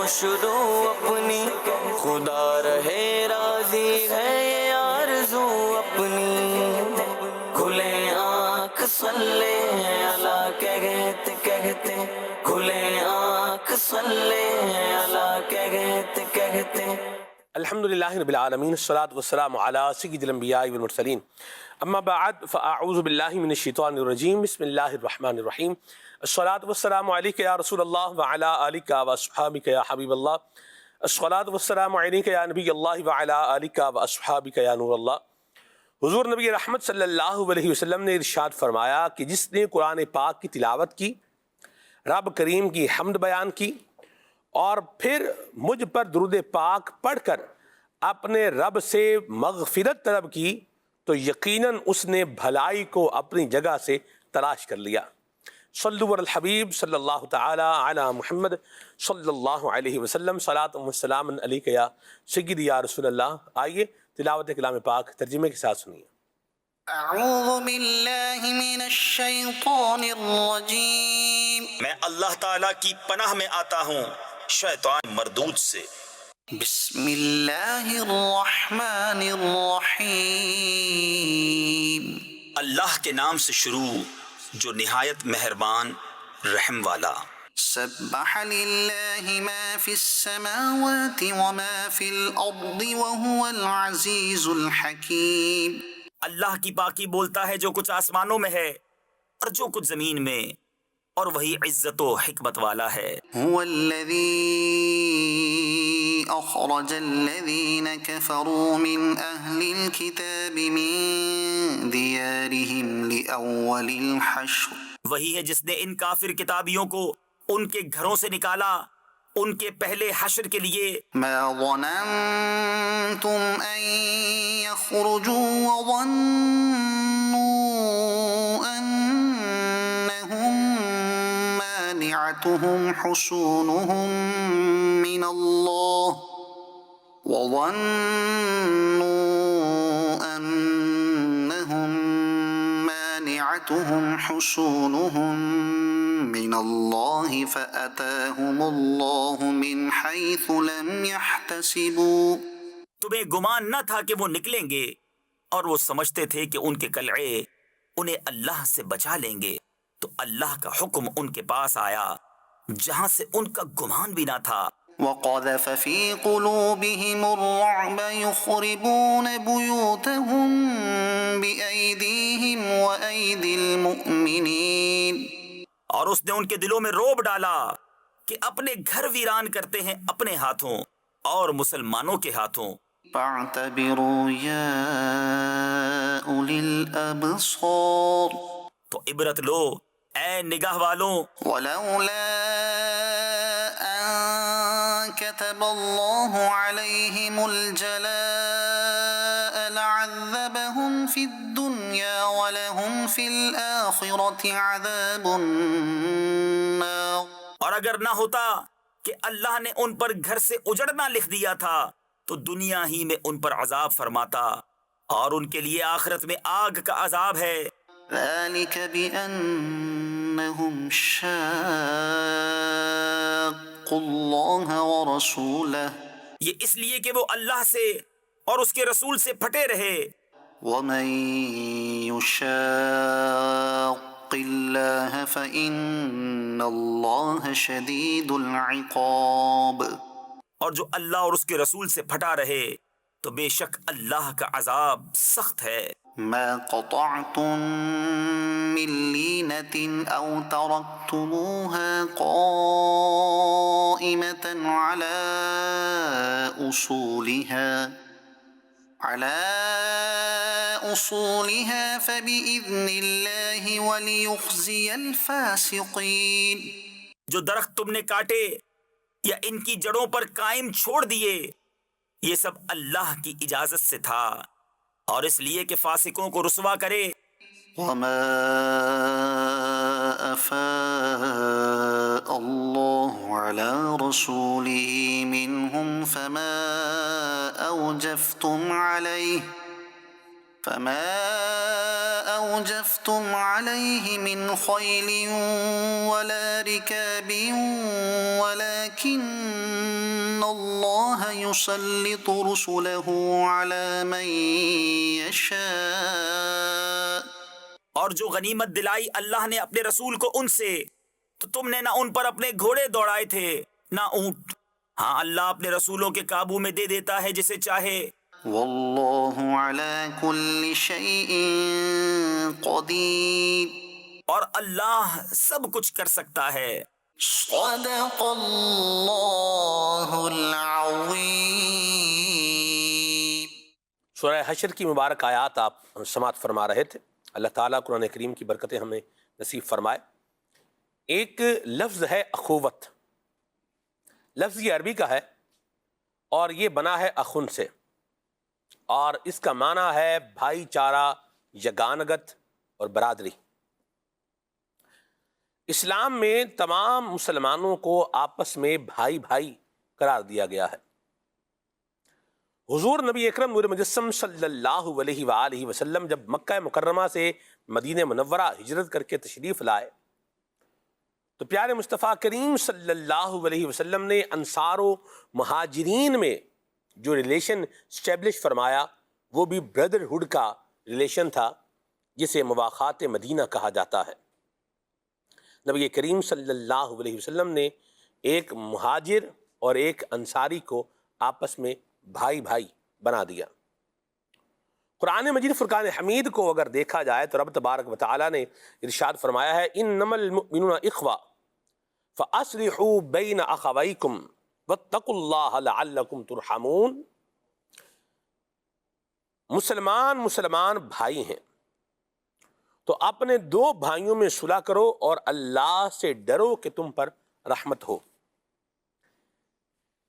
شروع اپنی، خدا رہے راضی ہے یہ آرزو اپنی، کھلے آنکھ صلی اللہ کہتے کہتے، کھلے آنکھ صلی اللہ کہتے کہتے۔ الحمدللہ رب العالمین، الصلاۃ والسلام علی سید الانبیاء والمرسلین، اما بعد فاعوذ باللہ من الشیطان الرجیم، بسم اللہ الرحمن الرحیم۔ الصلاۃ والسلام علیک یا رسول اللہ وعلی آلک واصحابک یا حبیب اللہ، الصلاۃ والسلام علیک یا نبی اللہ وعلی آلک واصحابک یا نور اللہ۔ حضور نبی رحمت صلی اللہ علیہ وسلم نے ارشاد فرمایا کہ جس نے قرآن پاک کی تلاوت کی، رب کریم کی حمد بیان کی اور پھر مجھ پر درود پاک پڑھ کر اپنے رب سے مغفرت طلب کی، تو یقیناً اس نے بھلائی کو اپنی جگہ سے تلاش کر لیا۔ صلو علی الحبیب صلی اللہ تعالی علی محمد صلی اللہ علیہ وسلم، صلاۃ و سلام علیک یا سیدی یا رسول اللہ۔ آئیے تلاوت کلام پاک ترجمے کے ساتھ سنیے۔ اعوذ باللہ من الشیطان الرجیم، میں اللہ تعالیٰ کی پناہ میں آتا ہوں شیطان مردود سے۔ بسم اللہ الرحمن الرحیم، اللہ کے نام سے شروع جو نہایت مہربان رحم والا۔ سبح للہ ما فی السماوات وما فی الارض وهو العزیز الحکیم۔ اللہ کی پاکی بولتا ہے جو کچھ آسمانوں میں ہے اور جو کچھ زمین میں، اور وہی عزت و حکمت والا ہے۔ هو الذی اخرج الذین کفروا من اہل الكتاب من دیارہم لأول الحشر، وہی ہے جس نے ان کافر کتابیوں کو ان کے گھروں سے نکالا ان کے پہلے حشر کے لیے۔ ما ظننتم ان يخرجوا وظنوا انہم مانعتهم حصونهم من اللہ حصونهم من اللہ فأتاهم اللہ من حیث لم يحتسبوا۔ تمہیں گمان نہ تھا کہ وہ نکلیں گے، اور وہ سمجھتے تھے کہ ان کے قلعے انہیں اللہ سے بچا لیں گے، تو اللہ کا حکم ان کے پاس آیا جہاں سے ان کا گمان بھی نہ تھا۔ وقذف في قلوبهم الرعب يخربون بيوتهم بأيديهم وأيدي المؤمنين، اور اس نے ان کے دلوں میں روب ڈالا کہ اپنے گھر ویران کرتے ہیں اپنے ہاتھوں اور مسلمانوں کے ہاتھوں۔ فاعتبروا يا أولي الأبصار، تو عبرت لو اے نگاہ والوں۔ ولولا أن كتب الله عليهم الجلاء لعذبهم في الدنيا ولهم في الآخرة عذاب النار۔ اور اگر نہ ہوتا کہ اللہ نے ان پر گھر سے اجڑنا لکھ دیا تھا تو دنیا ہی میں ان پر عذاب فرماتا، اور ان کے لیے آخرت میں آگ کا عذاب ہے۔ ذلك بأنهم شاقوا الله ورسوله، یہ اس لیے کہ وہ اللہ سے اور اس کے رسول سے پھٹے رہے۔ ومن يشاق الله فإن الله شديد العقاب، اور جو اللہ اور اس کے رسول سے پھٹا رہے تو بے شک اللہ کا عذاب سخت ہے۔ ما قطعتم من لينة أو تركتموها قائمة على أصولها فبإذن الله وليخزي الفاسقين۔ جو درخت تم نے کاٹے یا ان کی جڑوں پر قائم چھوڑ دیے، یہ سب اللہ کی اجازت سے تھا، اور اس لیے کہ فاسقوں کو رسوا کرے۔ وما أفاء الله على رسوله منهم فما أوجفتم لستم عليه من خيل ولا ركاب ولكن الله يسلط رسله على من يشاء. اور جو غنیمت دلائی اللہ نے اپنے رسول کو ان سے، تو تم نے نہ ان پر اپنے گھوڑے دوڑائے تھے نہ اونٹ. ہاں اللہ اپنے رسولوں کے قابو میں دے دیتا ہے جسے چاہے. واللہ علی کل شیء قدیر. اور اللہ سب کچھ کر سکتا ہے. صدق اللہ العظیم. سورہ حشر کی مبارک آیات آپ سماعت فرما رہے تھے. اللہ تعالیٰ قرآن کریم کی برکتیں ہمیں نصیب فرمائے. ایک لفظ ہے اخوت. لفظ یہ عربی کا ہے اور یہ بنا ہے اخن سے، اور اس کا معنی ہے بھائی چارہ، یگانگت اور برادری. اسلام میں تمام مسلمانوں کو آپس میں بھائی بھائی قرار دیا گیا ہے. حضور نبی اکرم نور مجسم صلی اللہ علیہ وآلہ وسلم جب مکہ مکرمہ سے مدینہ منورہ ہجرت کر کے تشریف لائے تو پیارے مصطفیٰ کریم صلی اللہ علیہ وسلم نے انصار و مہاجرین میں جو ریلیشن اسٹیبلش فرمایا وہ بھی بردرہڈ کا ریلیشن تھا، جسے مواخات مدینہ کہا جاتا ہے. نبی کریم صلی اللہ علیہ وسلم نے ایک مہاجر اور ایک انصاری کو آپس میں بھائی بھائی بنا دیا. قرآن مجید فرقان حمید کو اگر دیکھا جائے تو رب تبارک و تعالیٰ نے ارشاد فرمایا ہے انما المؤمنون اخوہ فاصلحوا بین اخویکم واتقوا اللہ لعلکم ترحمون. مسلمان بھائی ہیں تو اپنے دو بھائیوں میں صلح کرو اور اللہ سے ڈرو کہ تم پر رحمت ہو.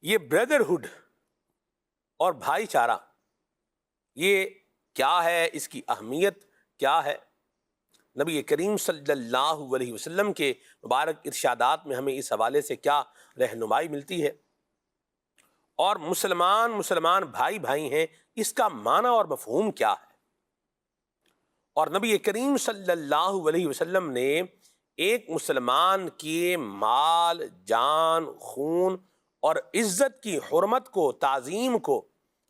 یہ بردرہڈ اور بھائی چارہ یہ کیا ہے، اس کی اہمیت کیا ہے؟ نبی کریم صلی اللہ علیہ وسلم کے مبارک ارشادات میں ہمیں اس حوالے سے کیا رہنمائی ملتی ہے، اور مسلمان بھائی بھائی ہیں اس کا معنی اور مفہوم کیا ہے؟ اور نبی کریم صلی اللہ علیہ وسلم نے ایک مسلمان کے مال، جان، خون اور عزت کی حرمت کو، تعظیم کو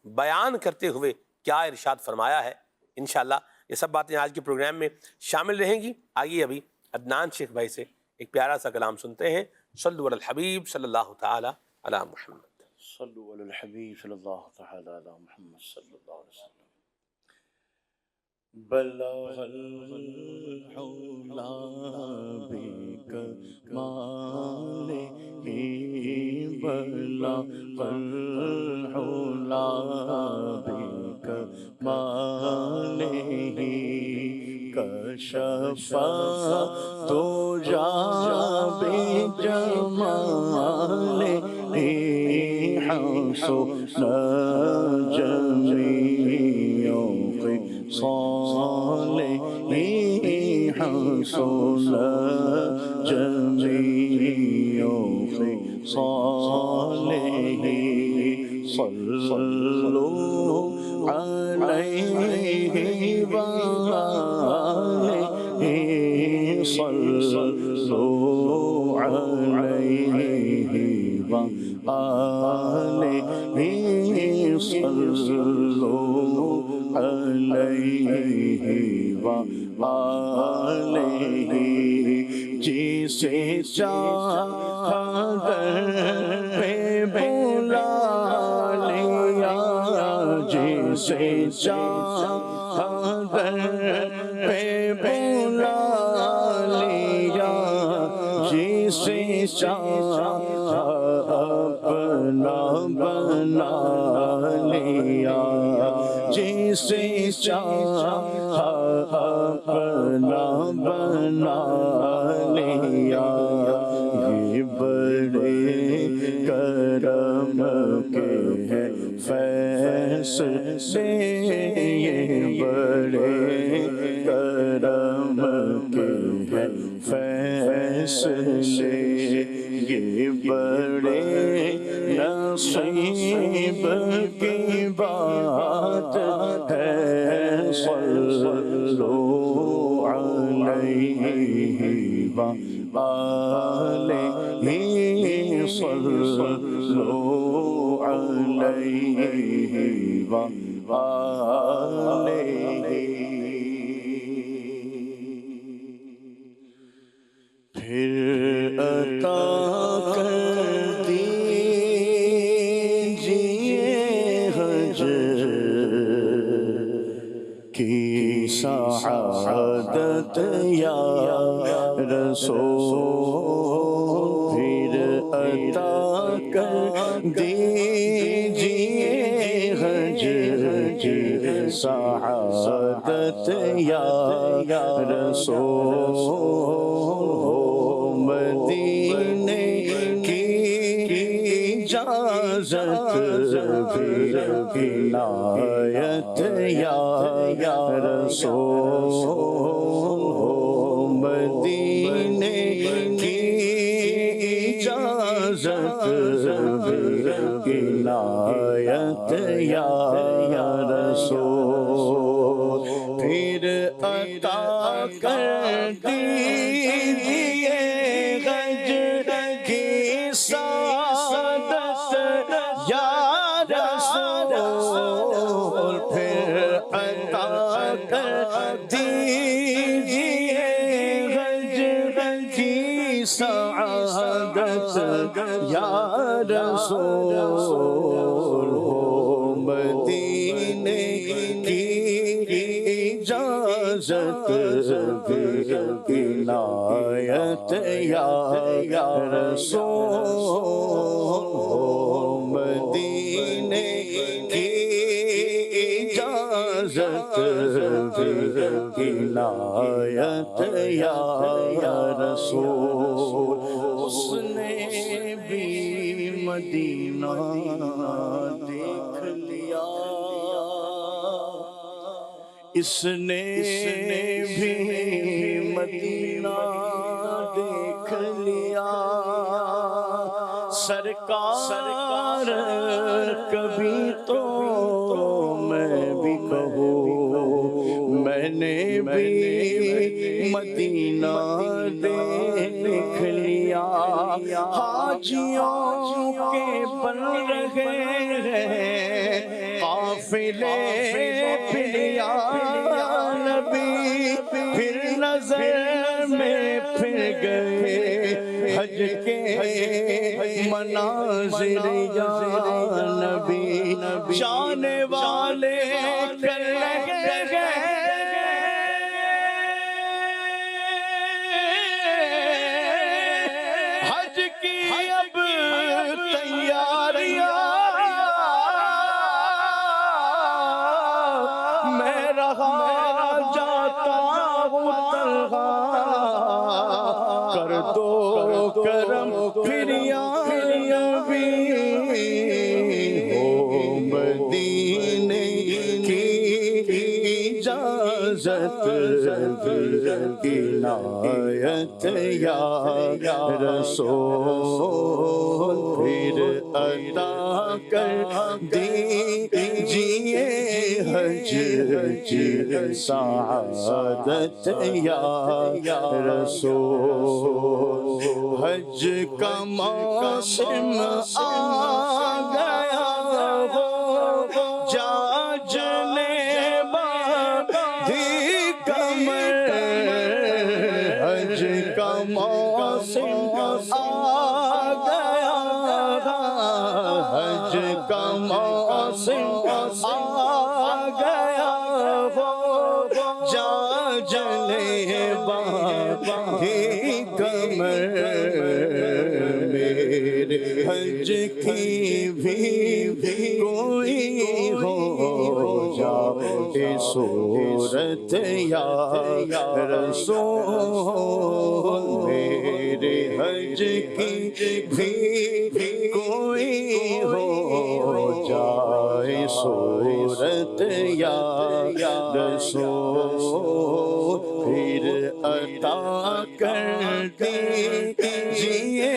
بیان کرتے ہوئے کیا ارشاد فرمایا ہے. انشاءاللہ یہ سب باتیں آج کے پروگرام میں شامل رہیں گی. آئیے ابھی عدنان شیخ بھائی سے ایک پیارا سا کلام سنتے ہیں. صلو علی الحبیب صلی اللہ تعالی علی محمد. صلو علی الحبیب صلی اللہ تعالی علی محمد صلی اللہ علیہ وسلم. بلغ الحلا بکمالہ بلغ الحلا بکمالہ کشف الدجی بجمالہ حسن جمیع صالح حسن جمیع صالح صلو علیہ وآلہ صلو علیہ وآلہ صلو علیہ وآلہ جسے چاہت پہ بلا لیا جسے چاہت پہ بلا لیا جسے چاہ اپنا بنا لیا جسے چاہ اپنا بنا لیا یہ بڑے کرم کے ہے فیصلے یہ بڑے کرم کے ہے فیصلے یہ بڑے نصیب کی بات ہے صلو علیہ وآلہ صلوا علیہ وآلہ. پھر عطا کر دیجئے حج کی سعادت یا رسول. پھر عطا کر دیجئے حج کی سعادت یا رسول. مدینے کی اجازت بھی عنایت یا رسول. مدینے کی اجازت بھی عنایت یا رسول. پھر عطا کر دیجئے حج کی سعادت یا رسول. پھر عطا کر دیجئے حج کی سعادت یا رسول. مدینے کی اجازت بھی عنایت یا رسول. مدینے کی اجازت بھی عنایت یا رسول. اس نے بھی مدینہ دیکھ لیا, اس نے بھی مدینہ دیکھ لیا. سرکار کبھی تو میں بھی کہوں میں نے بھی مدینہ دیکھ لیا. حاجیوں کے بن رہے ہیں قافلے پھر یا نبی. پھر نظر میں پھر گئے حج کے مناظر یا نبی. جانے والے کر رہے ہیں حج کی اب تیاریاں. میں رہا جاتا ہوں تنہا, کر دو کرم پھر یا نبی. ہو مدینے کی اجازت بھی عنایت یا رسول. پھر عطا کر دیجئے حج کی سعادت یا رسول. حج کا موسم آ گیا ہو جا جنے باندھی کمر. حج کا موسم آ گیا, حج کا موسم آ گیا ہو جا جنے باندھی کمر. میرے حج کی بھی کوئی ہو جائے صورت یا رسول. میرے حج کی بھی کوئی ہو جائے صورت یا رسول. پھر عطا کر دیجئے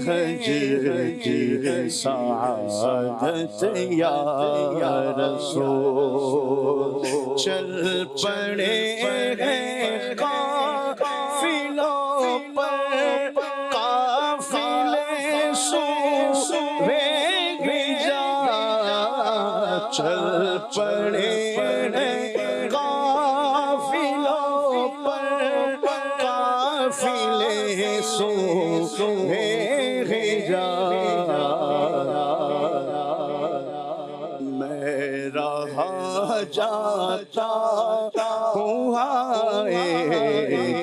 حج کی سعادت یا رسول. چل پڑے ہیں قافلوں چل پڑے قافلوں پر قافلے سو میں رہا جاتا ہوں آئے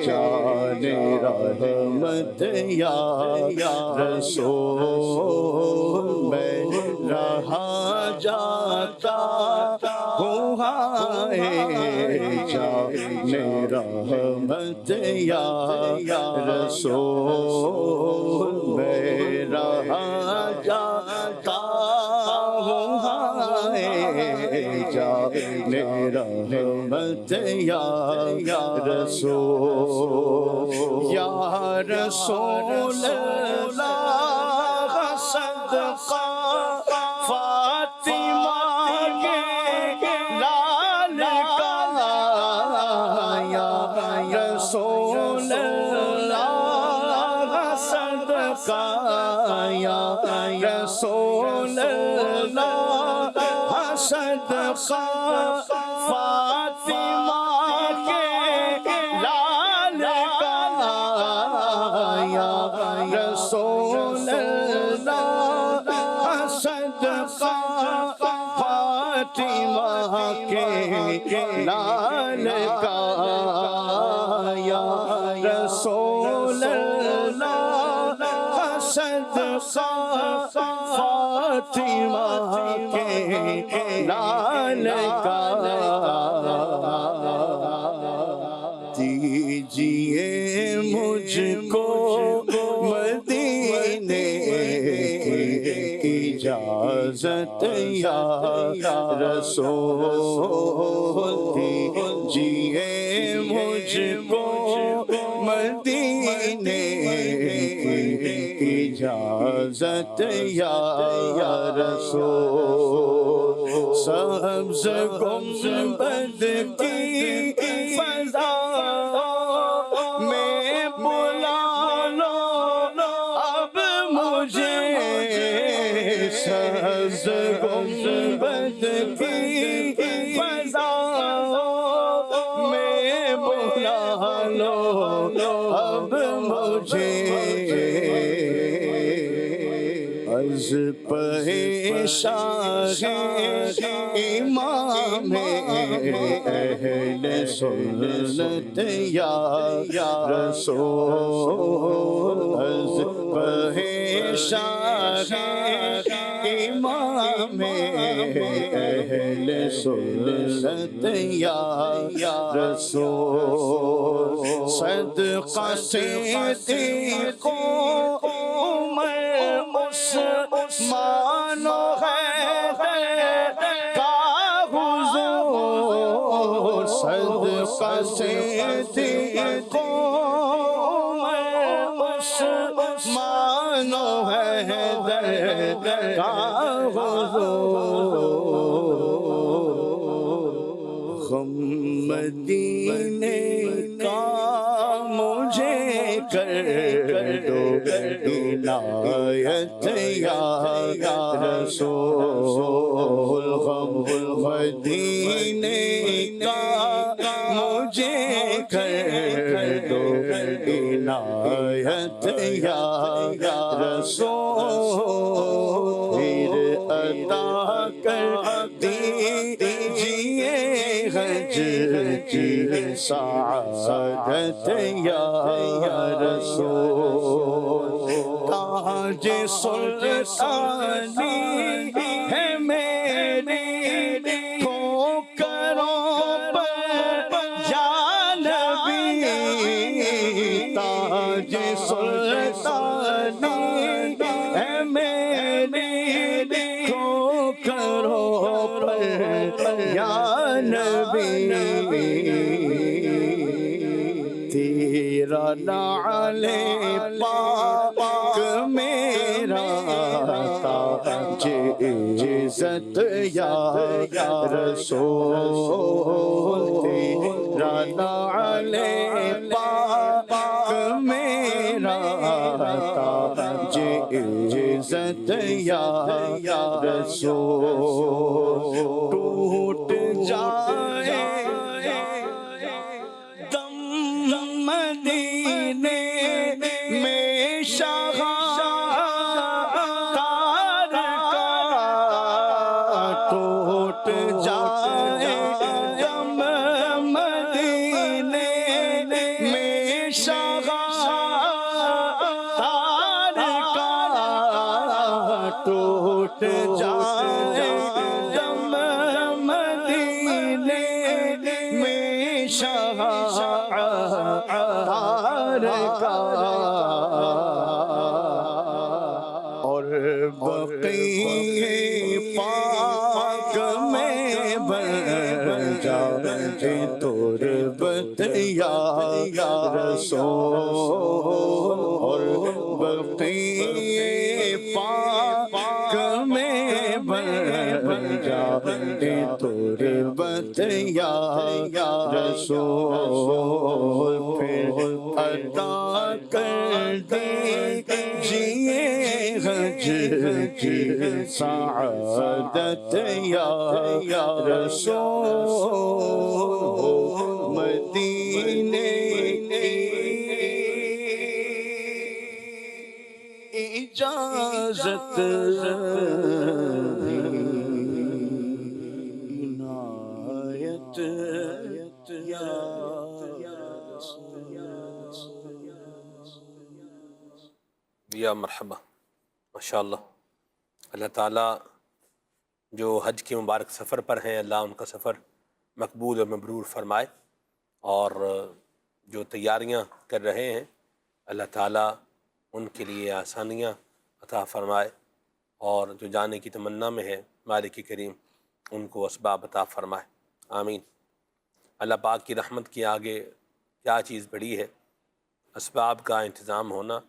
جان رحمت یا رسول میں رہا جاتا ہوں آئے جان رحمت یا رسول میں رہا جاتا ہوں جان رحمت یا رسول یا رسول اللہ صدقہ فاطمہ کے لال کا یا رسول اللہ صدقہ یا رسول اللہ صدقہ فاطمہ کے لال کا یا رسول اللہ صدقہ فاطمہ کے لال کا یا رسول اللہ صدقہ فاطمہ کے لال کا دیجئے مجھ کو مدینے کی اجازت یا رسول دیجئے مجھ کو مدینے کی اجازت یا رسول سبز گنبد کی فضا میں بلا لو اب مجھے سبز گنبد کی فضا میں بلا لو اب مجھے از پیشاہ امام اہل سنت یا رسول از پیشاہ امام اہل سنت یا رسول صدقہ صدیق عمر عثمان و حیدر کا حضور صدقہ صدیق عمر عثمان و حیدر کا حضور غم مدینے کا مجھے کر دو عنایت یا رسول غم مدینے کا مجھے کر دو عنایت یا رسول پھر عطا کر دیجئے حج کی سعادت یا رسول تاج سلطانی ہے میری ٹھوکروں پر یا نبی تاج سلطانی ہے میری ٹھوکروں پر یا نبی تیرا نعل پاک میرا تاج عزت یا رسول تیرا نعل پاک میرا تاج عزت یا رسول ٹوٹ جائے دم مدینے میں شاہ تار کا ٹوٹ جائے دم مدینے میں شاہ تار کا ٹوٹ جائے دم مدینے میں شاہ تار کا اور بقیع پاک میں بن جائے تربت یا رسول اور بقیع پاک میں بن جائے تربت یا رسول پھر عطا کر دیجئے حج کی سعادت یا رسول مدینے کی اجازت عنایت یا یا مرحبا ماشاءاللہ. اللہ تعالیٰ جو حج کے مبارک سفر پر ہیں اللہ ان کا سفر مقبول اور مبرور فرمائے، اور جو تیاریاں کر رہے ہیں اللہ تعالیٰ ان کے لیے آسانیاں عطا فرمائے، اور جو جانے کی تمنا میں ہے مالک کریم ان کو اسباب عطا فرمائے، آمین. اللہ پاک کی رحمت کے آگے کیا چیز بڑی ہے، اسباب کا انتظام ہونا.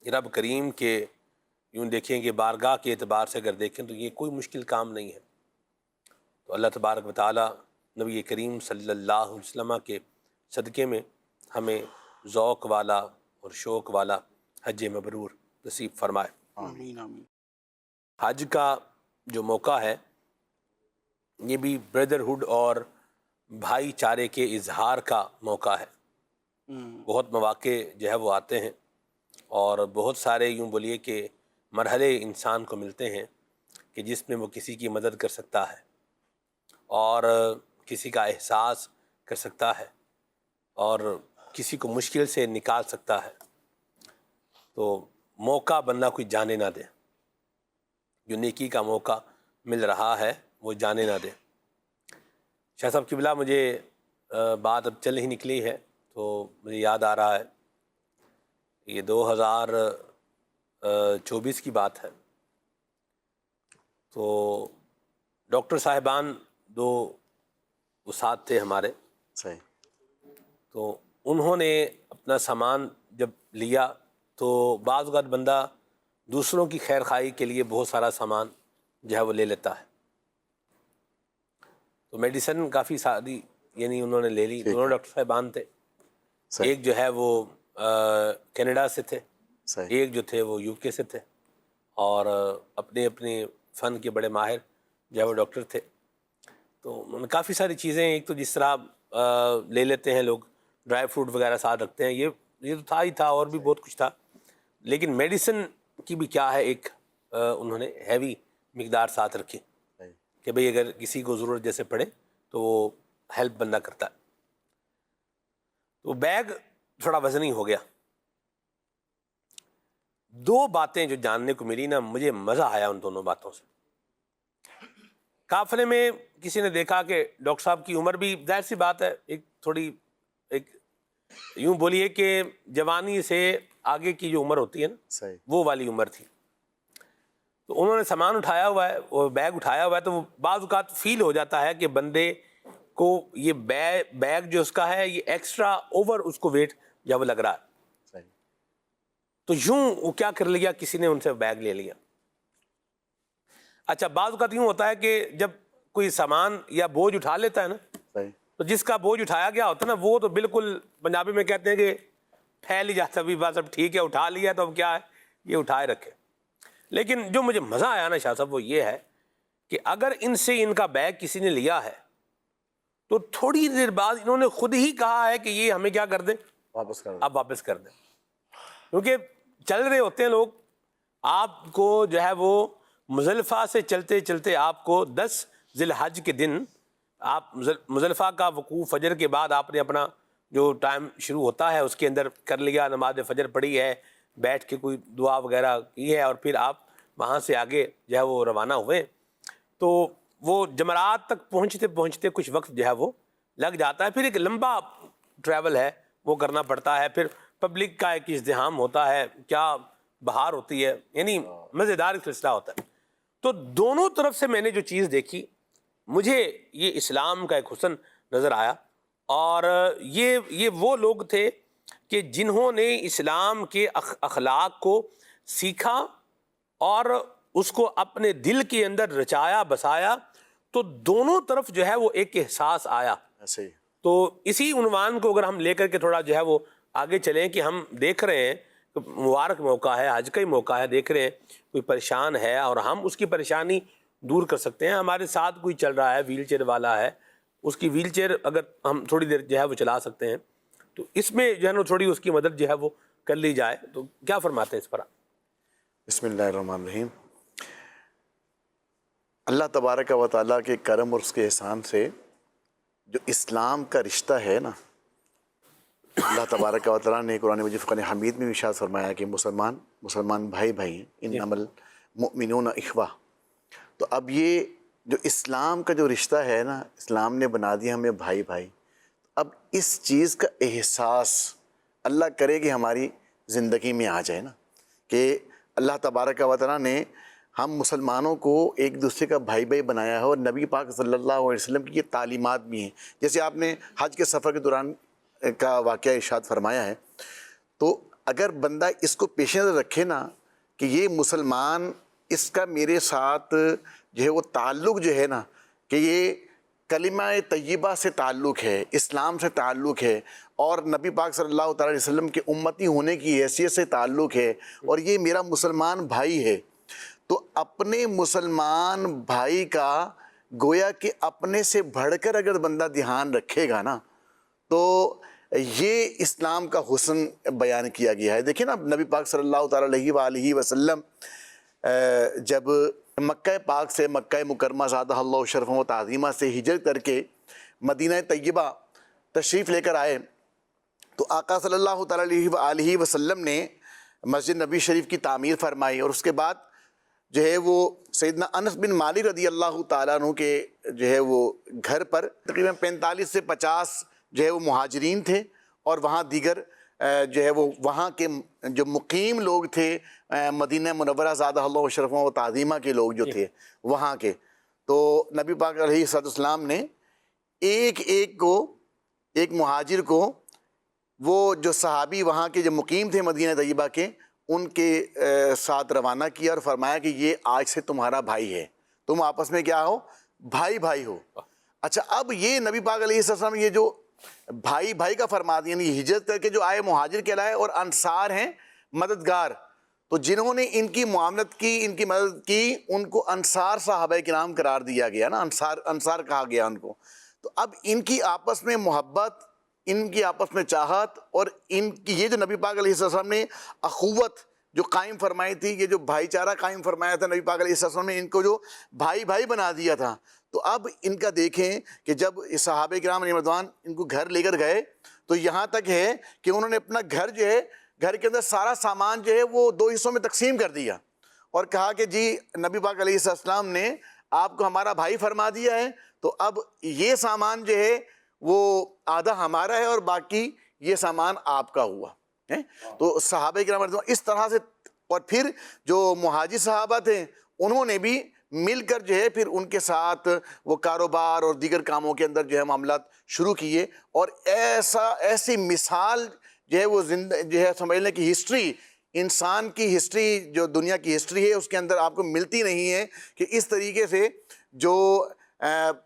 رب کریم کے یوں دیکھیں کہ بارگاہ کے اعتبار سے اگر دیکھیں تو یہ کوئی مشکل کام نہیں ہے. تو اللہ تبارک و تعالیٰ نبی کریم صلی اللہ علیہ وسلم کے صدقے میں ہمیں ذوق والا اور شوق والا حج مبرور نصیب فرمائے. آمین آمین. حج کا جو موقع ہے یہ بھی بردرہڈ اور بھائی چارے کے اظہار کا موقع ہے. بہت مواقع جو ہے وہ آتے ہیں اور بہت سارے یوں بولیے کہ مرحلے انسان کو ملتے ہیں کہ جس میں وہ کسی کی مدد کر سکتا ہے اور کسی کا احساس کر سکتا ہے اور کسی کو مشکل سے نکال سکتا ہے. تو موقع بندہ کوئی جانے نہ دے، جو نیکی کا موقع مل رہا ہے وہ جانے نہ دے. شاہ صاحب قبلہ مجھے بات اب چل ہی نکلی ہے تو مجھے یاد آ رہا ہے، یہ 2024 کی بات ہے. تو ڈاکٹر صاحبان دو استاد تھے ہمارے، صحیح. تو انہوں نے اپنا سامان جب لیا تو بعض اوقات بندہ دوسروں کی خیر خواہی کے لیے بہت سارا سامان جو ہے وہ لے لیتا ہے. تو میڈیسن کافی ساری یعنی انہوں نے لے لی. دونوں ڈاکٹر صاحبان تھے، ایک جو ہے وہ کینیڈا سے تھے، ایک جو تھے وہ یو کے سے تھے، اور اپنے اپنے فن کے بڑے ماہر جو ہے وہ ڈاکٹر تھے. تو انہوں نے کافی ساری چیزیں، ایک تو جس طرح لے لیتے ہیں لوگ ڈرائی فروٹ وغیرہ ساتھ رکھتے ہیں، یہ تو تھا ہی تھا، اور بھی بہت کچھ تھا. لیکن میڈیسن کی بھی کیا ہے ایک انہوں نے ہیوی مقدار ساتھ رکھی کہ بھئی اگر کسی کو ضرورت جیسے پڑے تو وہ ہیلپ بندہ کرتا ہے. تو بیگ تھوڑا وزنی ہو گیا. دو باتیں جو جاننے کو ملی نا، مجھے مزہ آیا ان دونوں باتوں سے. قافلے میں کسی نے دیکھا کہ ڈاکٹر صاحب کی عمر بھی ظاہر سی بات ہے ایک تھوڑی ایک یوں بولیے کہ جوانی سے آگے کی جو عمر ہوتی ہے نا وہ والی عمر تھی. تو انہوں نے سامان اٹھایا ہوا ہے، وہ بیگ اٹھایا ہوا ہے، تو وہ بعض اوقات فیل ہو جاتا ہے کہ بندے کو یہ بیگ جو اس کا ہے یہ ایکسٹرا اوور اس کو ویٹ جب لگ رہا ہے. تو یوں وہ کیا کر لیا، کسی نے ان سے بیگ لے لیا. اچھا بعض اوقات یوں ہوتا ہے کہ جب کوئی سامان یا بوجھ اٹھا لیتا ہے نا، تو جس کا بوجھ اٹھایا گیا ہوتا ہے نا وہ تو بالکل پنجابی میں کہتے ہیں کہ پھیل ہی جاتا، بھی بات اب ٹھیک ہے اٹھا لیا تو اب کیا ہے یہ اٹھائے رکھے. لیکن جو مجھے مزہ آیا نا شاہ صاحب وہ یہ ہے کہ اگر ان سے ان کا بیگ کسی نے لیا ہے تو تھوڑی دیر بعد انہوں نے خود ہی کہا ہے کہ یہ ہمیں کیا کر دیں, واپس کر آپ واپس کر دیں. کیونکہ چل رہے ہوتے ہیں لوگ, آپ کو جو ہے وہ مزدلفہ سے چلتے چلتے آپ کو 10 ذی الحج کے دن آپ مزدلفہ کا وقوف فجر کے بعد آپ نے اپنا جو ٹائم شروع ہوتا ہے اس کے اندر کر لیا, نماز فجر پڑھی ہے, بیٹھ کے کوئی دعا وغیرہ کی ہے, اور پھر آپ وہاں سے آگے جو ہے وہ روانہ ہوئے. تو وہ جمرات تک پہنچتے پہنچتے کچھ وقت جو ہے وہ لگ جاتا ہے. پھر ایک لمبا ٹریول ہے وہ کرنا پڑتا ہے, پھر پبلک کا ایک ازدحام ہوتا ہے, کیا بہار ہوتی ہے, یعنی مزیدار سلسلہ ہوتا ہے. تو دونوں طرف سے میں نے جو چیز دیکھی مجھے یہ اسلام کا ایک حسن نظر آیا. اور یہ وہ لوگ تھے کہ جنہوں نے اسلام کے اخلاق کو سیکھا اور اس کو اپنے دل کے اندر رچایا بسایا, تو دونوں طرف جو ہے وہ ایک احساس آیا. ایسے ہی تو اسی عنوان کو اگر ہم لے کر کے تھوڑا جو ہے وہ آگے چلیں کہ ہم دیکھ رہے ہیں مبارک موقع ہے, حج کا ہی موقع ہے, دیکھ رہے ہیں کوئی پریشان ہے اور ہم اس کی پریشانی دور کر سکتے ہیں. ہمارے ساتھ کوئی چل رہا ہے ویل چیئر والا ہے, اس کی ویل چیئر اگر ہم تھوڑی دیر جو ہے وہ چلا سکتے ہیں تو اس میں جو ہے نا تھوڑی اس کی مدد جو ہے وہ کر لی جائے. تو کیا فرماتے ہیں اس پر آپ؟ بسم اللہ الرحمن الرحیم. اللہ تبارک و تعالیٰ کے کرم اور اس کے احسان سے جو اسلام کا رشتہ ہے نا, اللہ تبارک و تعالیٰ نے قرآن مجید فرقان حمید میں ارشاد فرمایا کہ مسلمان بھائی بھائی ہیں, انما المؤمنون اخوہ. تو اب یہ جو اسلام کا جو رشتہ ہے نا, اسلام نے بنا دیا ہمیں بھائی بھائی. اب اس چیز کا احساس اللہ کرے کہ ہماری زندگی میں آ جائے نا, کہ اللہ تبارک و تعالیٰ نے ہم مسلمانوں کو ایک دوسرے کا بھائی بھائی بنایا ہے, اور نبی پاک صلی اللہ علیہ وسلم کی یہ تعلیمات بھی ہیں. جیسے آپ نے حج کے سفر کے دوران کا واقعہ ارشاد فرمایا ہے, تو اگر بندہ اس کو پیش نظر رکھے نا کہ یہ مسلمان, اس کا میرے ساتھ جو ہے وہ تعلق جو ہے نا, کہ یہ کلمہ طیبہ سے تعلق ہے, اسلام سے تعلق ہے, اور نبی پاک صلی اللہ تعالیٰ علیہ وسلم کے امتی ہونے کی حیثیت سے تعلق ہے, اور یہ میرا مسلمان بھائی ہے. تو اپنے مسلمان بھائی کا گویا کہ اپنے سے بڑھ کر اگر بندہ دھیان رکھے گا نا, تو یہ اسلام کا حسن بیان کیا گیا ہے. دیکھیں نا, نبی پاک صلی اللہ تعالیٰ علیہ وآلہ وسلم جب مکہ پاک سے مکہ مکرمہ زادہ اللہ شرف و تعظیمہ سے ہجرت کر کے مدینہ طیبہ تشریف لے کر آئے, تو آقا صلی اللہ تعالیٰ علیہ وآلہ وسلم نے مسجد نبی شریف کی تعمیر فرمائی, اور اس کے بعد جو ہے وہ سیدنا انس بن مالک رضی اللہ تعالیٰ عنہ کے جو ہے وہ گھر پر تقریباً 45 سے 50 جو ہے وہ مہاجرین تھے, اور وہاں دیگر جو ہے وہ وہاں کے جو مقیم لوگ تھے, مدینہ منورہ زادہ اللہ شرف و تعظیمہ کے لوگ جو تھے وہاں کے. تو نبی پاک علیہ السلام نے ایک مہاجر کو, وہ جو صحابی وہاں کے جو مقیم تھے مدینہ طیبہ کے, ان کے ساتھ روانہ کیا اور فرمایا کہ یہ آج سے تمہارا بھائی ہے, تم آپس میں کیا ہو, بھائی بھائی ہو. اچھا, اب یہ نبی پاک علیہ السلام یہ جو بھائی بھائی کا فرما دیا, یعنی ہجرت کر کے جو آئے مہاجر کہلائے, اور انصار ہیں مددگار. تو جنہوں نے ان کی معاملت کی, ان کی مدد کی, ان کو انصار صحابہ کرام قرار دیا گیا نا, انصار کہا گیا ان کو. تو اب ان کی آپس میں محبت, ان کی آپس میں چاہت, اور ان کی یہ جو نبی پاک علیہ السلام نے اخوت جو قائم فرمائی تھی, یہ جو بھائی چارہ قائم فرمایا تھا نبی پاک علیہ السلام نے, ان کو جو بھائی بھائی بنا دیا تھا. تو اب ان کا دیکھیں کہ جب صحابہ کرام علیہ رضوان ان کو گھر لے کر گئے, تو یہاں تک ہے کہ انہوں نے اپنا گھر جو ہے, گھر کے اندر سارا سامان جو ہے وہ 2 حصوں میں تقسیم کر دیا, اور کہا کہ جی نبی پاک علیہ السلام نے آپ کو ہمارا بھائی فرما دیا ہے, تو اب یہ سامان جو ہے وہ آدھا ہمارا ہے اور باقی یہ سامان آپ کا ہوا ہے. تو صحابہ کرام اس طرح سے, اور پھر جو مہاجر صحابہ تھے انہوں نے بھی مل کر جو ہے پھر ان کے ساتھ وہ کاروبار اور دیگر کاموں کے اندر جو ہے معاملات شروع کیے. اور ایسی مثال جو ہے وہ جو ہے سمجھ لیں کہ ہسٹری, انسان کی ہسٹری, جو دنیا کی ہسٹری ہے اس کے اندر آپ کو ملتی نہیں ہے کہ اس طریقے سے جو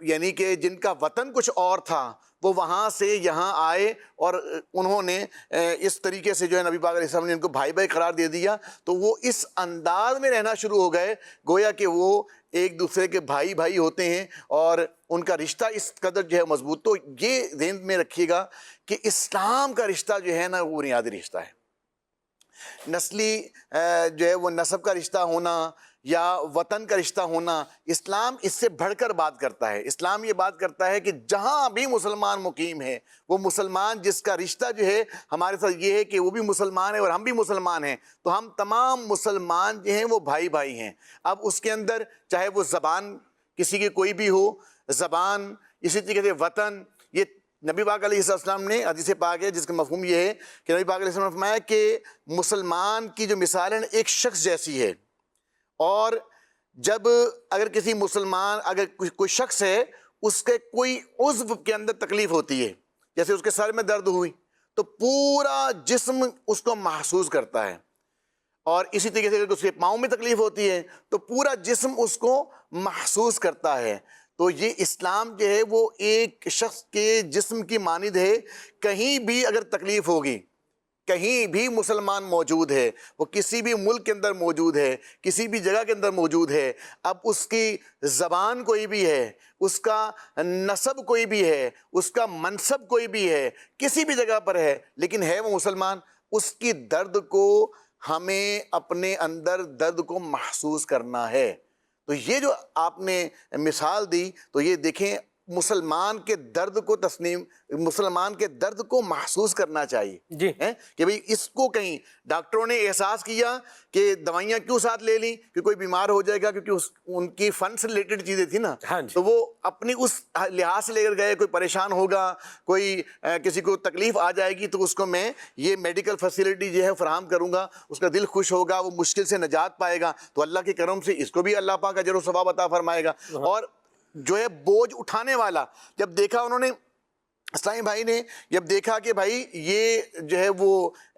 یعنی کہ جن کا وطن کچھ اور تھا وہ وہاں سے یہاں آئے اور انہوں نے اس طریقے سے جو ہے نبی پاک علیہ السلام نے ان کو بھائی بھائی قرار دے دیا، تو وہ اس انداز میں رہنا شروع ہو گئے گویا کہ وہ ایک دوسرے کے بھائی بھائی ہوتے ہیں اور ان کا رشتہ اس قدر جو ہے مضبوط. تو یہ ذہن میں رکھیے گا کہ اسلام کا رشتہ جو ہے نا وہ بنیادی رشتہ ہے. نسلی جو ہے وہ نسب کا رشتہ ہونا یا وطن کا رشتہ ہونا، اسلام اس سے بڑھ کر بات کرتا ہے. اسلام یہ بات کرتا ہے کہ جہاں بھی مسلمان مقیم ہے، وہ مسلمان جس کا رشتہ جو ہے ہمارے ساتھ یہ ہے کہ وہ بھی مسلمان ہے اور ہم بھی مسلمان ہیں، تو ہم تمام مسلمان جو ہیں وہ بھائی بھائی ہیں. اب اس کے اندر چاہے وہ زبان کسی کی کوئی بھی ہو، زبان، اسی طریقے سے وطن، یہ نبی پاک علیہ السلام نے حدیث پاک ہے جس کا مفہوم یہ ہے کہ نبی پاک علیہ السلام نے فرمایا کہ مسلمان کی جو مثال ہے ایک شخص جیسی ہے، اور جب اگر کسی مسلمان اگر کوئی شخص ہے اس کے کوئی عضو کے اندر تکلیف ہوتی ہے، جیسے اس کے سر میں درد ہوئی تو پورا جسم اس کو محسوس کرتا ہے، اور اسی طریقے سے اگر اس کے پاؤں میں تکلیف ہوتی ہے تو پورا جسم اس کو محسوس کرتا ہے. تو یہ اسلام جو ہے وہ ایک شخص کے جسم کی مانند ہے. کہیں بھی اگر تکلیف ہوگی، کہیں بھی مسلمان موجود ہے، وہ کسی بھی ملک کے اندر موجود ہے، کسی بھی جگہ کے اندر موجود ہے، اب اس کی زبان کوئی بھی ہے، اس کا نسب کوئی بھی ہے، اس کا منصب کوئی بھی ہے، کسی بھی جگہ پر ہے، لیکن ہے وہ مسلمان، اس کی درد کو ہمیں اپنے اندر درد کو محسوس کرنا ہے. تو یہ جو آپ نے مثال دی تو یہ دیکھیں مسلمان کے درد کو تسلیم، مسلمان کے درد کو محسوس کرنا چاہیے جی کہ بھئی اس کو کہیں ڈاکٹروں نے احساس کیا کہ دوائیاں کیوں ساتھ لے لیں کہ کوئی بیمار ہو جائے گا، کیونکہ ان کی فن سے ریلیٹڈ چیزیں تھیں نا، تو وہ اپنی اس لحاظ سے لے کر گئے، کوئی پریشان ہوگا، کوئی کسی کو تکلیف آ جائے گی تو اس کو میں یہ میڈیکل فیسلٹی جو ہے فراہم کروں گا، اس کا دل خوش ہوگا، وہ مشکل سے نجات پائے گا، تو اللہ کے کرم سے اس کو بھی اللہ پاک اجر و ثواب عطا فرمائے گا. اور جو ہے بوجھ اٹھانے والا جب دیکھا انہوں نے، اسلامی بھائی نے جب دیکھا کہ بھائی یہ جو ہے وہ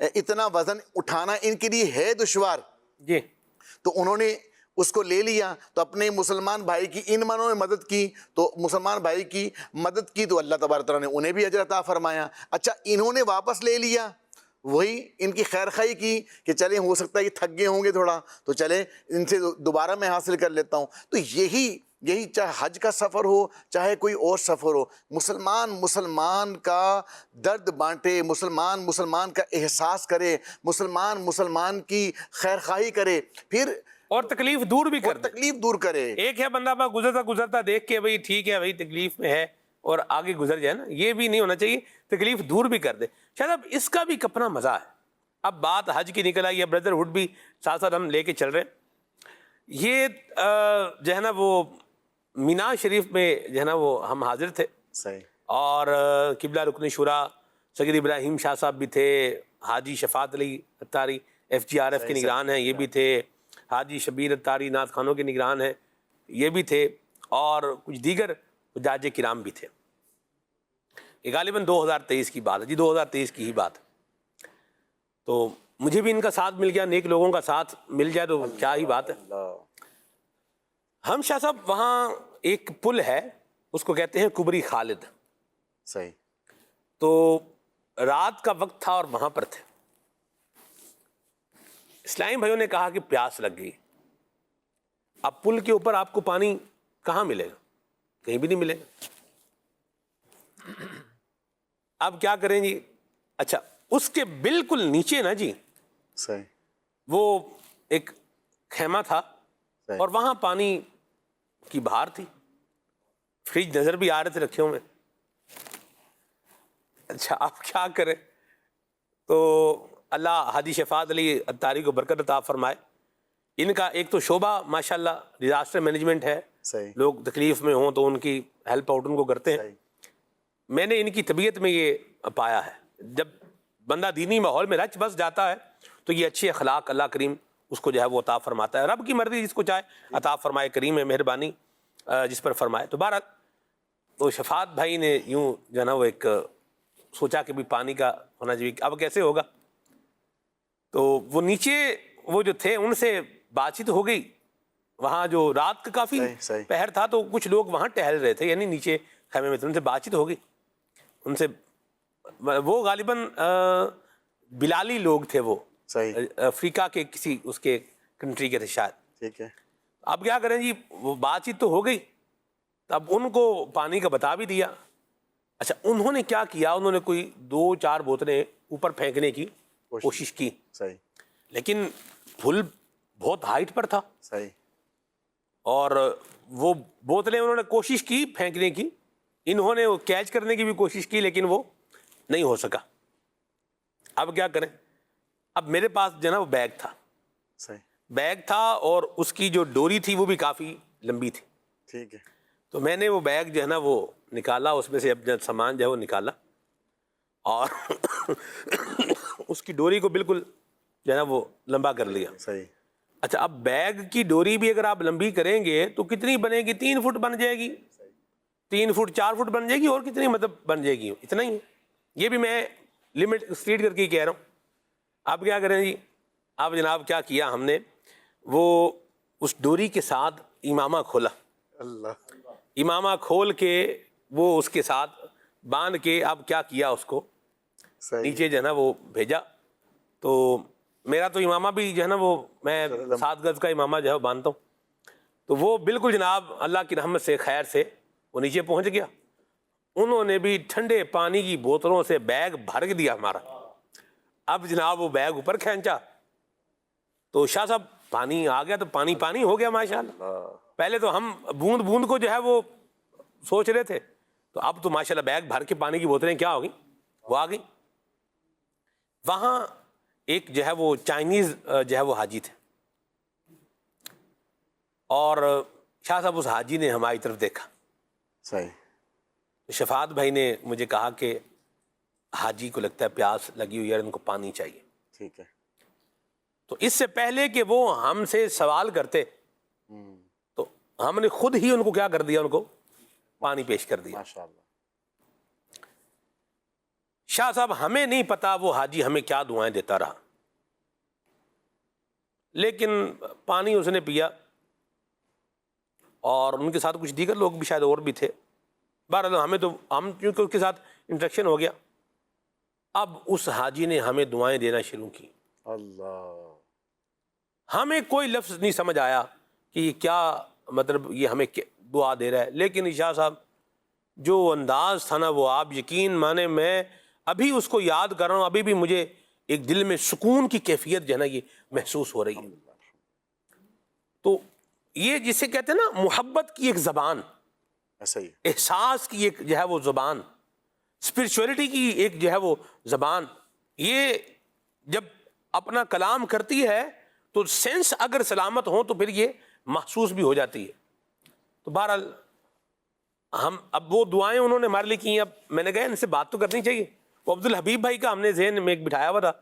اتنا وزن اٹھانا ان کے لیے ہے دشوار، جی تو انہوں نے اس کو لے لیا، تو اپنے مسلمان بھائی کی ان معنوں میں مدد کی، تو مسلمان بھائی کی مدد کی تو اللہ تبارک تعالیٰ نے انہیں بھی اجر عطا فرمایا. اچھا انہوں نے واپس لے لیا، وہی ان کی خیر خواہی کی کہ چلیں ہو سکتا ہے کہ تھک گئے ہوں گے تھوڑا، تو چلیں ان سے دوبارہ میں حاصل کر لیتا ہوں. تو یہی چاہے حج کا سفر ہو چاہے کوئی اور سفر ہو، مسلمان کا درد بانٹے، مسلمان کا احساس کرے، مسلمان کی خیر خواہی کرے، پھر اور تکلیف دور بھی کر دے. تکلیف دور کرے. ایک ہے بندہ بس گزرتا دیکھ کے بھئی ٹھیک ہے بھئی تکلیف میں ہے اور آگے گزر جائے نا، یہ بھی نہیں ہونا چاہیے، تکلیف دور بھی کر دے. شاید اب اس کا بھی ایک اپنا مزہ ہے. اب بات حج کی نکل آئی ہے، بردر ہوڈ بھی ساتھ ساتھ ہم لے کے چل رہے ہیں. یہ جو ہے نا وہ مینا شریف میں جو ہے نا وہ ہم حاضر تھے، صحیح، اور قبلہ رکن شورا سید ابراہیم شاہ صاحب بھی تھے، حاجی شفاعت علی اتاری FGRF کے نگران ہیں یہ بھی تھے، حاجی شبیر اتاری نعت خانوں کے نگران ہیں یہ بھی تھے، اور کچھ دیگر حجاج کرام بھی تھے. یہ غالباً 2023 کی بات ہے، جی 2023 کی ہی بات. تو مجھے بھی ان کا ساتھ مل گیا، نیک لوگوں کا ساتھ مل جائے تو کیا ہی بات ہے. ہم شاہ صاحب وہاں ایک پل ہے اس کو کہتے ہیں کبری خالد. صحیح. تو رات کا وقت تھا اور وہاں پر تھے. اسلامی بھائیوں نے کہا کہ پیاس لگ گئی. اب پل کے اوپر آپ کو پانی کہاں ملے گا؟ کہیں بھی نہیں ملے گا. اب کیا کریں جی؟ اچھا اس کے بالکل نیچے نا جی صحیح وہ ایک خیمہ تھا اور وہاں پانی کی بہار تھی، فریج نظر بھی آ رہے تھے رکھے ہوئے. اچھا آپ کیا کریں؟ تو اللہ حاجی شفاعت علی اتاری کو برکت عطا فرمائے. ان کا ایک تو شعبہ ماشاءاللہ ڈیزاسٹر مینجمنٹ ہے، صحیح، لوگ تکلیف میں ہوں تو ان کی ہیلپ آؤٹ ان کو کرتے ہیں. میں نے ان کی طبیعت میں یہ پایا ہے، جب بندہ دینی ماحول میں رچ بس جاتا ہے تو یہ اچھے اخلاق اللہ کریم اس کو جو ہے وہ عطا فرماتا ہے. رب کی مرضی جس کو چاہے عطا فرمائے، کریم ہے، مہربانی جس پر فرمائے. تو بہرحال تو شفاعت بھائی نے یوں جو ہے نا وہ ایک سوچا کہ بھی پانی کا ہونا چاہیے، اب کیسے ہوگا. تو وہ نیچے وہ جو تھے ان سے بات چیت ہو گئی. وہاں جو رات کا کافی پہر تھا تو کچھ لوگ وہاں ٹہل رہے تھے، یعنی نیچے خیمے میں تھے، ان سے بات چیت ہو گئی. ان سے وہ غالباً بلالی لوگ تھے، وہ صحیح، افریقہ کے کسی اس کے کنٹری کے تھے شاید. ٹھیک ہے. اب کیا کریں جی، وہ بات چیت تو ہو گئی، اب ان کو پانی کا بتا بھی دیا. اچھا انہوں نے کیا کیا، انہوں نے کوئی 2-4 بوتلیں اوپر پھینکنے کی کوشش کی، صحیح لیکن پل بہت ہائٹ پر تھا، صحیح. اور وہ بوتلیں انہوں نے کوشش کی پھینکنے کی، انہوں نے وہ کیچ کرنے کی بھی کوشش کی، لیکن وہ نہیں ہو سکا. اب کیا کریں؟ اب میرے پاس جو ہے نا وہ بیگ تھا، صحیح. بیگ تھا اور اس کی جو ڈوری تھی وہ بھی کافی لمبی تھی. ٹھیک ہے. تو میں نے وہ بیگ جو ہے نا وہ نکالا، اس میں سے اپنا سامان جو ہے وہ نکالا اور اس کی ڈوری کو بالکل جو ہے نا وہ لمبا کر لیا. صحیح. اچھا اب بیگ کی ڈوری بھی اگر آپ لمبی کریں گے تو کتنی بنے گی؟ 3 فٹ بن جائے گی، 3 فٹ 4 فٹ بن جائے گی، اور کتنی مطلب بن جائے گی؟ اتنا ہی ہے. یہ بھی میں لمٹ اسٹریٹ کر کے کہہ رہا ہوں. آپ کیا کریں جی، آپ جناب کیا کیا ہم نے، وہ اس ڈوری کے ساتھ امامہ کھولا، اللہ. امامہ کھول کے وہ اس کے ساتھ باندھ کے اب کیا کیا، اس کو صحیح. نیچے جو ہے نا وہ بھیجا. تو میرا تو امامہ بھی جو ہے نا وہ میں 7 گز کا امامہ جو ہے وہ باندھتا ہوں. تو وہ بالکل جناب اللہ کی رحمت سے خیر سے وہ نیچے پہنچ گیا. انہوں نے بھی ٹھنڈے پانی کی بوتلوں سے بیگ بھر کے دیا ہمارا. اب جناب وہ بیگ اوپر کھینچا تو شاہ صاحب پانی آ گیا، تو پانی پانی ہو گیا ماشاءاللہ. پہلے تو ہم بوند بوند کو جو ہے وہ سوچ رہے تھے، تو اب تو ماشاءاللہ بیگ بھر کے پانی کی بوتلیں کیا ہو گئی، وہ آ گئی. وہاں ایک جو ہے وہ چائنیز جو ہے وہ حاجی تھے، اور شاہ صاحب اس حاجی نے ہماری طرف دیکھا. صحیح. شفاعت بھائی نے مجھے کہا کہ حاجی کو لگتا ہے پیاس لگی ہوئی ہے، ان کو پانی چاہیے. ٹھیک ہے. تو اس سے پہلے کہ وہ ہم سے سوال کرتے تو ہم نے خود ہی ان کو کیا کر دیا، ان کو پانی پیش کر دیا. ماشاء اللہ. شاہ صاحب ہمیں نہیں پتا وہ حاجی ہمیں کیا دعائیں دیتا رہا، لیکن پانی اس نے پیا، اور ان کے ساتھ کچھ دیگر لوگ بھی شاید اور بھی تھے. بہرحال ہمیں تو ہم کیونکہ اس کے ساتھ انٹریکشن ہو گیا. اب اس حاجی نے ہمیں دعائیں دینا شروع کی. اللہ. ہمیں کوئی لفظ نہیں سمجھ آیا کہ یہ کیا مطلب، یہ ہمیں دعا دے رہا ہے. لیکن شاہ صاحب جو انداز تھا نا وہ آپ یقین مانے، میں ابھی اس کو یاد کر رہا ہوں، ابھی بھی مجھے ایک دل میں سکون کی کیفیت جو ہے نا یہ محسوس ہو رہی ہے. تو یہ جسے کہتے ہیں نا محبت کی ایک زبان، ایسا ہی. احساس کی ایک جو ہے وہ زبان، اسپرچولیٹی کی ایک جو ہے وہ زبان، یہ جب اپنا کلام کرتی ہے تو سینس اگر سلامت ہوں تو پھر یہ محسوس بھی ہو جاتی ہے. تو بہرحال ہم اب وہ دعائیں انہوں نے ہمارے لیے کی. اب میں نے کہا ان سے بات تو کرنی چاہیے. وہ عبدالحبیب بھائی کا ہم نے ذہن میں ایک بٹھایا ہوا تھا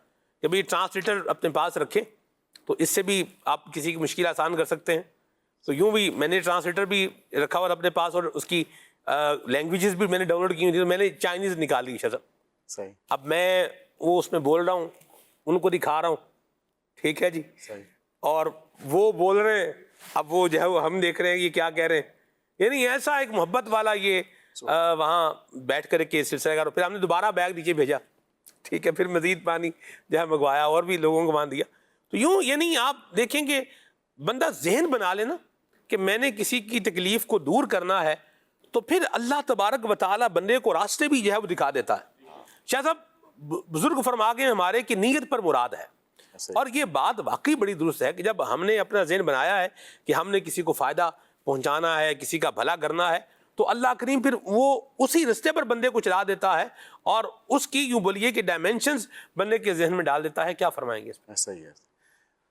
کہ بھئی ٹرانسلیٹر اپنے پاس رکھیں، تو اس سے بھی آپ کسی کی مشکل آسان کر سکتے ہیں. تو یوں بھی میں نے ٹرانسلیٹر بھی رکھا ہوا اپنے پاس، اور اس کی لینگویجز بھی میں نے ڈاؤن لوڈ کی ہوئی تھی. تو میں نے چائنیز نکالی شاہ صاحب. صحیح. اب میں وہ اس میں بول رہا ہوں، ان کو دکھا رہا ہوں، ٹھیک ہے جی، صحیح. اور وہ بول رہے ہیں. اب وہ جو ہے وہ ہم دیکھ رہے ہیں یہ کیا کہہ رہے ہیں. یعنی ایسا ایک محبت والا یہ وہاں بیٹھ کر کے سلسلہ کار. پھر ہم نے دوبارہ بیگ نیچے بھیجا، ٹھیک ہے، پھر مزید پانی جو ہے منگوایا اور بھی لوگوں کو باندھ دیا. تو یوں یعنی آپ دیکھیں کہ بندہ ذہن بنا لے نا کہ میں نے کسی کی تکلیف کو دور کرنا ہے، تو پھر اللہ تبارک و تعالیٰ بندے کو راستے بھی جو ہے وہ دکھا دیتا ہے. شاہ صاحب بزرگ فرما گئے ہمارے کہ نیت پر مراد ہے. اور یہ بات واقعی بڑی درست ہے کہ جب ہم نے اپنا ذہن بنایا ہے کہ ہم نے کسی کو فائدہ پہنچانا ہے، کسی کا بھلا کرنا ہے، تو اللہ کریم پھر وہ اسی رستے پر بندے کو چلا دیتا ہے، اور اس کی یوں بولیے کہ ڈائمینشنز بندے کے ذہن میں ڈال دیتا ہے. کیا فرمائیں گے اس میں؟ ایسا ہی ہے.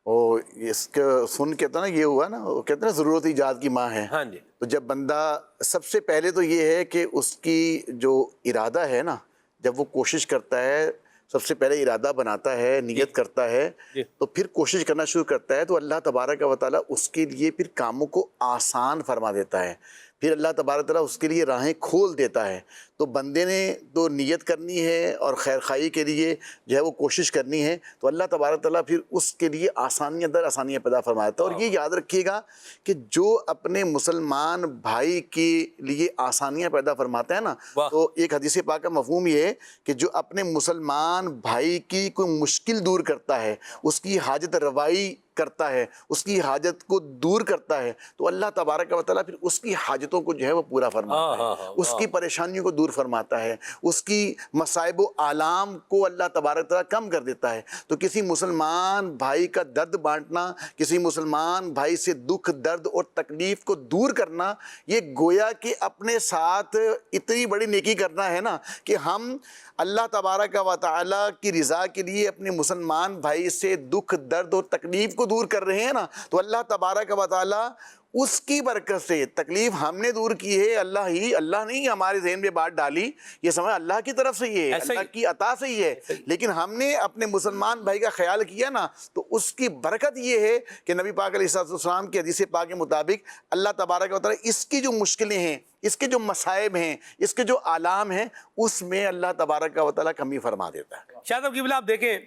اور اس کا سن کے تو نا یہ ہوا نا، وہ کہتے ہیں نا ضرورت ایجاد کی ماں ہے. ہاں جی. تو جب بندہ سب سے پہلے تو یہ ہے کہ اس کی جو ارادہ ہے نا، جب وہ کوشش کرتا ہے، سب سے پہلے ارادہ بناتا ہے، نیت کرتا ہے، تو پھر کوشش کرنا شروع کرتا ہے، تو اللہ تبارک و تعالیٰ اس کے لیے پھر کاموں کو آسان فرما دیتا ہے. پھر اللہ تبارک و تعالیٰ اس کے لیے راہیں کھول دیتا ہے. تو بندے نے تو نیت کرنی ہے اور خیر خواہی کے لیے جو ہے وہ کوشش کرنی ہے، تو اللہ تبارک تعالیٰ پھر اس کے لیے آسانیاں در آسانیاں پیدا فرماتا ہے۔ اور یہ یاد رکھیے گا کہ جو اپنے مسلمان بھائی کے لیے آسانیاں پیدا فرماتا ہے نا، تو ایک حدیث پاک کا مفہوم یہ ہے کہ جو اپنے مسلمان بھائی کی کوئی مشکل دور کرتا ہے، اس کی حاجت روائی کرتا ہے، اس کی حاجت کو دور کرتا ہے، تو اللہ تبارک و تعالیٰ پھر اس کی حاجتوں کو جو ہے وہ پورا فرماتا ہے، اس کی پریشانیوں کو دور فرماتا ہے، اس کی مصائب و آلام کو اللہ تبارک و تعالیٰ کم کر دیتا ہے۔ تو کسی مسلمان بھائی کا درد بانٹنا، کسی مسلمان بھائی سے دکھ درد اور تکلیف کو دور کرنا، یہ گویا کہ اپنے ساتھ اتنی بڑی نیکی کرنا ہے نا کہ ہم اللہ تبارک و تعالیٰ کی رضا کے لیے اپنے مسلمان بھائی سے دکھ درد اور تکلیف کو دور کر رہے ہیں نا، تو اللہ تبارک و تعالیٰ اس کی برکت سے تکلیف ہم نے دور کی ہے، اللہ نہیں ہمارے ذہن میں بات ڈالی، یہ سمجھ اللہ کی طرف سے یہ ہے، اللہ کی عطا سے یہ ہے، لیکن ہم نے اپنے مسلمان بھائی کا خیال کیا نا، تو اس کی برکت یہ ہے کہ نبی پاک علیہ السلام کی حدیث پاک کے مطابق اللہ تبارک و تعالیٰ اس کی جو مشکلیں ہیں، اس کے جو مصائب ہیں، اس کے جو آلام ہیں، اس میں اللہ تبارک و تعالیٰ کمی فرما دیتا ہے۔ شاہ صاحب قبلہ آپ دیکھیں،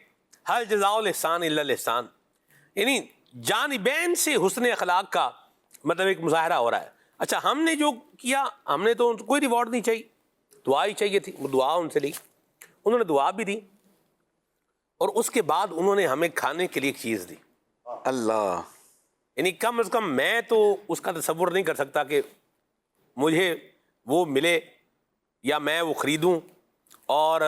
ہل جزاء الاحسان الا الاحسان، یعنی جانبین سے حسن اخلاق کا مطلب ایک مظاہرہ ہو رہا ہے۔ اچھا ہم نے جو کیا، ہم نے تو کوئی ریوارڈ نہیں چاہیے، دعا ہی چاہیے تھی، وہ دعا ان سے لی، انہوں نے دعا بھی دی، اور اس کے بعد انہوں نے ہمیں کھانے کے لیے ایک چیز دی۔ اللہ، یعنی کم از کم میں تو اس کا تصور نہیں کر سکتا کہ مجھے وہ ملے یا میں وہ خریدوں، اور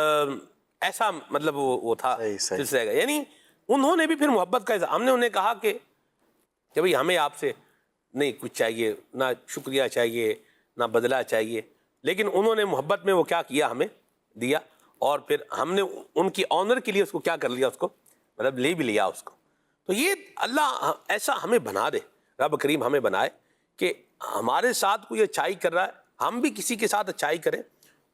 ایسا مطلب وہ تھا سلسلہ کا۔ یعنی انہوں نے بھی پھر محبت کا اظہار، ہم نے انہیں کہا کہ بھئی ہمیں آپ سے نہیں کچھ چاہیے، نہ شکریہ چاہیے، نہ بدلہ چاہیے، لیکن انہوں نے محبت میں وہ کیا کیا، ہمیں دیا، اور پھر ہم نے ان کی آنر کے لیے اس کو کیا کر لیا، اس کو مطلب لے بھی لیا اس کو۔ تو یہ اللہ ایسا ہمیں بنا دے، رب کریم ہمیں بنائے کہ ہمارے ساتھ کوئی اچھائی کر رہا ہے، ہم بھی کسی کے ساتھ اچھائی کریں،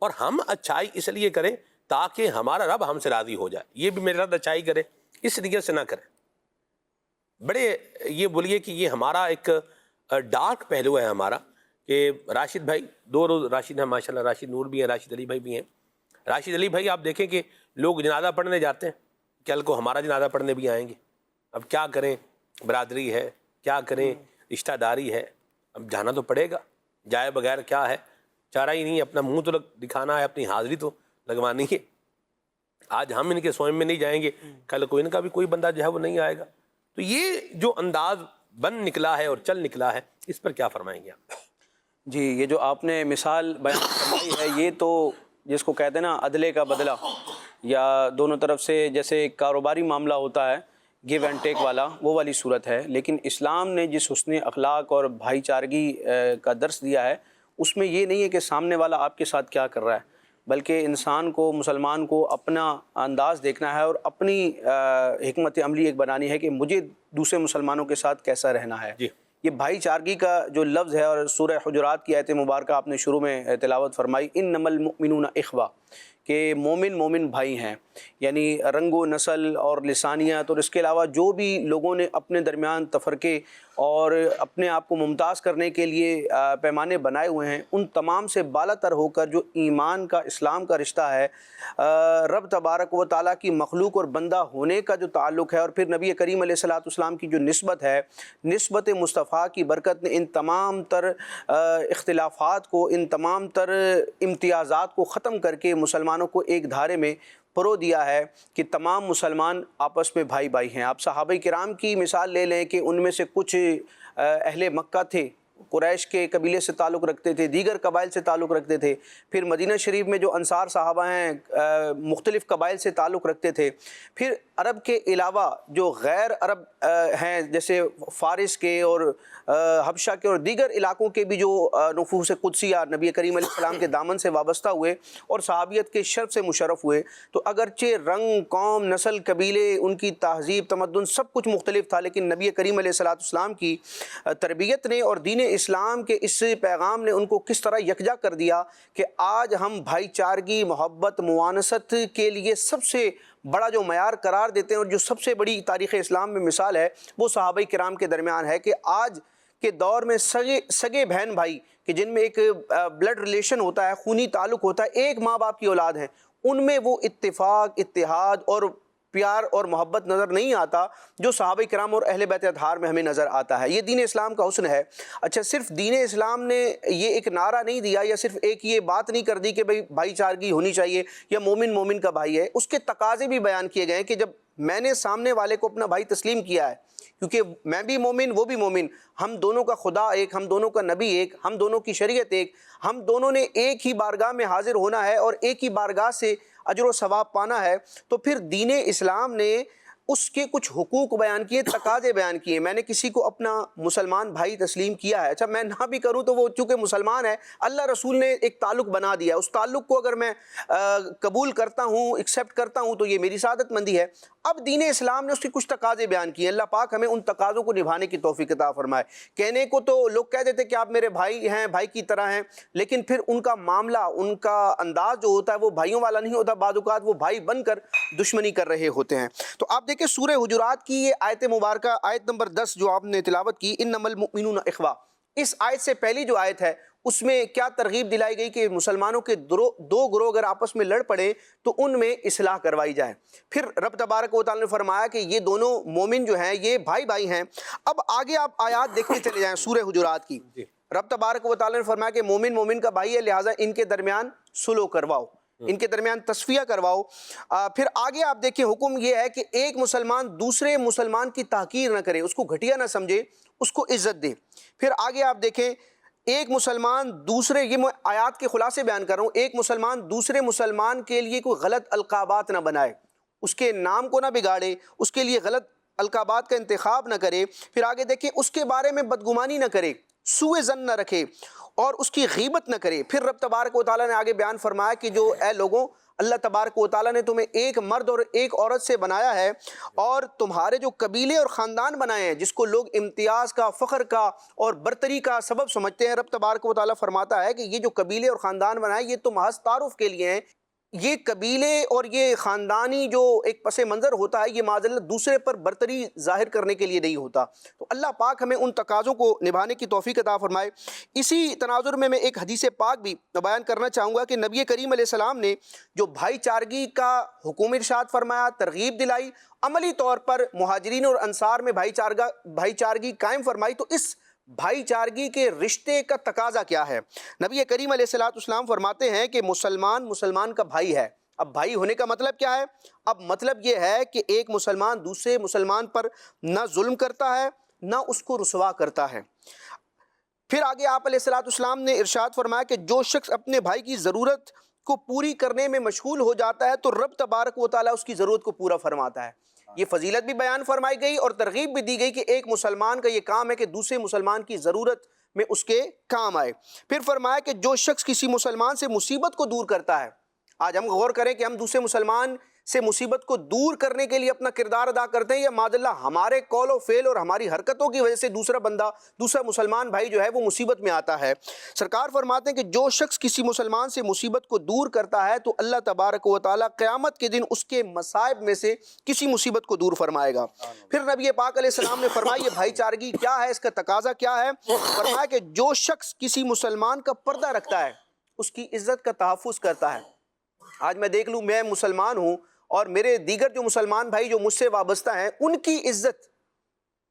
اور ہم اچھائی اس لیے کریں تاکہ ہمارا رب ہم سے راضی ہو جائے، یہ بھی میرے ساتھ اچھائی کرے، اس نیت سے نہ کریں۔ بڑے یہ بولیے کہ یہ ہمارا ایک ڈارک پہلو ہے ہمارا، کہ راشد بھائی، دو روز راشد ہیں ماشاءاللہ، راشد نور بھی ہیں، راشد علی بھائی بھی ہیں۔ راشد علی بھائی آپ دیکھیں کہ لوگ جنازہ پڑھنے جاتے ہیں، کل کو ہمارا جنازہ پڑھنے بھی آئیں گے، اب کیا کریں، برادری ہے، کیا کریں، رشتہ داری ہے، اب جانا تو پڑے گا، جائے بغیر کیا ہے، چارہ ہی نہیں، اپنا منہ تو دکھانا ہے، اپنی حاضری تو لگوانی ہے۔ آج ہم ان کے سوئم میں نہیں جائیں گے، کل کو ان کا بھی کوئی بندہ جو ہے وہ نہیں آئے گا۔ تو یہ جو انداز بن نکلا ہے اور چل نکلا ہے، اس پر کیا فرمائیں گے آپ؟ جی، یہ جو آپ نے مثال بیان فرمائی ہے، یہ تو جس کو کہتے ہیں نا عدلے کا بدلہ، یا دونوں طرف سے جیسے ایک کاروباری معاملہ ہوتا ہے، گیو اینڈ ٹیک والا، وہ والی صورت ہے۔ لیکن اسلام نے جس حسن اخلاق اور بھائی چارگی کا درس دیا ہے، اس میں یہ نہیں ہے کہ سامنے والا آپ کے ساتھ کیا کر رہا ہے، بلکہ انسان کو، مسلمان کو اپنا انداز دیکھنا ہے اور اپنی حکمت عملی ایک بنانی ہے کہ مجھے دوسرے مسلمانوں کے ساتھ کیسا رہنا ہے۔ یہ بھائی چارگی کا جو لفظ ہے، اور سورہ حجرات کی آیت مبارکہ آپ نے شروع میں تلاوت فرمائی، انما المؤمنون اخوہ، کہ مومن بھائی ہیں، یعنی رنگ و نسل اور لسانیت اور اس کے علاوہ جو بھی لوگوں نے اپنے درمیان تفرقے اور اپنے آپ کو ممتاز کرنے کے لیے پیمانے بنائے ہوئے ہیں، ان تمام سے بالا تر ہو کر جو ایمان کا، اسلام کا رشتہ ہے، رب تبارک و تعالیٰ کی مخلوق اور بندہ ہونے کا جو تعلق ہے، اور پھر نبی کریم علیہ الصلوۃ والسلام کی جو نسبت ہے، نسبت مصطفیٰ کی برکت نے ان تمام تر اختلافات کو، ان تمام تر امتیازات کو ختم کر کے مسلمانوں کو ایک دھارے میں پرو دیا ہے کہ تمام مسلمان آپس میں بھائی بھائی ہیں۔ آپ صحابہ کرام کی مثال لے لیں کہ ان میں سے کچھ اہل مکہ تھے، قریش کے قبیلے سے تعلق رکھتے تھے، دیگر قبائل سے تعلق رکھتے تھے، پھر مدینہ شریف میں جو انصار صحابہ ہیں مختلف قبائل سے تعلق رکھتے تھے، پھر عرب کے علاوہ جو غیر عرب ہیں جیسے فارس کے اور حبشہ کے اور دیگر علاقوں کے بھی جو نفوس قدسیہ نبی کریم علیہ السلام کے دامن سے وابستہ ہوئے اور صحابیت کے شرف سے مشرف ہوئے، تو اگرچہ رنگ، قوم، نسل، قبیلے، ان کی تہذیب، تمدن سب کچھ مختلف تھا، لیکن نبی کریم علیہ السلام کی تربیت نے اور دین اسلام کے اس پیغام نے ان کو کس طرح یکجا کر دیا کہ آج ہم بھائی چارگی، محبت، موانست کے لیے سب سے بڑا جو معیار قرار دیتے ہیں، اور جو سب سے بڑی تاریخ اسلام میں مثال ہے وہ صحابہ کرام کے درمیان ہے کہ آج کے دور میں سگے بہن بھائی کہ جن میں ایک بلڈ ریلیشن ہوتا ہے، خونی تعلق ہوتا ہے، ایک ماں باپ کی اولاد ہیں، ان میں وہ اتفاق، اتحاد اور پیار اور محبت نظر نہیں آتا جو صحابہ کرام اور اہل بیت اطہار میں ہمیں نظر آتا ہے۔ یہ دین اسلام کا حسن ہے۔ اچھا، صرف دین اسلام نے یہ ایک نعرہ نہیں دیا یا صرف ایک یہ بات نہیں کر دی کہ بھائی چارگی ہونی چاہیے یا مومن مومن کا بھائی ہے، اس کے تقاضے بھی بیان کیے گئے ہیں کہ جب میں نے سامنے والے کو اپنا بھائی تسلیم کیا ہے، کیونکہ میں بھی مومن وہ بھی مومن، ہم دونوں کا خدا ایک، ہم دونوں کا نبی ایک، ہم دونوں کی شریعت ایک، ہم دونوں نے ایک ہی بارگاہ میں حاضر ہونا ہے اور ایک ہی بارگاہ سے اجر و ثواب پانا ہے، تو پھر دین اسلام نے اس کے کچھ حقوق بیان کیے، تقاضے بیان کیے۔ میں نے کسی کو اپنا مسلمان بھائی تسلیم کیا ہے، اچھا میں نہ بھی کروں تو وہ چونکہ مسلمان ہے، اللہ رسول نے ایک تعلق بنا دیا، اس تعلق کو اگر میں قبول کرتا ہوں، ایکسیپٹ کرتا ہوں تو یہ میری سعادت مندی ہے۔ اب دین اسلام نے اس کے کچھ تقاضے بیان کیے، اللہ پاک ہمیں ان تقاضوں کو نبھانے کی توفیق عطا فرمائے۔ کہنے کو تو لوگ کہہ دیتے کہ آپ میرے بھائی ہیں، بھائی کی طرح ہیں، لیکن پھر ان کا معاملہ، ان کا انداز جو ہوتا ہے وہ بھائیوں والا نہیں ہوتا، بعض اوقات وہ بھائی بن کر دشمنی کر رہے ہوتے ہیں۔ تو آپ دیکھیں سورہ حجرات کی یہ آیت مبارکہ، آیت نمبر 10 جو آپ نے تلاوت کی، انما المؤمنون اخوہ، اس آیت سے پہلی جو آیت ہے اس میں کیا ترغیب دلائی گئی کہ مسلمانوں کے دو گروہ اگر آپس میں لڑ پڑے تو ان میں اصلاح کروائی جائے۔ پھر رب تبارک و تعالی نے فرمایا کہ یہ دونوں مومن جو ہیں یہ بھائی بھائی ہیں۔ اب آگے آپ آیات دیکھتے چلے جائیں سورہ حجرات کی، رب تبارک و تعالی نے فرمایا کہ مومن مومن کا بھائی ہے، لہٰذا ان کے درمیان صلح کرواؤ، ان کے درمیان تصفیہ کرواؤ۔ پھر آگے آپ دیکھیں حکم یہ ہے کہ ایک مسلمان دوسرے مسلمان کی تحقیر نہ کرے، اس کو گھٹیا نہ سمجھے، اس کو عزت دے۔ پھر آگے آپ دیکھیں ایک مسلمان دوسرے، یہ میں آیات کے خلاصے بیان کر رہا ہوں، ایک مسلمان دوسرے مسلمان کے لیے کوئی غلط القابات نہ بنائے، اس کے نام کو نہ بگاڑے، اس کے لیے غلط القابات کا انتخاب نہ کرے۔ پھر آگے دیکھیں اس کے بارے میں بدگمانی نہ کرے، سوء ظن نہ رکھے اور اس کی غیبت نہ کرے۔ پھر رب تبارک و تعالیٰ نے آگے بیان فرمایا کہ جو اے لوگوں، اللہ تبارک و تعالیٰ نے تمہیں ایک مرد اور ایک عورت سے بنایا ہے، اور تمہارے جو قبیلے اور خاندان بنائے ہیں جس کو لوگ امتیاز کا، فخر کا اور برتری کا سبب سمجھتے ہیں، رب تبارک و تعالیٰ فرماتا ہے کہ یہ جو قبیلے اور خاندان بنائے یہ تو محض تعارف کے لیے ہیں۔ یہ قبیلے اور یہ خاندانی جو ایک پس منظر ہوتا ہے یہ معذلت دوسرے پر برتری ظاہر کرنے کے لیے نہیں ہوتا۔ تو اللہ پاک ہمیں ان تقاضوں کو نبھانے کی توفیق عطا فرمائے۔ اسی تناظر میں ایک حدیث پاک بھی بیان کرنا چاہوں گا کہ نبی کریم علیہ السلام نے جو بھائی چارگی کا حکم ارشاد فرمایا، ترغیب دلائی، عملی طور پر مہاجرین اور انصار میں بھائی چارگی قائم فرمائی، تو اس بھائی چارگی کے رشتے کا تقاضا کیا ہے؟ نبی کریم علیہ السلام فرماتے ہیں کہ مسلمان کا بھائی ہے۔ اب بھائی ہونے کا مطلب کیا ہے؟ اب مطلب یہ ہے کہ ایک مسلمان دوسرے مسلمان پر نہ ظلم کرتا ہے، نہ اس کو رسوا کرتا ہے۔ پھر آگے آپ علیہ السلام نے ارشاد فرمایا کہ جو شخص اپنے بھائی کی ضرورت کو پوری کرنے میں مشغول ہو جاتا ہے تو رب تبارک و تعالیٰ اس کی ضرورت کو پورا فرماتا ہے۔ یہ فضیلت بھی بیان فرمائی گئی اور ترغیب بھی دی گئی کہ ایک مسلمان کا یہ کام ہے کہ دوسرے مسلمان کی ضرورت میں اس کے کام آئے۔ پھر فرمایا کہ جو شخص کسی مسلمان سے مصیبت کو دور کرتا ہے، آج ہم غور کریں کہ ہم دوسرے مسلمان سے مصیبت کو دور کرنے کے لیے اپنا کردار ادا کرتے ہیں، یا معاذ اللہ ہمارے قول و فعل اور ہماری حرکتوں کی وجہ سے دوسرا مسلمان بھائی جو ہے وہ مصیبت میں آتا ہے۔ سرکار فرماتے ہیں کہ جو شخص کسی مسلمان سے مصیبت کو دور کرتا ہے تو اللہ تبارک و تعالیٰ قیامت کے دن اس کے مصائب میں سے کسی مصیبت کو دور فرمائے گا۔ پھر نبی پاک علیہ السلام نے فرمایا یہ بھائی چارگی کیا ہے، اس کا تقاضا کیا ہے؟ فرمایا کہ جو شخص کسی مسلمان کا پردہ رکھتا ہے، اس کی عزت کا تحفظ کرتا ہے۔ آج میں دیکھ لوں میں مسلمان ہوں اور میرے دیگر جو مسلمان بھائی جو مجھ سے وابستہ ہیں ان کی عزت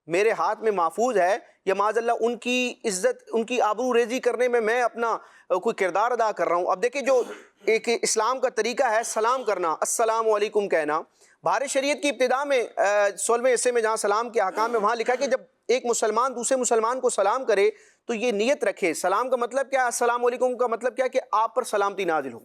میرے ہاتھ میں محفوظ ہے، یا معاذ اللہ ان کی عزت، ان کی آبرو ریزی کرنے میں میں اپنا کوئی کردار ادا کر رہا ہوں۔ اب دیکھیں جو ایک اسلام کا طریقہ ہے سلام کرنا، السلام علیکم کہنا، بہار شریعت کی ابتدا میں 16ویں حصے میں جہاں سلام کے احکام میں وہاں لکھا ہے کہ جب ایک مسلمان دوسرے مسلمان کو سلام کرے تو یہ نیت رکھے۔ سلام کا مطلب کیا ہے؟ السلام علیکم کا مطلب کیا ہے کہ آپ پر سلامتی نازل ہو۔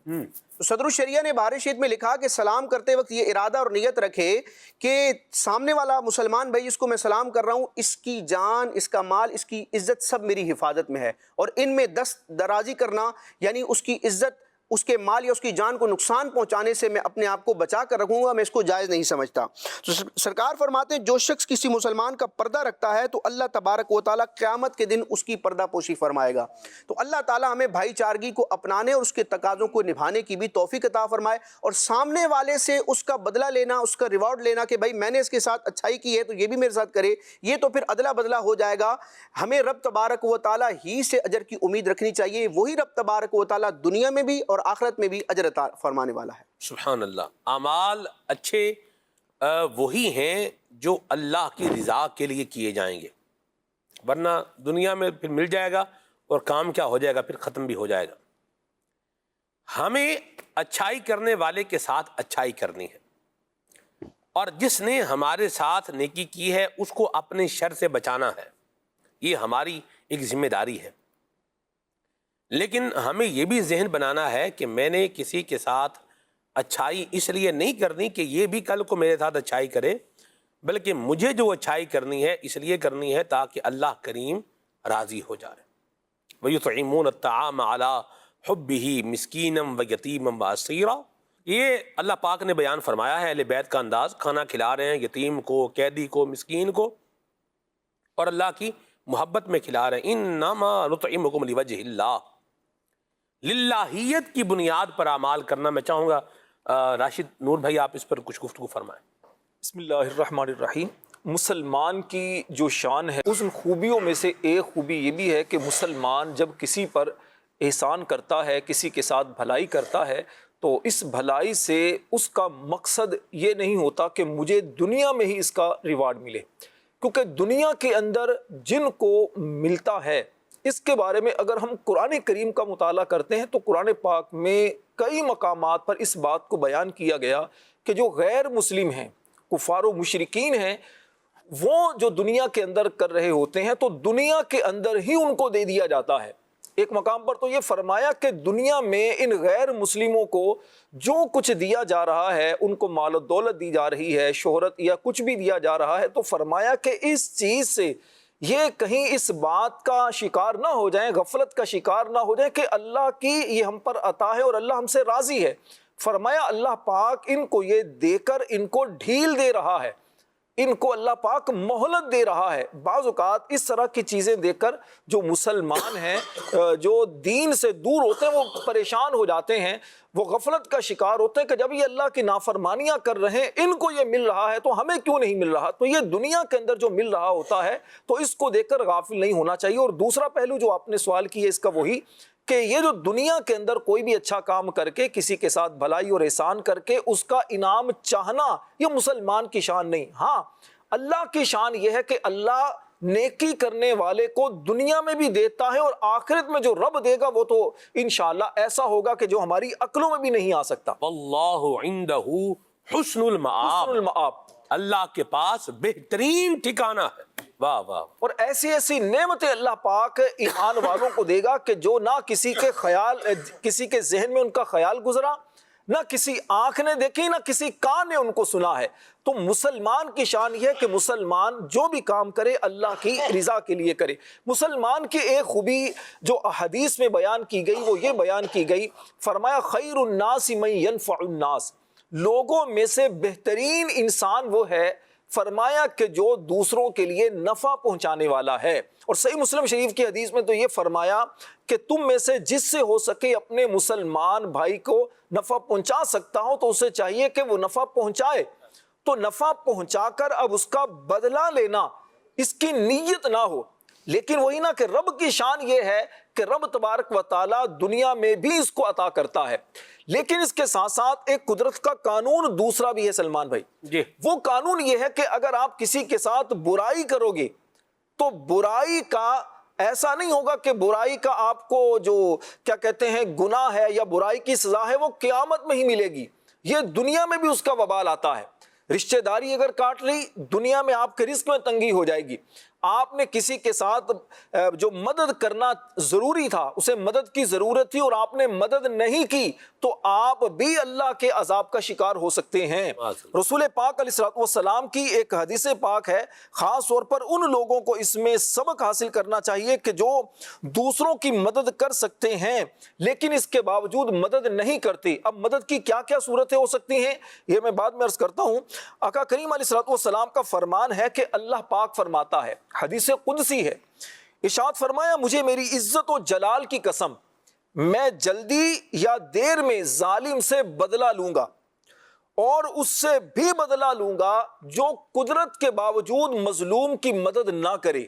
تو صدر الشریعہ نے بہار شریعت میں لکھا کہ سلام کرتے وقت یہ ارادہ اور نیت رکھے کہ سامنے والا مسلمان بھائی جس کو میں سلام کر رہا ہوں، اس کی جان، اس کا مال، اس کی عزت سب میری حفاظت میں ہے، اور ان میں دست درازی کرنا یعنی اس کی عزت، اس کے مال یا اس کی جان کو نقصان پہنچانے سے میں اپنے آپ کو بچا کر رکھوں گا، میں اس کو جائز نہیں سمجھتا۔ تو سرکار فرماتے ہیں جو شخص کسی مسلمان کا پردہ رکھتا ہے تو اللہ تبارک و تعالیٰ قیامت کے دن اس کی پردہ پوشی فرمائے گا۔ تو اللہ تعالیٰ ہمیں بھائی چارگی کو اپنانے اور اس کے تقاضوں کو نبھانے کی بھی توفیق عطا فرمائے، اور سامنے والے سے اس کا بدلہ لینا، اس کا ریوارڈ لینا کہ بھائی میں نے اس کے ساتھ اچھائی کی ہے تو یہ بھی میرے ساتھ کرے، یہ تو پھر ادلا بدلہ ہو جائے گا۔ ہمیں رب تبارک و تعالیٰ ہی سے اجر کی امید رکھنی چاہیے، وہی رب تبارک و تعالیٰ دنیا میں بھی اور آخرت میں بھی اجر عطا فرمانے والا ہے۔ سبحان اللہ۔ اعمال اچھے وہی ہیں جو اللہ کی رضا کے لیے کیے جائیں گے، ورنہ دنیا میں پھر مل جائے گا اور کام کیا ہو جائے گا، پھر ختم بھی ہو جائے گا۔ ہمیں اچھائی کرنے والے کے ساتھ اچھائی کرنی ہے، اور جس نے ہمارے ساتھ نیکی کی ہے اس کو اپنے شر سے بچانا ہے، یہ ہماری ایک ذمہ داری ہے۔ لیکن ہمیں یہ بھی ذہن بنانا ہے کہ میں نے کسی کے ساتھ اچھائی اس لیے نہیں کرنی کہ یہ بھی کل کو میرے ساتھ اچھائی کرے، بلکہ مجھے جو اچھائی کرنی ہے اس لیے کرنی ہے تاکہ اللہ کریم راضی ہو جائے۔ وَيُطْعِمُونَ الطَّعَامَ عَلَىٰ حُبِّهِ مِسْكِينًا وَيَتِيمًا وَأَسِيرًا، یہ اللہ پاک نے بیان فرمایا ہے اہل بیت کا انداز، کھانا کھلا رہے ہیں یتیم کو، قیدی کو، مسکین کو، اور اللہ کی محبت میں کھلا رہے ہیں۔ اِنَّمَا نُطْعِمُكُمْ لِوَجْهِ اللَّهِ، للہیت کی بنیاد پر اعمال کرنا۔ میں چاہوں گا راشد نور بھائی آپ اس پر کچھ گفتگو فرمائیں۔ بسم اللہ الرحمن الرحیم۔ مسلمان کی جو شان ہے اس خوبیوں میں سے ایک خوبی یہ بھی ہے کہ مسلمان جب کسی پر احسان کرتا ہے، کسی کے ساتھ بھلائی کرتا ہے، تو اس بھلائی سے اس کا مقصد یہ نہیں ہوتا کہ مجھے دنیا میں ہی اس کا ریوارڈ ملے، کیونکہ دنیا کے اندر جن کو ملتا ہے اس کے بارے میں اگر ہم قرآن کریم کا مطالعہ کرتے ہیں تو قرآن پاک میں کئی مقامات پر اس بات کو بیان کیا گیا کہ جو غیر مسلم ہیں، کفار و مشرکین ہیں، وہ جو دنیا کے اندر کر رہے ہوتے ہیں تو دنیا کے اندر ہی ان کو دے دیا جاتا ہے۔ ایک مقام پر تو یہ فرمایا کہ دنیا میں ان غیر مسلموں کو جو کچھ دیا جا رہا ہے، ان کو مال و دولت دی جا رہی ہے، شہرت یا کچھ بھی دیا جا رہا ہے، تو فرمایا کہ اس چیز سے یہ کہیں اس بات کا شکار نہ ہو جائیں، غفلت کا شکار نہ ہو جائیں کہ اللہ کی یہ ہم پر عطا ہے اور اللہ ہم سے راضی ہے۔ فرمایا اللہ پاک ان کو یہ دے کر ان کو ڈھیل دے رہا ہے، ان کو اللہ پاک مہلت دے رہا ہے۔ بعض اوقات اس طرح کی چیزیں دیکھ کر جو مسلمان ہیں، جو دین سے دور ہوتے ہیں، وہ پریشان ہو جاتے ہیں، وہ غفلت کا شکار ہوتے ہیں کہ جب یہ اللہ کی نافرمانیاں کر رہے ہیں، ان کو یہ مل رہا ہے تو ہمیں کیوں نہیں مل رہا؟ تو یہ دنیا کے اندر جو مل رہا ہوتا ہے تو اس کو دیکھ کر غافل نہیں ہونا چاہیے۔ اور دوسرا پہلو جو آپ نے سوال کیا اس کا وہی کہ یہ جو دنیا کے اندر کوئی بھی اچھا کام کر کے، کسی کے ساتھ بھلائی اور احسان کر کے اس کا انعام چاہنا، یہ مسلمان کی شان نہیں۔ ہاں، اللہ کی شان یہ ہے کہ اللہ نیکی کرنے والے کو دنیا میں بھی دیتا ہے، اور آخرت میں جو رب دے گا وہ تو انشاءاللہ ایسا ہوگا کہ جو ہماری عقلوں میں بھی نہیں آ سکتا۔ واللہ عندہ حسن المآب، حسن المآب، اللہ کے پاس بہترین ٹھکانہ ہے۔ واہ واہ۔ اور ایسی ایسی نعمتیں اللہ پاک ایمان والوں کو دے گا کہ جو نہ کسی کے خیال، کسی کے ذہن میں ان کا خیال گزرا، نہ کسی آنکھ نے دیکھی، نہ کسی کان نے ان کو سنا ہے۔ تو مسلمان کی شان یہ ہے کہ مسلمان جو بھی کام کرے اللہ کی رضا کے لیے کرے۔ مسلمان کی ایک خوبی جو حدیث میں بیان کی گئی وہ یہ بیان کی گئی، فرمایا خیر الناس من ینفع الناس، لوگوں میں سے بہترین انسان وہ ہے، فرمایا کہ جو دوسروں کے لیے نفع پہنچانے والا ہے۔ اور صحیح مسلم شریف کی حدیث میں تو یہ فرمایا کہ تم میں سے جس سے ہو سکے اپنے مسلمان بھائی کو نفع پہنچا سکتا ہو تو اسے چاہیے کہ وہ نفع پہنچائے۔ تو نفع پہنچا کر اب اس کا بدلہ لینا اس کی نیت نہ ہو، لیکن وہی نا کہ رب کی شان یہ ہے کہ رب تبارک و تعالیٰ دنیا میں بھی اس کو عطا کرتا ہے، لیکن اس کے ساتھ ساتھ ایک قدرت کا قانون دوسرا بھی ہے سلمان بھائی جی۔ وہ قانون یہ ہے کہ اگر آپ کسی کے ساتھ برائی کرو گے تو برائی کا ایسا نہیں ہوگا کہ برائی کا آپ کو جو کیا کہتے ہیں گناہ ہے یا برائی کی سزا ہے وہ قیامت میں ہی ملے گی، یہ دنیا میں بھی اس کا وبال آتا ہے۔ رشتہ داری اگر کاٹ لی، دنیا میں آپ کے رزق میں تنگی ہو جائے گی۔ آپ نے کسی کے ساتھ جو مدد کرنا ضروری تھا اسے مدد کی ضرورت تھی اور آپ نے مدد نہیں کی تو آپ بھی اللہ کے عذاب کا شکار ہو سکتے ہیں۔ رسول پاک علیہ الصلوۃ والسلام کی ایک حدیث پاک ہے، خاص طور پر ان لوگوں کو اس میں سبق حاصل کرنا چاہیے کہ جو دوسروں کی مدد کر سکتے ہیں لیکن اس کے باوجود مدد نہیں کرتے۔ اب مدد کی کیا کیا صورتیں ہو سکتی ہیں یہ میں بعد میں عرض کرتا ہوں۔ آقا کریم علیہ الصلوۃ والسلام کا فرمان ہے کہ اللہ پاک فرماتا ہے، حدیث قدسی ہے، ارشاد فرمایا مجھے میری عزت و جلال کی قسم میں جلدی یا دیر میں ظالم سے بدلہ لوں گا اور اس سے بھی بدلہ لوں گا جو قدرت کے باوجود مظلوم کی مدد نہ کرے،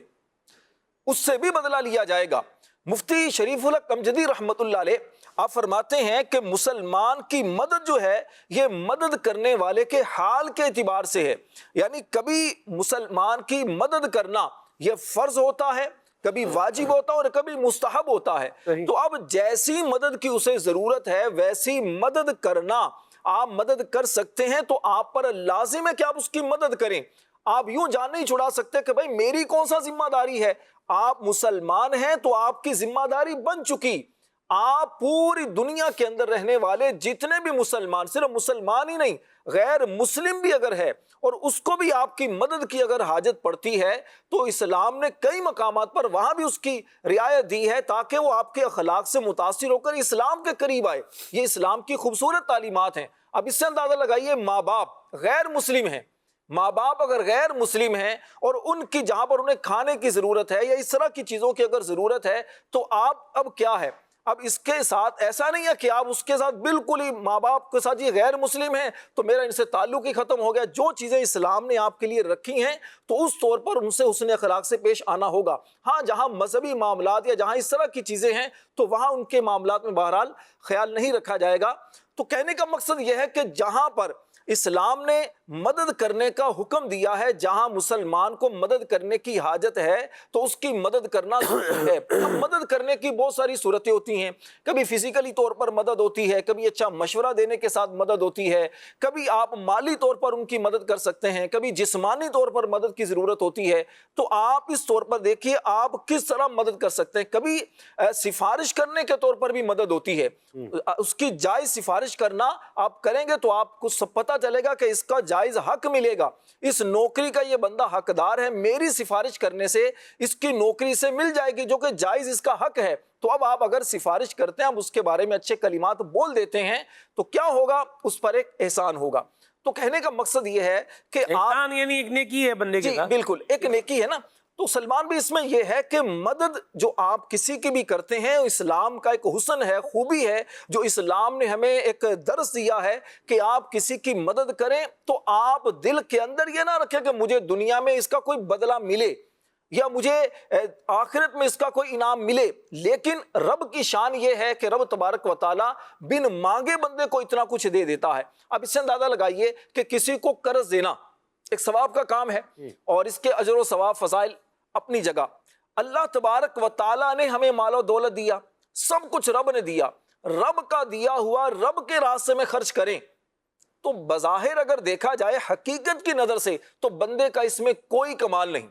اس سے بھی بدلہ لیا جائے گا۔ مفتی شریف الحق امجدی رحمت اللہ علیہ آپ فرماتے ہیں کہ مسلمان کی مدد جو ہے یہ مدد کرنے والے کے حال کے اعتبار سے ہے، یعنی کبھی مسلمان کی مدد کرنا یہ فرض ہوتا ہے، کبھی واجب ہوتا ہے اور کبھی مستحب ہوتا ہے۔ تو اب جیسی مدد کی اسے ضرورت ہے ویسی مدد کرنا، آپ مدد کر سکتے ہیں تو آپ پر لازم ہے کہ آپ اس کی مدد کریں۔ آپ یوں جان نہیں چھڑا سکتے کہ بھائی میری کون سا ذمہ داری ہے، آپ مسلمان ہیں تو آپ کی ذمہ داری بن چکی۔ آپ پوری دنیا کے اندر رہنے والے جتنے بھی مسلمان، صرف مسلمان ہی نہیں غیر مسلم بھی اگر ہے اور اس کو بھی آپ کی مدد کی اگر حاجت پڑتی ہے تو اسلام نے کئی مقامات پر وہاں بھی اس کی رعایت دی ہے تاکہ وہ آپ کے اخلاق سے متاثر ہو کر اسلام کے قریب آئے۔ یہ اسلام کی خوبصورت تعلیمات ہیں۔ اب اس سے اندازہ لگائیے ماں باپ غیر مسلم ہیں، ماں باپ اگر غیر مسلم ہیں اور ان کی جہاں پر انہیں کھانے کی ضرورت ہے یا اس طرح کی چیزوں کی اگر ضرورت ہے تو آپ اب کیا ہے، اب اس کے ساتھ ایسا نہیں ہے کہ آپ اس کے ساتھ بالکل ہی ماں باپ کے ساتھ یہ غیر مسلم ہیں تو میرا ان سے تعلق ہی ختم ہو گیا۔ جو چیزیں اسلام نے آپ کے لیے رکھی ہیں تو اس طور پر ان سے حسن اخلاق سے پیش آنا ہوگا۔ ہاں جہاں مذہبی معاملات یا جہاں اس طرح کی چیزیں ہیں تو وہاں ان کے معاملات میں بہرحال خیال نہیں رکھا جائے گا۔ تو کہنے کا مقصد یہ ہے کہ جہاں پر اسلام نے مدد کرنے کا حکم دیا ہے، جہاں مسلمان کو مدد کرنے کی حاجت ہے تو اس کی مدد کرنا ضروری ہے۔ اب مدد کرنے کی بہت ساری صورتیں ہوتی ہیں، کبھی فزیکلی طور پر مدد ہوتی ہے، کبھی اچھا مشورہ دینے کے ساتھ مدد ہوتی ہے، کبھی آپ مالی طور پر ان کی مدد کر سکتے ہیں، کبھی جسمانی طور پر مدد کی ضرورت ہوتی ہے۔ تو آپ اس طور پر دیکھیے آپ کس طرح مدد کر سکتے ہیں۔ کبھی سفارش کرنے کے طور پر بھی مدد ہوتی ہے، اس کی جائز سفارش کرنا آپ کریں گے تو آپ کو سب پتہ چلے گا کہ اس کا جائز حق ملے گا، اس نوکری کا یہ بندہ حقدار ہے، میری سفارش کرنے سے اس کی نوکری سے مل جائے گی جو کہ جائز اس کا حق ہے۔ تو اب آپ اگر سفارش کرتے ہیں، اب اس کے بارے میں اچھے کلمات بول دیتے ہیں تو کیا ہوگا، اس پر ایک احسان ہوگا۔ تو کہنے کا مقصد یہ ہے کہ احسان یعنی ایک نیکی ہے بندے کے ساتھ، بالکل ایک نیکی ہے نا۔ تو سلمان بھی اس میں یہ ہے کہ مدد جو آپ کسی کی بھی کرتے ہیں اسلام کا ایک حسن ہے، خوبی ہے جو اسلام نے ہمیں ایک درس دیا ہے کہ آپ کسی کی مدد کریں تو آپ دل کے اندر یہ نہ رکھیں کہ مجھے دنیا میں اس کا کوئی بدلہ ملے یا مجھے آخرت میں اس کا کوئی انعام ملے، لیکن رب کی شان یہ ہے کہ رب تبارک و تعالیٰ بن مانگے بندے کو اتنا کچھ دے دیتا ہے۔ اب اس سے اندازہ لگائیے کہ کسی کو قرض دینا ایک ثواب کا کام ہے اور اس کے اجر و ثواب فضائل اپنی جگہ۔ اللہ تبارک و تعالیٰ نے ہمیں مال و دولت دیا، سب کچھ رب نے دیا، رب کا دیا ہوا رب کے راستے میں خرچ کریں تو بظاہر اگر دیکھا جائے حقیقت کی نظر سے تو بندے کا اس میں کوئی کمال نہیں۔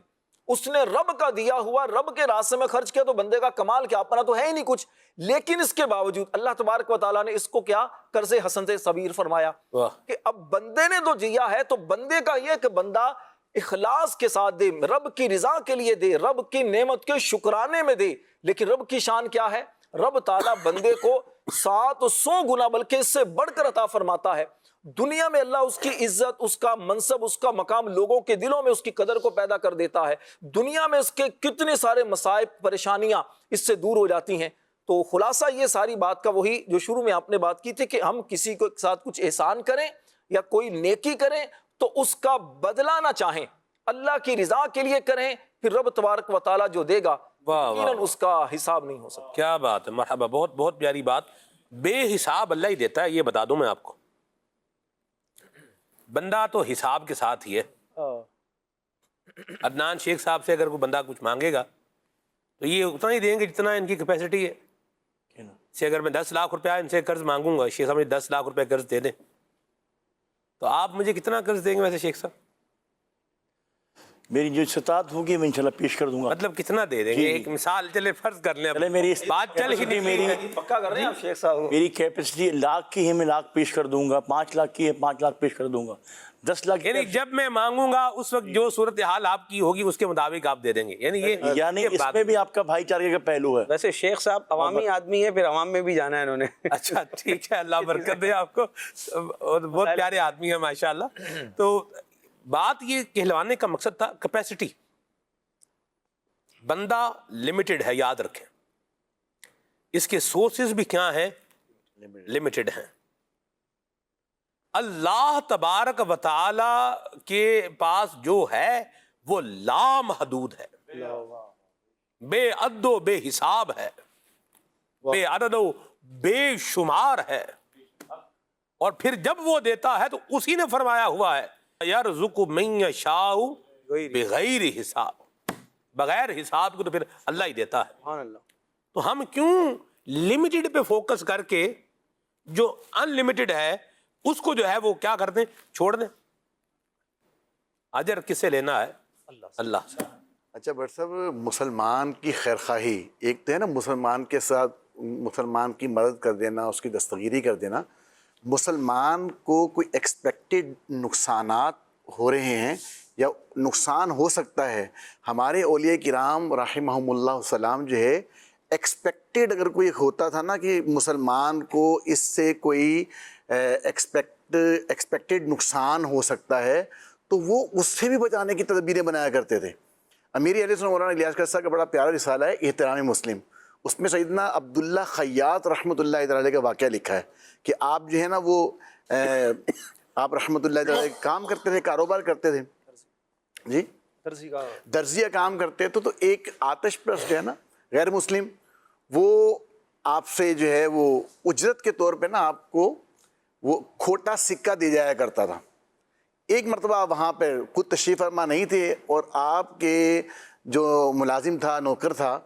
اس نے رب کا دیا ہوا رب کے راستے میں خرچ کیا تو بندے کا کمال کیا، اپنا تو ہے ہی نہیں کچھ، لیکن اس کے باوجود اللہ تبارک و تعالیٰ نے اس کو کیا قرض حسن سے صبیر فرمایا کہ اب بندے نے تو دیا ہے تو بندے کا یہ کہ بندہ اخلاص کے ساتھ دے، رب کی رضا کے لیے دے، رب کی نعمت کے شکرانے میں دے۔ لیکن رب کی شان کیا ہے، رب تعالیٰ بندے کو 700 گنا بلکہ اس سے بڑھ کر عطا فرماتا ہے۔ دنیا میں اللہ اس کی عزت، اس کا منصب، اس کا مقام لوگوں کے دلوں میں اس کی قدر کو پیدا کر دیتا ہے۔ دنیا میں اس کے کتنے سارے مصائب پریشانیاں اس سے دور ہو جاتی ہیں۔ تو خلاصہ یہ ساری بات کا وہی جو شروع میں آپ نے بات کی تھی کہ ہم کسی کو ساتھ کچھ احسان کریں یا کوئی نیکی کریں تو اس کا بدلہ نہ چاہیں، اللہ کی رضا کے لیے کریں، پھر رب تبارک و تعالیٰ جو دے گا یقیناً اس کا حساب نہیں ہو سکتا۔ کیا بات ہے، مرحبا، بہت بہت پیاری بات۔ بے حساب اللہ ہی دیتا ہے، یہ بتا دوں میں آپ کو، بندہ تو حساب کے ساتھ ہی ہے۔ عدنان شیخ صاحب سے اگر کوئی بندہ کچھ مانگے گا تو یہ اتنا ہی دیں گے جتنا ان کی کیپیسٹی ہے۔ سے اگر میں 10 لاکھ روپیہ ان سے قرض مانگوں گا، شیخ صاحب مجھے 10 لاکھ روپے قرض دے دیں، تو آپ مجھے کتنا قرض دیں گے ویسے شیخ صاحب؟ میری جو استطاعت ہوگی میں انشاءاللہ پیش کر دوں گا. مطلب کتنا دے دیں گے؟ ایک مثال چلے فرض کر لیں، چلے میری بات چل ہی نہیں میری پکا کر رہے ہیں آپ شیخ صاحب؟ میری کیپیسٹی لاکھ کی ہے، میں لاکھ پیش کر دوں گا. 5 لاکھ کی ہے، 5 لاکھ پیش کر دوں گا. 10 لاکھ یعنی جب میں مانگوں گا اس وقت جو صورتحال آپ کی ہوگی اس کے مطابق آپ دے دیں گے، یعنی اس میں بھی آپ کا بھائی چارے کا پہلو ہے. ویسے شیخ صاحب عوامی آدمی ہے، پھر عوام میں بھی جانا ہے انہوں نے. اچھا ٹھیک ہے، اللہ برکت دے آپ کو، اور بہت پیارے آدمی ہیں ماشاءاللہ. تو بات یہ کہلوانے کا مقصد تھا کیپیسٹی. بندہ لمیٹڈ ہے، یاد رکھیں. اس کے سورسز بھی کیا ہیں؟ لمیٹڈ ہیں. اللہ تبارک و تعالی کے پاس جو ہے وہ لامحدود ہے، بے عد و بے حساب ہے، بے عدد و بے شمار ہے. اور پھر جب وہ دیتا ہے تو اسی نے فرمایا ہوا ہے یرزق من یشاء بغیر حساب. بغیر حساب کو تو پھر اللہ ہی دیتا ہے. سبحان اللہ. تو ہم کیوں لمیٹڈ پہ فوکس کر کے جو ان لمیٹڈ ہے اس کو جو ہے وہ کیا کر دیں؟ چھوڑ دیں. اجر کسے لینا ہے؟ اللہ سے. اچھا بٹ صاحب، مسلمان کی خیر خواہی ایک تو ہے نا، مسلمان کے ساتھ مسلمان کی مدد کر دینا، اس کی دستگیری کر دینا. مسلمان کو کوئی ایکسپیکٹڈ نقصانات ہو رہے ہیں یا نقصان ہو سکتا ہے. ہمارے اولیاء کرام رحمہم اللہ السلام جو ہے ایکسپیکٹڈ اگر کوئی ہوتا تھا نا کہ مسلمان کو اس سے کوئی ایکسپیکٹڈ نقصان ہو سکتا ہے تو وہ اس سے بھی بچانے کی تدبیریں بنایا کرتے تھے. امیر اہل سنت مولانا الیاس قادری صاحب کا بڑا پیارا رسالہ ہے احترام مسلم، اس میں سیدنا عبداللہ خیاط رحمۃ اللہ تعالی کا واقعہ لکھا ہے کہ آپ جو ہے نا وہ آپ رحمۃ اللہ تعالی کام کرتے تھے، کاروبار کرتے تھے جی، درزی کا کام کرتے تھے. تو ایک آتش پرست جو ہے نا غیر مسلم، وہ آپ سے جو ہے وہ اجرت کے طور پہ نا آپ کو وہ کھوٹا سکہ دے جایا کرتا تھا. ایک مرتبہ آپ وہاں پہ خود تشریف فرما نہیں تھے اور آپ کے جو ملازم تھا، نوکر تھا،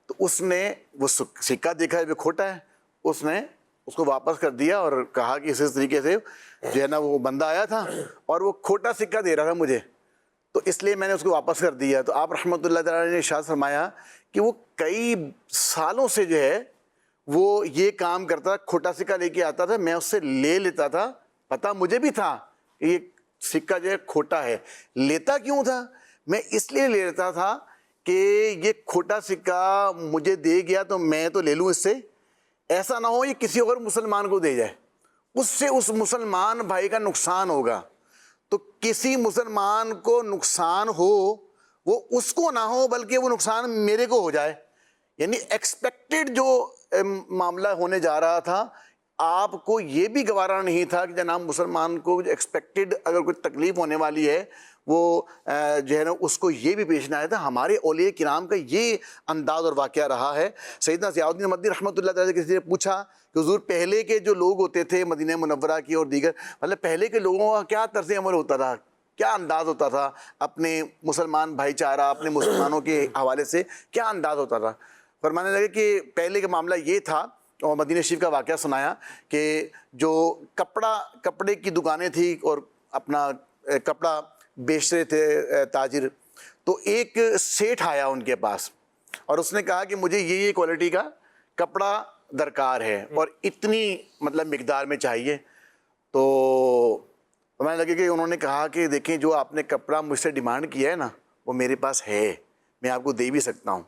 تو اس نے وہ سکہ دیکھا ہے کھوٹا ہے، اس نے اس کو واپس کر دیا اور کہا کہ اسی طریقے سے جو ہے نا وہ بندہ آیا تھا اور وہ کھوٹا سکہ دے رہا تھا مجھے، تو اس لیے میں نے اس کو واپس کر دیا. تو آپ رحمۃ اللہ تعالی نے ارشاد فرمایا کہ وہ کئی سالوں سے جو ہے وہ یہ کام کرتا تھا، کھوٹا سکہ لے کے آتا تھا، میں اس سے لے لیتا تھا. پتہ مجھے بھی تھا کہ یہ سکہ جو ہے کھوٹا ہے. لیتا کیوں تھا؟ میں اس لیے لے لیتا تھا کہ یہ کھوٹا سکہ مجھے دے گیا تو میں تو لے لوں اس سے، ایسا نہ ہو یہ کسی اور مسلمان کو دے جائے، اس سے اس مسلمان بھائی کا نقصان ہوگا. تو کسی مسلمان کو نقصان ہو وہ اس کو نہ ہو بلکہ وہ نقصان میرے کو ہو جائے. یعنی ایکسپیکٹڈ جو معاملہ ہونے جا رہا تھا، آپ کو یہ بھی گوارا نہیں تھا کہ جناب مسلمان کو ایکسپیکٹڈ اگر کوئی تکلیف ہونے والی ہے وہ جو ہے نا اس کو یہ بھی پیش نہ آیا تھا. ہمارے اولیاء کرام کا یہ انداز اور واقعہ رہا ہے. سیدنا ضیاء الدین مدنی رحمۃ اللہ تعالی کسی نے پوچھا کہ حضور پہلے کے جو لوگ ہوتے تھے مدینہ منورہ کی اور دیگر، مطلب پہلے کے لوگوں کا کیا طرز عمل ہوتا تھا، کیا انداز ہوتا تھا اپنے مسلمان بھائی چارہ، اپنے مسلمانوں کے حوالے سے کیا انداز ہوتا تھا؟ فرمانے لگے کہ پہلے کا معاملہ یہ تھا، اور مدینہ شریف کا واقعہ سنایا کہ جو کپڑے کی دکانیں تھیں اور اپنا کپڑا بیچ رہے تھے تاجر، تو ایک سیٹھ آیا ان کے پاس اور اس نے کہا کہ مجھے یہ کوالٹی کا کپڑا درکار ہے اور اتنی مطلب مقدار میں چاہیے. تو ہمیں لگے کہ انہوں نے کہا کہ دیکھیں جو آپ نے کپڑا مجھ سے ڈیمانڈ کیا ہے نا وہ میرے پاس ہے، میں آپ کو دے بھی سکتا ہوں،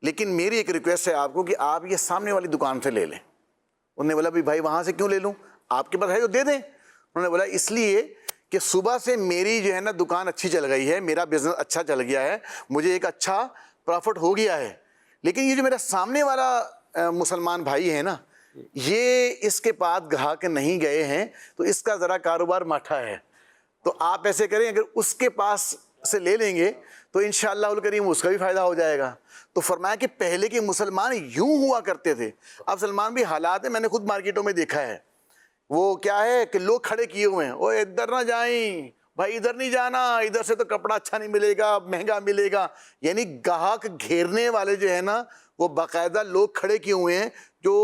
لیکن میری ایک ریکویسٹ ہے آپ کو کہ آپ یہ سامنے والی دکان سے لے لیں. انہوں نے بولا بھائی وہاں سے کیوں لے لوں، آپ کے پاس ہے تو دے دیں. انہوں نے بولا اس لیے کہ صبح سے میری جو ہے نا دکان اچھی چل گئی ہے، میرا بزنس اچھا چل گیا ہے، مجھے ایک اچھا پروفٹ ہو گیا ہے، لیکن یہ جو میرا سامنے والا مسلمان بھائی ہے نا یہ اس کے پاس گاہک نہیں گئے ہیں تو اس کا ذرا کاروبار ماٹھا ہے. تو آپ ایسے کریں اگر اس کے پاس سے لے لیں گے تو انشاءاللہ الکریم اس کا بھی فائدہ ہو جائے گا. تو فرمایا کہ پہلے کے مسلمان یوں ہوا کرتے تھے. اب سلمان بھی حالات ہیں، میں نے خود مارکیٹوں میں دیکھا ہے، وہ کیا ہے کہ لوگ کھڑے کیے ہوئے ہیں، وہ ادھر نہ جائیں بھائی، ادھر نہیں جانا، ادھر سے تو کپڑا اچھا نہیں ملے گا، مہنگا ملے گا. یعنی گاہک گھیرنے والے جو ہے نا وہ باقاعدہ لوگ کھڑے کیے ہوئے ہیں جو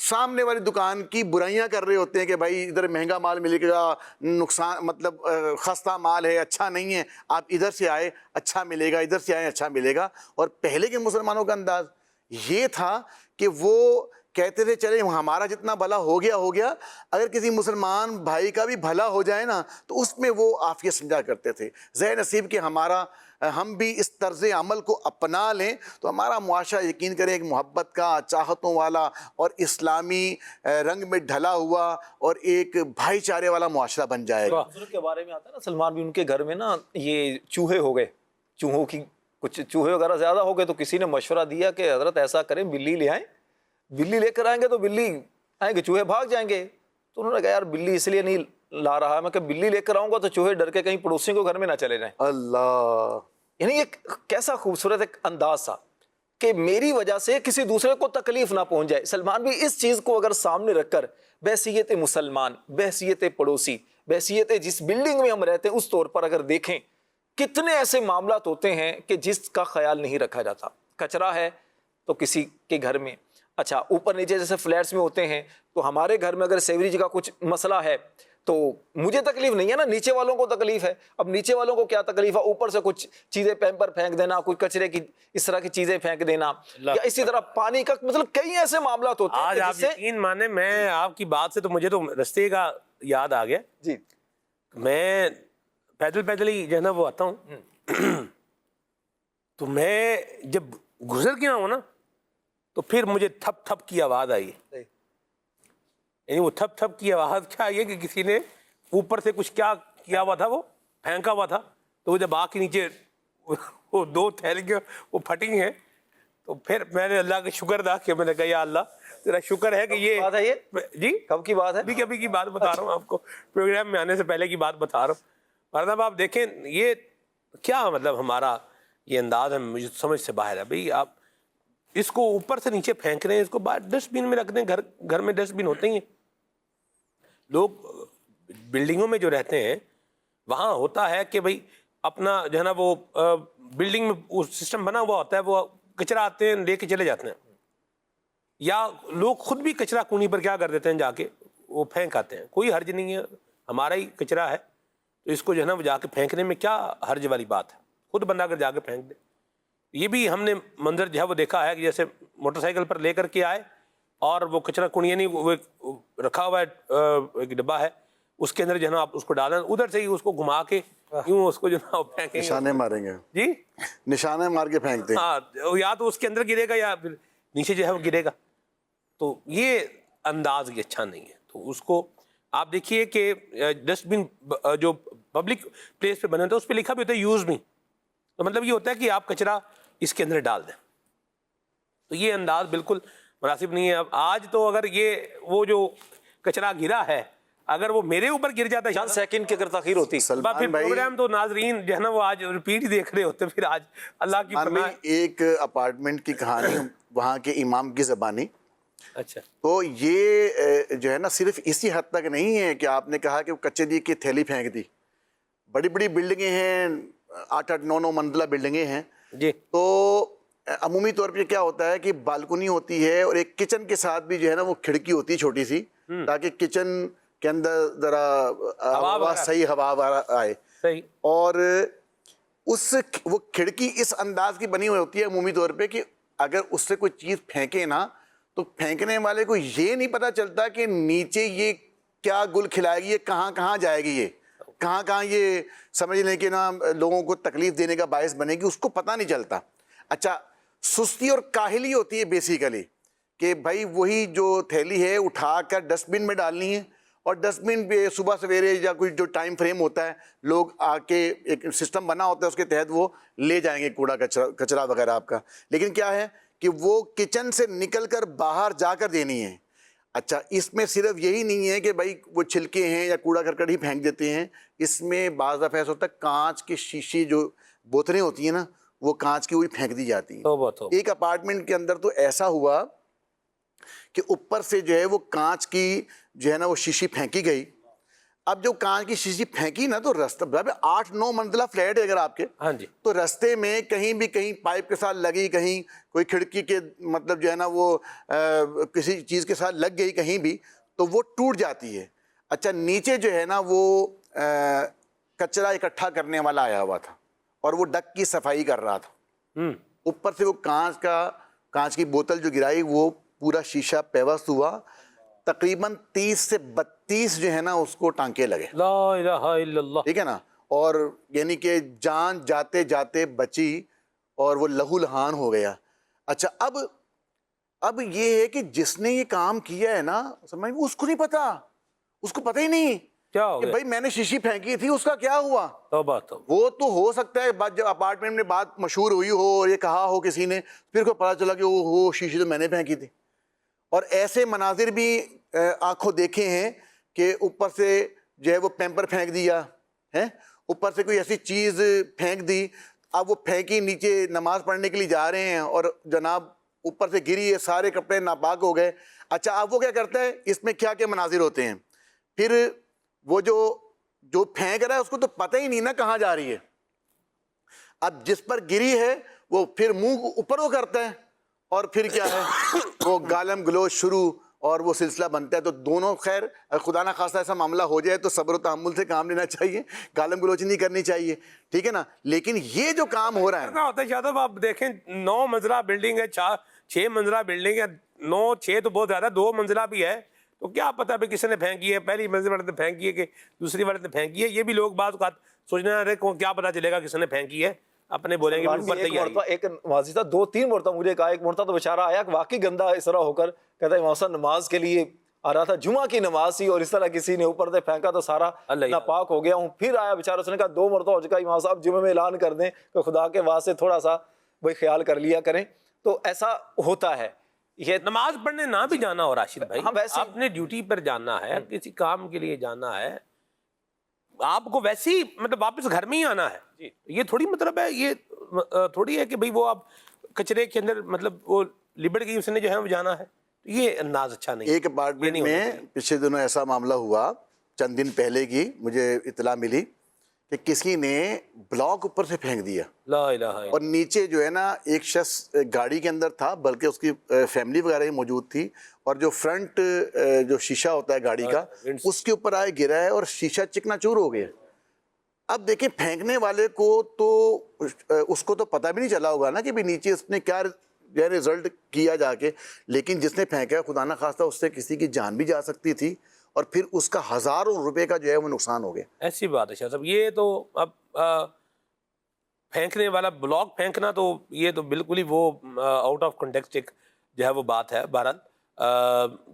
سامنے والی دکان کی برائیاں کر رہے ہوتے ہیں کہ بھائی ادھر مہنگا مال ملے گا، نقصان مطلب خستہ مال ہے، اچھا نہیں ہے، آپ ادھر سے آئے اچھا ملے گا، ادھر سے آئے اچھا ملے گا. اور پہلے کے مسلمانوں کا انداز یہ تھا کہ وہ کہتے تھے چلے ہمارا جتنا بھلا ہو گیا، اگر کسی مسلمان بھائی کا بھی بھلا ہو جائے نا تو اس میں وہ عافیت سمجھا کرتے تھے. ذہ نصیب کہ ہم بھی اس طرز عمل کو اپنا لیں تو ہمارا معاشرہ یقین کریں ایک محبت کا، چاہتوں والا اور اسلامی رنگ میں ڈھلا ہوا اور ایک بھائی چارے والا معاشرہ بن جائے گا. بزرگ کے بارے میں آتا ہے نا سلمان بھی، ان کے گھر میں نا یہ چوہے ہو گئے، چوہوں کی کچھ چوہے وغیرہ زیادہ ہو گئے تو کسی نے مشورہ دیا کہ حضرت ایسا کریں بلی لے آئیں، بلی لے کر آئیں گے تو بلی آئیں گے چوہے بھاگ جائیں گے. تو انہوں نے کہا یار بلی اس لیے نہیں لا رہا میں کہ بلی لے کر آؤں گا تو چوہے ڈر کے کہیں پڑوسیوں کو گھر میں نہ چلے جائیں. اللہ، یعنی ایک کیسا خوبصورت ایک انداز تھا کہ میری وجہ سے کسی دوسرے کو تکلیف نہ پہنچ جائے. سلمان بھی اس چیز کو اگر سامنے رکھ کر بحیثیت مسلمان، بحیثیت پڑوسی، بحیثیت جس بلڈنگ میں ہم رہتے ہیں اس طور پر اگر دیکھیں، کتنے ایسے معاملات ہوتے ہیں کہ جس کا خیال نہیں رکھا جاتا. کچرا ہے تو کسی کے گھر میں، اچھا اوپر نیچے جیسے فلیٹس میں ہوتے ہیں تو ہمارے گھر میں اگر سیوریج کا کچھ مسئلہ ہے تو مجھے تکلیف نہیں ہے نا، نیچے والوں کو تکلیف ہے. اب نیچے والوں کو کیا تکلیف ہے، اوپر سے کچھ چیزیں پیمپر پھینک دینا، کوئی کچرے کی اس طرح کی چیزیں پھینک دینا، یا اسی طرح پانی کا، مطلب کئی ایسے معاملات ہوتے ہیں آج آپ یقین مانے میں آپ کی بات سے تو مجھے تو رستے کا یاد آ گیا. جی میں پیدل ہی جو ہے نا وہ آتا ہوں تو میں جب گزر گیا ہوں نا تو پھر مجھے تھپ تھپ کی آواز آئی. یعنی وہ تھپ تھپ کی آواز کیا آئی ہے کہ کسی نے اوپر سے کچھ کیا کیا ہوا تھا، وہ پھینکا ہوا تھا، تو وہ جب آ کے نیچے وہ دو تھیلیاں وہ پھٹی ہیں تو پھر میں نے اللہ کا شکر ادا کیا. میں نے کہا یا اللہ تیرا شکر ہے کہ یہ بات ہے، یہ جی کب کی بات ہے؟ کبھی کی بات بتا رہا ہوں آپ کو، پروگرام میں آنے سے پہلے کی بات بتا رہا ہوں. مطلب آپ دیکھیں یہ کیا مطلب ہمارا یہ انداز ہے، مجھے سمجھ سے باہر ہے. بھئی آپ اس کو اوپر سے نیچے پھینک رہے ہیں، اس کو باہر ڈسٹ بین میں رکھ دیں. گھر میں ڈسٹ بین ہوتے ہی ہیں. لوگ بلڈنگوں میں جو رہتے ہیں وہاں ہوتا ہے کہ بھئی اپنا جو ہے نا وہ بلڈنگ میں وہ سسٹم بنا ہوا ہوتا ہے، وہ کچرا آتے ہیں لے کے چلے جاتے ہیں، یا لوگ خود بھی کچرا کونی پر کیا کر دیتے ہیں جا کے وہ پھینک آتے ہیں. کوئی حرج نہیں ہے، ہمارا ہی کچرا ہے تو اس کو جو ہے نا وہ جا کے پھینکنے میں کیا حرج والی بات ہے، خود بندہ اگر جا کے پھینک دے. یہ بھی ہم نے منظر جو ہے وہ دیکھا ہے کہ جیسے موٹر سائیکل پر لے کر کے آئے اور وہ کچرا کنیا نہیں وہ رکھا ہوا ہے ایک ڈبہ ہے، اس کے اندر جو ہے نا آپ اس کو ڈالیں، ادھر سے ہی اس کو گھما کے یوں اس کو جو ہے نا پھینکیں، نشانے ماریں گے جی نشانے مار کے پھینکتے ہیں. ہاں، یا تو اس کے اندر گرے گا یا پھر نیچے جو ہے وہ گرے گا. تو یہ انداز یہ اچھا نہیں ہے. تو اس کو آپ دیکھیے کہ ڈسٹ بن جو پبلک پلیس پہ بنے ہوتے ہیں اس پہ لکھا بھی ہوتا ہے یوز می، تو مطلب یہ ہوتا ہے کہ آپ کچرا اس کے اندر ڈال دیں. تو یہ انداز بالکل مناسب نہیں ہے. اب آج تو اگر یہ وہ جو کچرا گرا ہے اگر وہ میرے اوپر گر جاتا ہے چند سیکنڈ کی اگر تاخیر ہوتی پھر سلمان بھائی، پروگرام تو ناظرین جو ہے نا وہ آج ریپیٹ ہی دیکھ رہے ہوتے. پھر آج اللہ کی سلمان بھائی ایک اپارٹمنٹ کی کہانی وہاں کے امام کی زبانی. اچھا تو یہ جو ہے نا صرف اسی حد تک نہیں ہے کہ آپ نے کہا کہ وہ کچے دی کی تھیلی پھینک دی. بڑی بڑی بلڈنگیں ہیں، 8-9 منزلہ بلڈنگیں ہیں. جی تو عمومی طور پہ کیا ہوتا ہے کہ بالکنی ہوتی ہے اور ایک کچن کے ساتھ بھی جو ہے نا وہ کھڑکی ہوتی ہے چھوٹی سی، تاکہ کچن کے اندر ذرا ہوا صحیح ہوا آئے. صحیح. اور وہ کھڑکی اس انداز کی بنی ہوئی ہوتی ہے عمومی طور پہ کہ اگر اس سے کوئی چیز پھینکے نا تو پھینکنے والے کو یہ نہیں پتا چلتا کہ نیچے یہ کیا گل کھلائے گی، یہ کہاں کہاں جائے گی، یہ کہاں کہاں یہ سمجھ لیں کہ نا لوگوں کو تکلیف دینے کا باعث بنے گی، اس کو پتہ نہیں چلتا. اچھا سستی اور کاہلی ہوتی ہے بیسیکلی کہ بھائی وہی جو تھیلی ہے اٹھا کر ڈسٹ بن میں ڈالنی ہے، اور ڈسٹ بن پہ صبح سویرے یا کوئی جو ٹائم فریم ہوتا ہے لوگ آ کے ایک سسٹم بنا ہوتا ہے اس کے تحت وہ لے جائیں گے کوڑا کچرا وغیرہ آپ کا. لیکن کیا ہے کہ وہ کچن سے نکل کر باہر جا کر دینی ہے. اچھا اس میں صرف یہی نہیں ہے کہ بھائی وہ چھلکے ہیں یا کوڑا کرکٹ ہی پھینک دیتے ہیں، اس میں بعض دفعہ ایسا ہوتا ہے کانچ کی شیشی جو بوتلیں ہوتی ہیں نا وہ کانچ کی ہوئی پھینک دی جاتی ہیں. ایک اپارٹمنٹ کے اندر تو ایسا ہوا کہ اوپر سے جو ہے وہ کانچ کی جو ہے نا وہ شیشی پھینکی گئی، اب جو کانچ کی شیشی پھینکی نا تو رستہ 8-9 منزلہ فلیٹ ہے اگر آپ کے, ہاں جی, تو رستے میں کہیں بھی کہیں پائپ کے ساتھ لگی, کہیں کوئی کھڑکی کے مطلب جو ہے نا وہ کسی چیز کے ساتھ لگ گئی کہیں بھی, تو وہ ٹوٹ جاتی ہے. اچھا نیچے جو ہے نا وہ کچرا اکٹھا کرنے والا آیا ہوا تھا اور وہ ڈک کی صفائی کر رہا تھا. اوپر سے وہ کانچ کی بوتل جو گرائی وہ پورا شیشہ پیوست ہوا. تقریباً 30 سے 32 جو ہے نا اس کو ٹانکے لگے. لا الہ الا اللہ. ٹھیک ہے نا, اور یعنی کہ جان جاتے جاتے بچی اور وہ لہو لہان ہو گیا. اچھا اب یہ ہے کہ جس نے یہ کام کیا ہے نا سمجھ, اس کو نہیں پتا, اس کو پتہ ہی نہیں کیا ہو کہ گیا؟ بھائی میں نے شیشی پھینکی تھی, اس کا کیا ہوا. توبہ توبہ. وہ تو ہو سکتا ہے جب اپارٹمنٹ میں بات مشہور ہوئی ہو اور یہ کہا ہو کسی نے, پھر کو پتا چلا کہ وہ شیشی تو میں نے پھینکی تھی. اور ایسے مناظر بھی آنکھوں دیکھے ہیں کہ اوپر سے جو ہے وہ پیمپر پھینک دیا ہے, اوپر سے کوئی ایسی چیز پھینک دی, اب وہ پھینکی نیچے نماز پڑھنے کے لیے جا رہے ہیں اور جناب اوپر سے گری ہے, سارے کپڑے ناپاک ہو گئے. اچھا اب وہ کیا کرتا ہے, اس میں کیا کیا مناظر ہوتے ہیں. پھر وہ جو پھینک رہا ہے اس کو تو پتہ ہی نہیں نا کہاں جا رہی ہے. اب جس پر گری ہے وہ پھر منہ اوپر وہ کرتا ہے اور پھر کیا ہے وہ گالم گلوچ شروع اور وہ سلسلہ بنتا ہے. تو دونوں خیر خدا نہ خواستہ ایسا معاملہ ہو جائے تو صبر و تحمل سے کام لینا چاہیے, گالم گلوچ نہیں کرنی چاہیے, ٹھیک ہے نا. لیکن یہ جو کام ہو رہا ہے کیا ہوتا ہے شاہ صاحب, آپ دیکھیں 9 منزلہ بلڈنگ ہے, 6 منزلہ بلڈنگ ہے, 9-6 تو بہت زیادہ, 2 منزلہ بھی ہے, تو کیا پتا بھی کس نے پھینکی ہے, پہلی منزل والے نے پھینکی ہے کہ دوسری والے نے پھینکی ہے. یہ بھی لوگ بعض اوقات سوچنا رہے کیا پتا چلے گا کس نے پھینکی ہے, اپنے بولیں گے اوپر سے ہی آئی. ایک واضح تھا 2-3 مرتبہ مجھے کہا, ایک مرتبہ تو بیچارہ آیا کہ واقعی گندا اس طرح ہو کر کہتا ہے امام صاحب نماز کے لیے آ رہا تھا, جمعہ کی نماز تھی اور اس طرح کسی نے اوپر سے پھینکا تو سارا ناپاک ہو گیا ہوں. پھر آیا بیچارہ, اس نے کہا 2 مرتبہ ہو چکا, امام صاحب جمعے میں اعلان کر دیں کہ خدا کے واسطے تھوڑا سا بھائی خیال کر لیا کریں. تو ایسا ہوتا ہے. یہ نماز پڑھنے نہ بھی جانا ہو راشد بھائی, ہاں ویسے آپ نے ڈیوٹی پر جانا ہے, کسی کام کے لیے جانا ہے, آپ کو ویسے ہی مطلب واپس گھر میں ہی آنا ہے. یہ تھوڑی مطلب ہے, یہ تھوڑی ہے کہ بھئی وہ آپ کچرے کے اندر مطلب وہ لبڑ گئی اس نے جو ہے وہ جانا ہے. یہ انداز اچھا نہیں. ایک اپارٹمنٹ میں پچھلے دنوں ایسا معاملہ ہوا, چند دن پہلے کی مجھے اطلاع ملی کہ کسی نے بلاک اوپر سے پھینک دیا, لا الہ الا اور نیچے جو ہے نا ایک شخص گاڑی کے اندر تھا, بلکہ اس کی فیملی وغیرہ ہی موجود تھی, اور جو فرنٹ جو شیشہ ہوتا ہے گاڑی کا اس کے اوپر آئے گرا ہے اور شیشہ چکنا چور ہو گیا. اب دیکھیں پھینکنے والے کو تو اس کو تو پتہ بھی نہیں چلا ہوگا نا کہ بھی نیچے اس نے کیا رزلٹ کیا جا کے, لیکن جس نے پھینکا خدا نہ خواستہ اس سے کسی کی جان بھی جا سکتی تھی اور پھر اس کا ہزاروں روپے کا جو ہے وہ نقصان ہو گیا. ایسی بات ہے شاہ صاحب. یہ تو اب پھینکنے والا بلاک پھینکنا تو یہ تو بالکل ہی وہ آؤٹ آف کنٹیکسٹ ایک جو ہے وہ بات ہے. بہرحال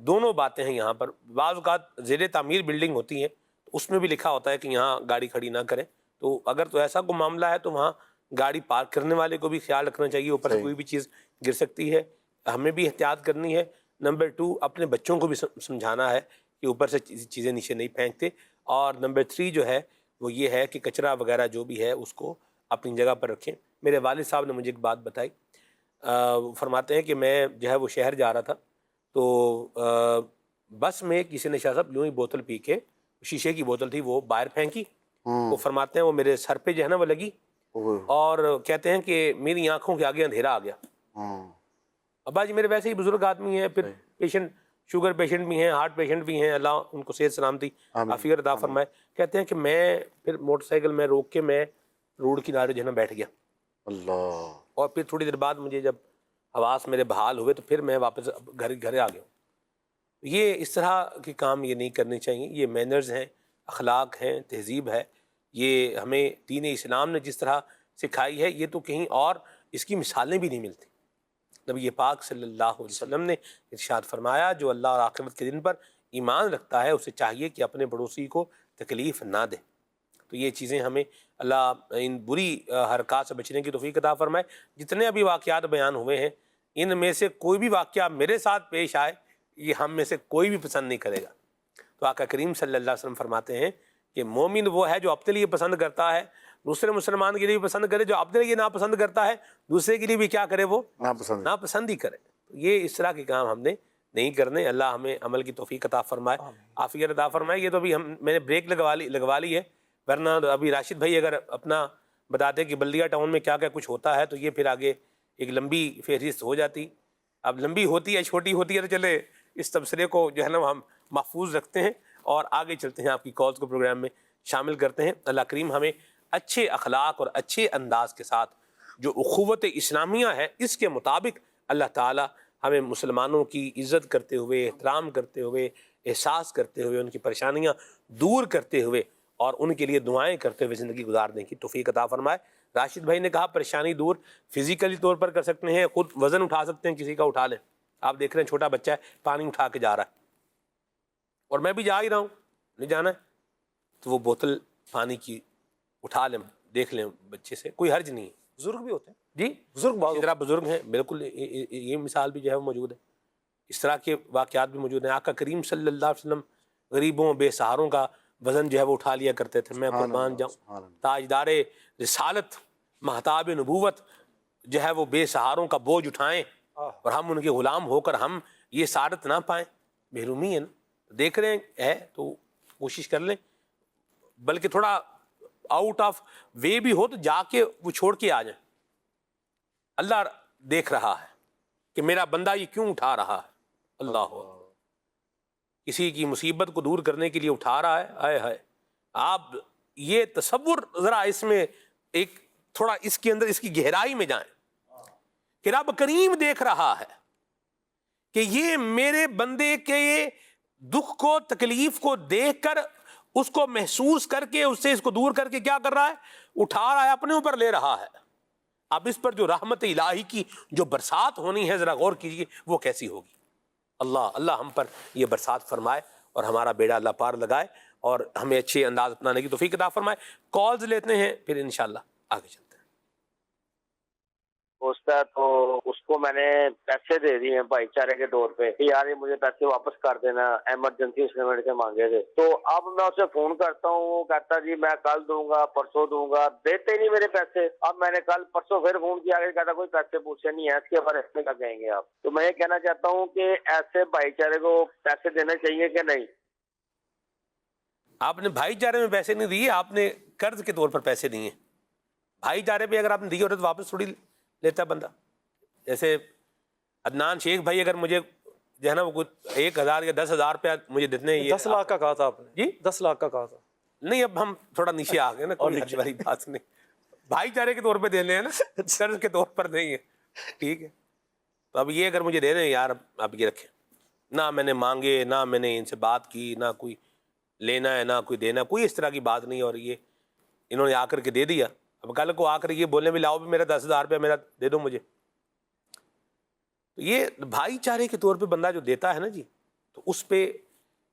دونوں باتیں ہیں یہاں پر. بعض اوقات زیر تعمیر بلڈنگ ہوتی ہیں, اس میں بھی لکھا ہوتا ہے کہ یہاں گاڑی کھڑی نہ کریں, تو اگر تو ایسا کوئی معاملہ ہے تو وہاں گاڑی پارک کرنے والے کو بھی خیال رکھنا چاہیے, اوپر سے کوئی بھی چیز گر سکتی ہے, ہمیں بھی احتیاط کرنی ہے. نمبر 2 اپنے بچوں کو بھی سمجھانا ہے کہ اوپر سے چیزیں نیچے نہیں پھینکتے. اور نمبر 3 جو ہے وہ یہ ہے کہ کچرا وغیرہ جو بھی ہے اس کو اپنی جگہ پر رکھیں. میرے والد صاحب نے مجھے ایک بات بتائی, فرماتے ہیں کہ میں جو ہے وہ شہر جا رہا تھا, تو بس میں کسی نے شاہ صاحب یوں ہی بوتل پی کے, شیشے کی بوتل تھی, وہ باہر پھینکی. وہ فرماتے ہیں وہ میرے سر پہ جو ہے نا وہ لگی, اور کہتے ہیں کہ میری آنکھوں کے آگے اندھیرا آ گیا. ابا جی میرے ویسے ہی بزرگ آدمی ہیں, پھر پیشنٹ شوگر پیشنٹ بھی ہیں, ہارٹ پیشنٹ بھی ہیں, اللہ ان کو صحت سلامتی عافیت عطا فرمائے. کہتے ہیں کہ میں پھر موٹر سائیکل میں روک کے میں روڈ کنارے جو ہے نا بیٹھ گیا, اللہ, اور پھر تھوڑی دیر بعد مجھے جب حواس میرے بحال ہوئے تو پھر میں واپس گھر آ گیا. یہ اس طرح کے کام یہ نہیں کرنے چاہیے. یہ مینرز ہیں, اخلاق ہیں, تہذیب ہے. یہ ہمیں دین اسلام نے جس طرح سکھائی ہے یہ تو کہیں اور اس کی مثالیں بھی نہیں ملتی. نبی پاک صلی اللہ علیہ وسلم نے ارشاد فرمایا, جو اللہ اور آخرت کے دن پر ایمان رکھتا ہے اسے چاہیے کہ اپنے پڑوسی کو تکلیف نہ دے. تو یہ چیزیں ہمیں اللہ ان بری حرکات سے بچنے کی توفیق عطا فرمائے. جتنے ابھی واقعات بیان ہوئے ہیں ان میں سے کوئی بھی واقعہ میرے ساتھ پیش آئے یہ ہم میں سے کوئی بھی پسند نہیں کرے گا. تو آقا کریم صلی اللہ علیہ وسلم فرماتے ہیں کہ مومن وہ ہے جو اپنے لیے پسند کرتا ہے, دوسرے مسلمان کے لیے بھی پسند کرے, جو اپنے لیے ناپسند کرتا ہے دوسرے کے لیے بھی کیا کرے, وہ ناپسند ہی کرے. یہ اس طرح کے کام ہم نے نہیں کرنے. اللہ ہمیں عمل کی توفیق عطا فرمائے, عافیت عطا فرمائے. یہ تو ابھی میں نے بریک لگوا لی ہے, ورنہ ابھی راشد بھائی اگر اپنا بتاتے کہ بلدیہ ٹاؤن میں کیا کیا کچھ ہوتا ہے تو یہ پھر آگے ایک لمبی فہرست ہو جاتی. اب لمبی ہوتی ہے چھوٹی ہوتی ہے تو چلے اس تبصرے کو جو ہے نا ہم محفوظ رکھتے ہیں اور آگے چلتے ہیں, آپ کی کالز کو پروگرام میں شامل کرتے ہیں. اللہ کریم ہمیں اچھے اخلاق اور اچھے انداز کے ساتھ جو اخوت اسلامیہ ہے اس کے مطابق اللہ تعالی ہمیں مسلمانوں کی عزت کرتے ہوئے, احترام کرتے ہوئے, احساس کرتے ہوئے, ان کی پریشانیاں دور کرتے ہوئے اور ان کے لیے دعائیں کرتے ہوئے زندگی گزارنے کی توفیق عطا فرمائے. راشد بھائی نے کہا پریشانی دور فزیکلی طور پر کر سکتے ہیں, خود وزن اٹھا سکتے ہیں, کسی کا اٹھا لیں. آپ دیکھ رہے ہیں چھوٹا بچہ ہے پانی اٹھا کے جا رہا ہے اور میں بھی جا ہی رہا ہوں, نہیں جانا ہے تو وہ بوتل پانی کی اٹھا لیں, دیکھ لیں بچے سے, کوئی حرج نہیں ہے. بزرگ بھی ہوتے ہیں جی بزرگ اسی طرح بزرگ ہیں, بالکل یہ مثال بھی جو ہے وہ موجود ہے, اس طرح کے واقعات بھی موجود ہیں. آقا کریم صلی اللہ علیہ وسلم غریبوں بے سہاروں کا وزن جو ہے وہ اٹھا لیا کرتے تھے. میں قربان جاؤں, تاجدار رسالت مہتاب نبوت جو ہے وہ بے سہاروں کا بوجھ اٹھائیں اور ہم ان کے غلام ہو کر ہم یہ سعادت نہ پائیں, محرومی ہے نا. دیکھ رہے ہیں تو کوشش کر لیں, بلکہ تھوڑا آؤٹ آف وے بھی ہو تو جا کے وہ چھوڑ کے آ جائیں. اللہ دیکھ رہا ہے کہ میرا بندہ یہ کیوں اٹھا رہا ہے. اللہ کسی کی مصیبت کو دور کرنے کے لیے اٹھا رہا ہے. آئے ہائے, آپ یہ تصور ذرا اس میں ایک تھوڑا اس کے اندر اس کی گہرائی میں جائیں کہ رب کریم دیکھ رہا ہے کہ یہ میرے بندے کے دکھ کو تکلیف کو دیکھ کر اس کو محسوس کر کے اس سے اس کو دور کر کے کیا کر رہا ہے, اٹھا رہا ہے, اپنے اوپر لے رہا ہے. اب اس پر جو رحمت الہی کی جو برسات ہونی ہے ذرا غور کیجئے وہ کیسی ہوگی. اللہ ہم پر یہ برسات فرمائے اور ہمارا بیڑا اللہ پار لگائے اور ہمیں اچھے انداز اپنانے کی توفیق عطا فرمائے. کالز لیتے ہیں پھر انشاءاللہ آگے چلتے ہیں. دوست ہے تو اس کو میں نے پیسے دے دیے ہیں بھائی چارے کے طور پہ کہ یار یہ مجھے پیسے واپس کر دینا, ایمرجنسی اس نے میرے سے مانگے تھے. تو اب میں اسے فون کرتا ہوں, وہ کہتا جی میں کل دوں گا, پرسوں دوں گا, دیتے ہی نہیں میرے پیسے. اب میں نے کل پرسوں پھر فون کیا کہ کہتا کوئی پیسے پوچھے نہیں ہے, اس کے بارے میں کیا کہیں گے آپ. تو میں یہ کہنا چاہتا ہوں کہ ایسے بھائی چارے کو پیسے دینے چاہیے کہ نہیں. آپ نے بھائی چارے میں پیسے نہیں دیے, آپ نے قرض کے طور پر پیسے دیے. بھائی چارے پہ اگر آپ نے دیے ہوتے تو واپس تھوڑی لیتا بندہ. جیسے عدنان شیخ بھائی اگر مجھے جو ہے نا وہ 1,000 یا 10,000 روپیہ مجھے دیتے ہیں, 10 لاکھ کا کہا تھا آپ نے, جی 10 لاکھ کا کہا تھا. نہیں اب ہم تھوڑا نیچے آ گئے نا, کوئی حرج والی بات نہیں, بھائی چارے کے طور پہ دے لیں نا, قرض کے طور پر نہیں ہے, ٹھیک ہے. تو اب یہ اگر مجھے دے دیں یار آپ یہ رکھیں, نہ میں نے مانگے, نہ میں نے ان سے بات کی, نہ کوئی لینا ہے نہ کوئی دینا, کوئی اس طرح کی بات نہیں, اور یہ انہوں نے آ کر کے دے دیا. اب کل کو آ کر یہ بولنے میں لاؤ بھی میرا 10,000 روپیہ میرا دے دو مجھے. تو یہ بھائی چارے کے طور پہ بندہ جو دیتا ہے نا جی, تو اس پہ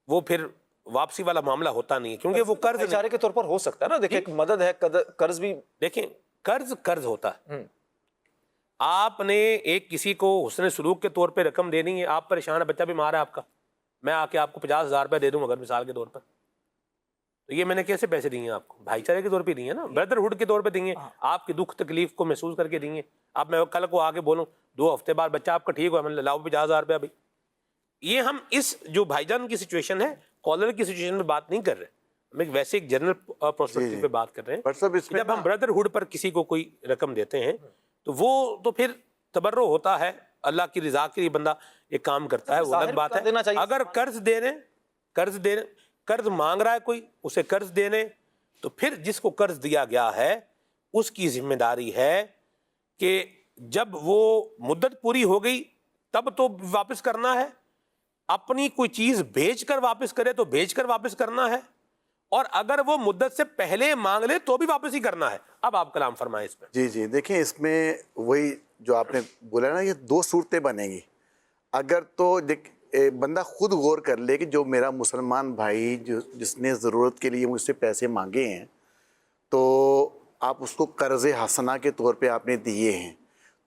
وہ پھر واپسی والا معاملہ ہوتا نہیں ہے, کیونکہ وہ قرض بھائی چارے کے طور پر ہو سکتا ہے نا. دیکھیں ایک مدد ہے, قرض بھی دیکھیں قرض ہوتا ہے. آپ نے ایک کسی کو حسن سلوک کے طور پہ رقم دینی ہے, آپ پریشان ہے, بچہ بیمار ہے آپ کا, میں آ کے آپ کو 50,000 روپیہ دے دوں اگر مثال کے طور پر, تو یہ میں نے کیسے پیسے دیے ہیں آپ کو؟ بھائی چارے کے طور پہ دیے ہیں نا, بردرہڈ کے طور پہ دیے, آپ کی دکھ تکلیف کو محسوس کر کے دیے. اب میں کل کو آگے بولوں 2 ہفتے بعد بچہ آپ کا ٹھیک ہوا, میں لاؤ 50,000 روپیہ بھائی. یہ ہم اس جو بھائی جان کی سچویشن ہے, کالر کی سچویشن میں بات نہیں کر رہے, ہم ایک ویسے ایک جنرل پرسپیکٹیو پہ بات کر رہے ہیں. جب ہم بردرہڈ پر کسی کو کوئی رقم دیتے ہیں تو وہ تو پھر تبرع ہوتا ہے, اللہ کی رضا کے لیے بندہ ایک کام کرتا ہے, وہ الگ بات ہے. اگر قرض مانگ رہا ہے کوئی, اسے قرض دینے, تو پھر جس کو قرض دیا گیا ہے اس کی ذمہ داری ہے کہ جب وہ مدت پوری ہو گئی تب تو واپس کرنا ہے, اپنی کوئی چیز بیچ کر واپس کرے تو بیچ کر واپس کرنا ہے, اور اگر وہ مدت سے پہلے مانگ لے تو بھی واپس ہی کرنا ہے. اب آپ کلام فرمائیں اس پر. جی دیکھیں اس میں وہی جو آپ نے بولا نا, یہ 2 صورتیں بنیں گی. اگر تو بندہ خود غور کر لے کہ جو میرا مسلمان بھائی جس نے ضرورت کے لیے مجھ سے پیسے مانگے ہیں, تو آپ اس کو قرض حسنہ کے طور پہ آپ نے دیے ہیں,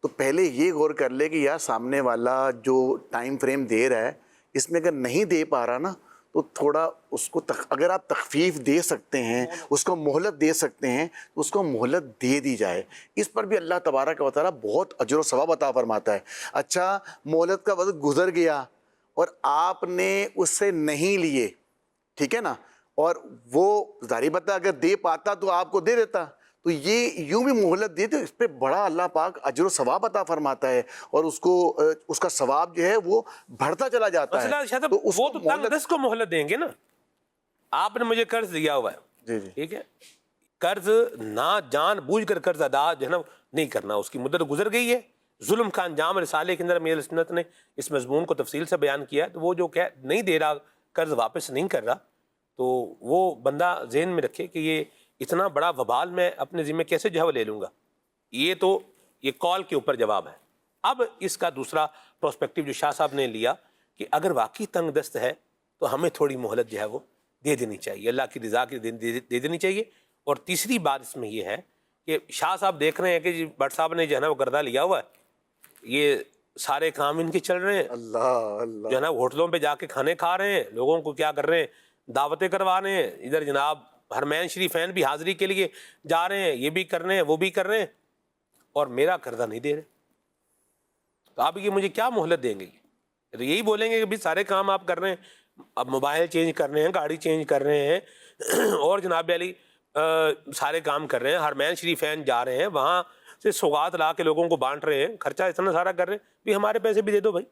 تو پہلے یہ غور کر لے کہ یار سامنے والا جو ٹائم فریم دے رہا ہے اس میں اگر نہیں دے پا رہا نا, تو تھوڑا اس کو اگر آپ تخفیف دے سکتے ہیں, اس کو مہلت دے سکتے ہیں, تو اس کو مہلت دے دی جائے. اس پر بھی اللہ تبارک و تعالیٰ بہت اجر و ثواب عطا فرماتا ہے. اچھا مہلت کا وقت گزر گیا اور آپ نے اس سے نہیں لیے, ٹھیک ہے نا, اور وہ ظاہر بات ہے اگر دے پاتا تو آپ کو دے دیتا, تو یہ یوں بھی مہلت دی تو اس پہ بڑا اللہ پاک اجر و ثواب عطا فرماتا ہے, اور اس کو اس کا ثواب جو ہے وہ بڑھتا چلا جاتا ہے. تو وہ تو تنگ دست کو مہلت دیں گے نا. آپ نے مجھے قرض دیا ہوا ہے, جی جی ٹھیک ہے, قرض نہ جان بوجھ کر قرض ادا جو ہے نا نہیں کرنا, اس کی مدت گزر گئی ہے. ظلم کا انجام رسالے کے اندر امیر سنت نے اس مضمون کو تفصیل سے بیان کیا ہے. تو وہ جو کہ نہیں دے رہا, قرض واپس نہیں کر رہا, تو وہ بندہ ذہن میں رکھے کہ یہ اتنا بڑا وبال میں اپنے ذمہ کیسے جو ہے وہ لے لوں گا. یہ تو یہ کال کے اوپر جواب ہے. اب اس کا دوسرا پروسپیکٹیو جو شاہ صاحب نے لیا کہ اگر واقعی تنگ دست ہے تو ہمیں تھوڑی مہلت جو ہے وہ دے دینی چاہیے, اللہ کی رضا کی دے دینی چاہیے. اور تیسری بات اس میں یہ ہے کہ شاہ صاحب دیکھ رہے ہیں کہ جی بٹ صاحب نے جو ہے نا وہ گردہ لیا ہوا ہے, یہ سارے کام ان کے چل رہے ہیں, اللہ جو ہے نا ہوٹلوں پہ جا کے کھانے کھا رہے ہیں, لوگوں کو کیا کر رہے ہیں, دعوتیں کروا رہے ہیں, ادھر جناب حرمین شریفین بھی حاضری کے لیے جا رہے ہیں, یہ بھی کر رہے ہیں وہ بھی کر رہے ہیں, اور میرا قرضہ نہیں دے رہے. تو آپ یہ مجھے کیا مہلت دیں گے؟ تو یہی بولیں گے کہ بھی سارے کام آپ کر رہے ہیں, اب موبائل چینج کر رہے ہیں, گاڑی چینج کر رہے ہیں, اور جناب علی سارے کام کر رہے ہیں, حرمین شریفین جا رہے ہیں, وہاں سے سوغات لا کے لوگوں کو بانٹ رہے ہیں, خرچہ اتنا سارا کر رہے ہیں, بھی ہمارے پیسے بھی دے دو بھائی.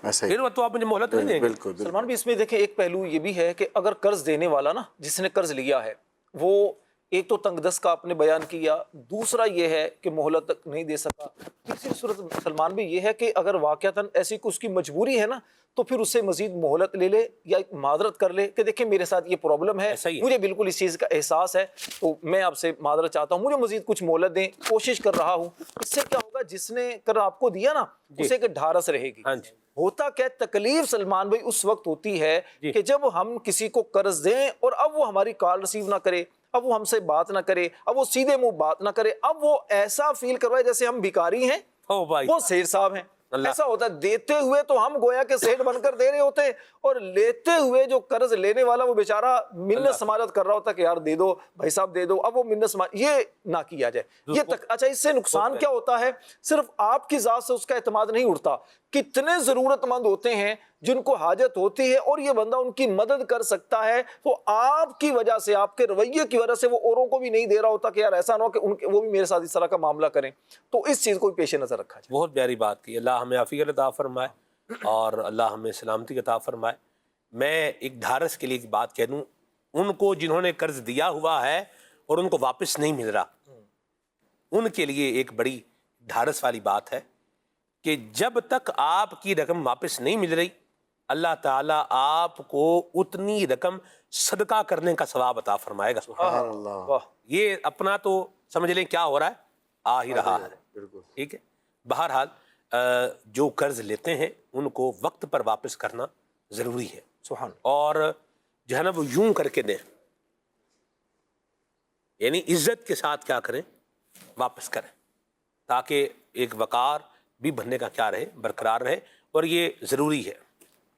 پھر تو آپ مجھے مہلت نہیں دیں گے. بالکل. سلمان بھی اس میں دیکھیں ایک پہلو یہ بھی ہے کہ اگر قرض دینے والا نا, جس نے قرض لیا ہے, وہ ایک تو تنگ دست کا آپ نے بیان کیا, دوسرا یہ ہے کہ مہلت تک نہیں دے سکا. تیسری صورت سلمان بھی یہ ہے کہ اگر واقعتاً ایسی اس کی مجبوری ہے نا, تو پھر اس سے مزید مہلت لے لے یا ایک معذرت کر لے کہ دیکھیں میرے ساتھ یہ پرابلم ہے, مجھے بالکل اس چیز کا احساس ہے, تو میں آپ سے معذرت چاہتا ہوں, مجھے مزید کچھ مہلت دیں, کوشش کر رہا ہوں. اس سے کیا ہوگا, جس نے کر آپ کو دیا نا اسے کہ ڈھارس رہے گی. ہوتا کیا تکلیف سلمان بھائی اس وقت ہوتی ہے کہ جب ہم کسی کو قرض دیں اور اب وہ ہماری کال ریسیو نہ کرے, اب وہ ہم سے بات نہ کرے, اب وہ سیدھے منہ بات نہ کرے, اب وہ ایسا فیل کروائے جیسے ہم بھکاری ہیں, وہ سیٹھ صاحب ہیں. ایسا ہوتا ہے, دیتے ہوئے تو ہم گویا کہ سیٹھ بن کر دے رہے ہوتے, اور لیتے ہوئے جو قرض لینے والا وہ بیچارہ منت سماجت کر رہا ہوتا کہ یار دے دو بھائی صاحب دے دو. اب وہ منت سماجت یہ نہ کیا جائے. یہ اچھا, اس سے نقصان کیا ہوتا ہے, صرف آپ کی ذات سے اس کا اعتماد نہیں اٹھتا, کتنے ضرورت مند ہوتے ہیں جن کو حاجت ہوتی ہے اور یہ بندہ ان کی مدد کر سکتا ہے, تو آپ کی وجہ سے, آپ کے رویے کی وجہ سے وہ اوروں کو بھی نہیں دے رہا ہوتا کہ یار ایسا نہ ہو کہ وہ بھی میرے ساتھ اس طرح کا معاملہ کریں. تو اس چیز کو پیش نظر رکھا جائے. بہت پیاری بات کی. اللہ ہمیں عافیت عطا فرمائے اور اللہ ہمیں سلامتی عطا فرمائے. میں ایک ڈھارس کے لیے ایک بات کہہ دوں, ان کو جنہوں نے قرض دیا ہوا ہے اور ان کو واپس نہیں مل رہا, ان کے لیے ایک بڑی ڈھارس والی بات ہے کہ جب تک آپ کی رقم واپس نہیں مل رہی, اللہ تعالیٰ آپ کو اتنی رقم صدقہ کرنے کا ثواب عطا فرمائے گا. سبحان اللہ. یہ اپنا تو سمجھ لیں کیا ہو رہا ہے, آ ہی رہا ہے. ٹھیک ہے. بہرحال جو قرض لیتے ہیں ان کو وقت پر واپس کرنا ضروری ہے. سبحان. اور جو ہے نا وہ یوں کر کے دیں, یعنی عزت کے ساتھ کیا کریں, واپس کریں, تاکہ ایک وقار بھی بننے کا کیا رہے, برقرار رہے, اور یہ ضروری ہے.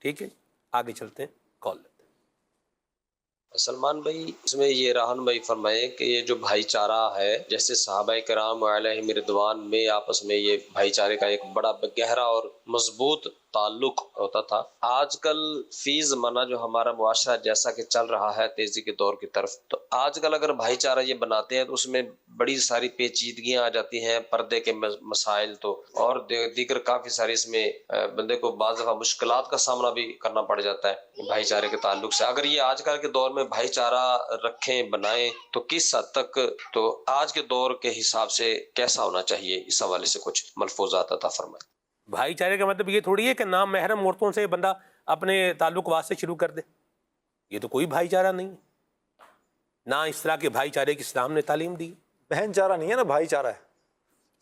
ٹھیک ہے, آگے چلتے ہیں, کال لیتے ہیں. سلمان بھائی, اس میں یہ راہن بھائی فرمائے کہ یہ جو بھائی چارہ ہے, جیسے صحابہ کرام علیہم رضوان میں آپس میں یہ بھائی چارے کا ایک بڑا گہرا اور مضبوط تعلق ہوتا تھا, آج کل فی زمانہ جو ہمارا معاشرہ جیسا کہ چل رہا ہے تیزی کے دور کی طرف, تو آج کل اگر بھائی چارہ یہ بناتے ہیں تو اس میں بڑی ساری پیچیدگیاں آ جاتی ہیں, پردے کے مسائل تو اور دیگر کافی ساری, اس میں بندے کو بعض دفعہ مشکلات کا سامنا بھی کرنا پڑ جاتا ہے بھائی چارے کے تعلق سے. اگر یہ آج کل کے دور میں بھائی چارہ رکھیں بنائیں تو کس حد تک, تو آج کے دور کے حساب سے کیسا ہونا چاہیے, اس حوالے سے کچھ ملفوظات عطا فرمائیں. بھائی چارے کا مطلب یہ تھوڑی ہے کہ نام محرم عورتوں سے بندہ اپنے تعلق واسطے شروع کر دے, یہ تو کوئی بھائی چارہ نہیں ہے, نہ اس طرح کے بھائی چارے کی اسلام نے تعلیم دی. بہن چارہ نہیں ہے نا, بھائی چارہ ہے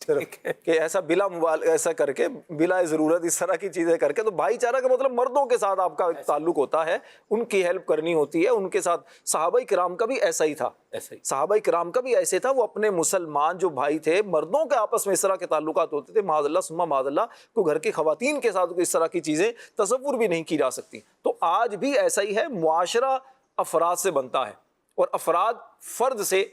کہ ایسا بلا ایسا کر کے بلا ضرورت اس طرح کی چیزیں کر کے. تو بھائی چارہ کا مطلب مردوں کے ساتھ آپ کا تعلق ہوتا ہے, ان کی ہیلپ کرنی ہوتی ہے, ان کے ساتھ. صحابہ کرام کا بھی ایسا ہی تھا, صحابہ کرام کا بھی ایسے تھا, وہ اپنے مسلمان جو بھائی تھے مردوں کے آپس میں اس طرح کے تعلقات ہوتے تھے, معاذ اللہ ثم معاذ اللہ, کو گھر کی خواتین کے ساتھ اس طرح کی چیزیں تصور بھی نہیں کی جا سکتی. تو آج بھی ایسا ہی ہے, معاشرہ افراد سے بنتا ہے اور افراد فرد سے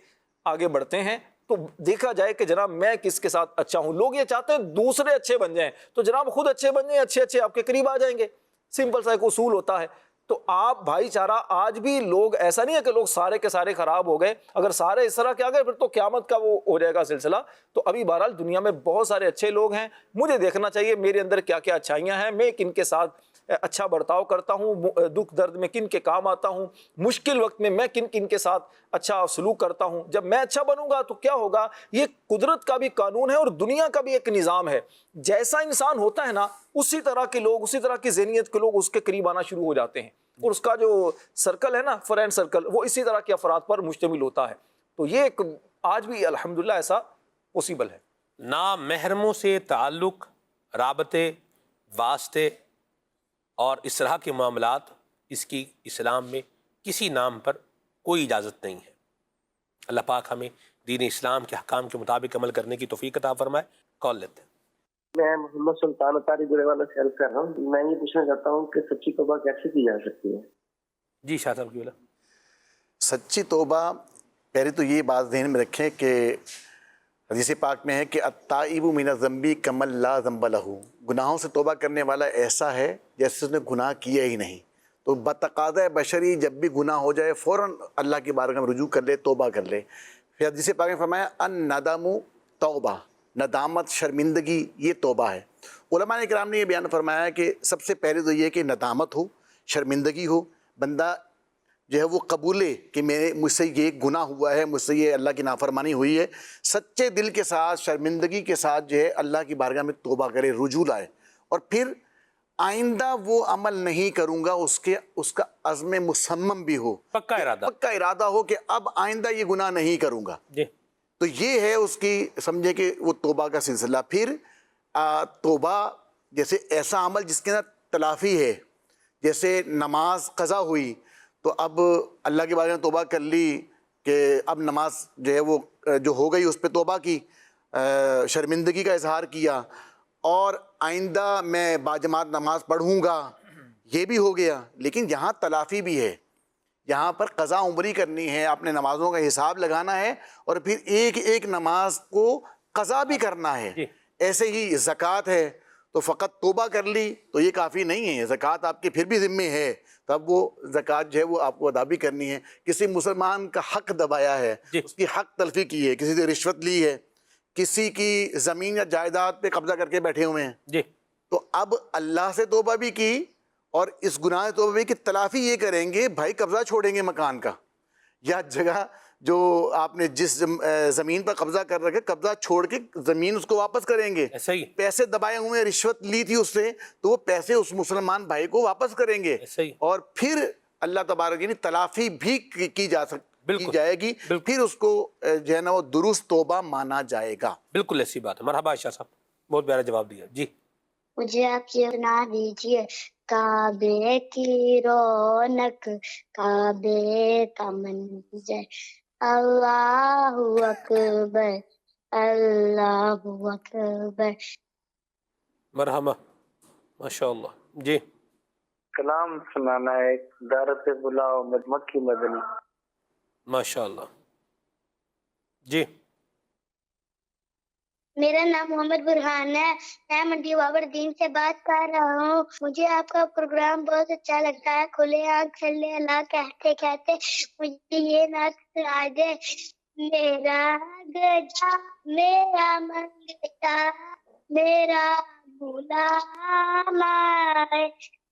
آگے بڑھتے ہیں, تو دیکھا جائے کہ جناب میں کس کے ساتھ اچھا ہوں. لوگ یہ چاہتے ہیں دوسرے اچھے بن جائیں, تو جناب خود اچھے بن جائیں, اچھے آپ کے قریب آ جائیں گے. سمپل سا ایک اصول ہوتا ہے. تو آپ بھائی چارہ, آج بھی لوگ, ایسا نہیں ہے کہ لوگ سارے کے سارے خراب ہو گئے. اگر سارے اس طرح کے آ گئے پھر تو قیامت کا وہ ہو جائے گا سلسلہ. تو ابھی بہرحال دنیا میں بہت سارے اچھے لوگ ہیں. مجھے دیکھنا چاہیے میرے اندر کیا کیا اچھائیاں ہیں, میں کن کے ساتھ اچھا برتاؤ کرتا ہوں, دکھ درد میں کن کے کام آتا ہوں, مشکل وقت میں میں کن کے ساتھ اچھا سلوک کرتا ہوں. جب میں اچھا بنوں گا تو کیا ہوگا, یہ قدرت کا بھی قانون ہے اور دنیا کا بھی ایک نظام ہے. جیسا انسان ہوتا ہے نا, اسی طرح کے لوگ, اسی طرح کی ذہنیت کے لوگ اس کے قریب آنا شروع ہو جاتے ہیں, اور اس کا جو سرکل ہے نا, فرینڈ سرکل, وہ اسی طرح کے افراد پر مشتمل ہوتا ہے. تو یہ ایک آج بھی الحمدللہ ایسا پوسیبل ہے. نامحرموں سے تعلق, رابطے, واسطے اور اس طرح کے معاملات, اس کی اسلام میں کسی نام پر کوئی اجازت نہیں ہے. اللہ پاک ہمیں دین اسلام کے حکام کے مطابق عمل کرنے کی توفیق عطا فرمائے. کال لیتے ہیں. میں محمد سلطان اطاری گرے والا سے عرض کر رہا ہوں. میں یہ پوچھنا چاہتا ہوں کہ سچی توبہ کیسے کی جا سکتی ہے؟ جی شاہ صاحب کی بولا. سچی توبہ, پہلے تو یہ بات ذہن میں رکھیں کہ حدیث پاک میں ہے کہ التائب من الذنب کمن لا ذنب لہ, گناہوں سے توبہ کرنے والا ایسا ہے جیسے اس نے گناہ کیا ہی نہیں. تو بتقاضۂ بشری جب بھی گناہ ہو جائے فوراً اللہ کی بارگاہ میں رجوع کر لے, توبہ کر لے. پھر حدیث پاک میں فرمایا الندم توبہ, ندامت, شرمندگی, یہ توبہ ہے. علماء کرام نے یہ بیان فرمایا کہ سب سے پہلے تو یہ کہ ندامت ہو, شرمندگی ہو, بندہ جو ہے وہ قبولے کہ مجھ سے یہ گناہ ہوا ہے, مجھ سے یہ اللہ کی نافرمانی ہوئی ہے, سچے دل کے ساتھ, شرمندگی کے ساتھ جو ہے اللہ کی بارگاہ میں توبہ کرے, رجوع لائے, اور پھر آئندہ وہ عمل نہیں کروں گا, اس کا عزم مصمم بھی ہو, پکا ارادہ ہو کہ اب آئندہ یہ گناہ نہیں کروں گا. تو یہ ہے اس کی, سمجھے کہ وہ توبہ کا سلسلہ. پھر توبہ جیسے ایسا عمل جس کے اندر تلافی ہے, جیسے نماز قضا ہوئی تو اب اللہ کے بارے میں توبہ کر لی کہ اب نماز جو ہے وہ جو ہو گئی اس پہ توبہ کی, شرمندگی کا اظہار کیا, اور آئندہ میں باجماعت نماز پڑھوں گا, یہ بھی ہو گیا. لیکن یہاں تلافی بھی ہے, یہاں پر قضا عمری کرنی ہے, اپنے نمازوں کا حساب لگانا ہے, اور پھر ایک ایک نماز کو قضا بھی کرنا ہے. ایسے ہی زکوٰۃ ہے, تو فقط توبہ کر لی تو یہ کافی نہیں ہے, زکوٰۃ آپ کے پھر بھی ذمے ہے, تب وہ زکوٰۃ جو ہے وہ آپ کو ادا بھی کرنی ہے. کسی مسلمان کا حق دبایا ہے, اس کی حق تلفی کی ہے, کسی سے رشوت لی ہے, کسی کی زمین یا جائیداد پہ قبضہ کر کے بیٹھے ہوئے ہیں, تو اب اللہ سے توبہ بھی کی اور اس گناہ سے توبہ بھی کہ تلافی یہ کریں گے, بھائی قبضہ چھوڑیں گے مکان کا, یا جگہ جو آپ نے جس زمین پر قبضہ کر رکھے, قبضہ چھوڑ کے زمین اس کو واپس کریں گے. پیسے دبائے ہوئے, رشوت لی تھی اس سے, تو وہ پیسے اس مسلمان بھائی کو واپس کریں گے, اور پھر اللہ تبارک یعنی تلافی بھی کی جائے گی, پھر اس کو جو ہے نا وہ درست توبہ مانا جائے گا. بالکل ایسی بات ہے. مرحبا عائشہ صاحب, بہت پیارا جواب دیا. جی مجھے آپ یہ سنا دیجئے, کعبے کی رونق, کعبے کا منظر, اللہ اکبر, اللہ اکبر. مرحبا, ماشاء اللہ. جی کلام سنانا ہے, دار پہ بلاؤ مکی مدنی. ماشاء اللہ. جی میرا نام محمد برہان ہے, میں منڈی بابردین سے بات کر رہا ہوں. مجھے آپ کا پروگرام بہت اچھا لگتا ہے. کھلے آنکھ چلے اللہ کہتے کہتے مجھے یہ نعت سنا دے, میرا گجا میرا منگتا میرا غلام آئے.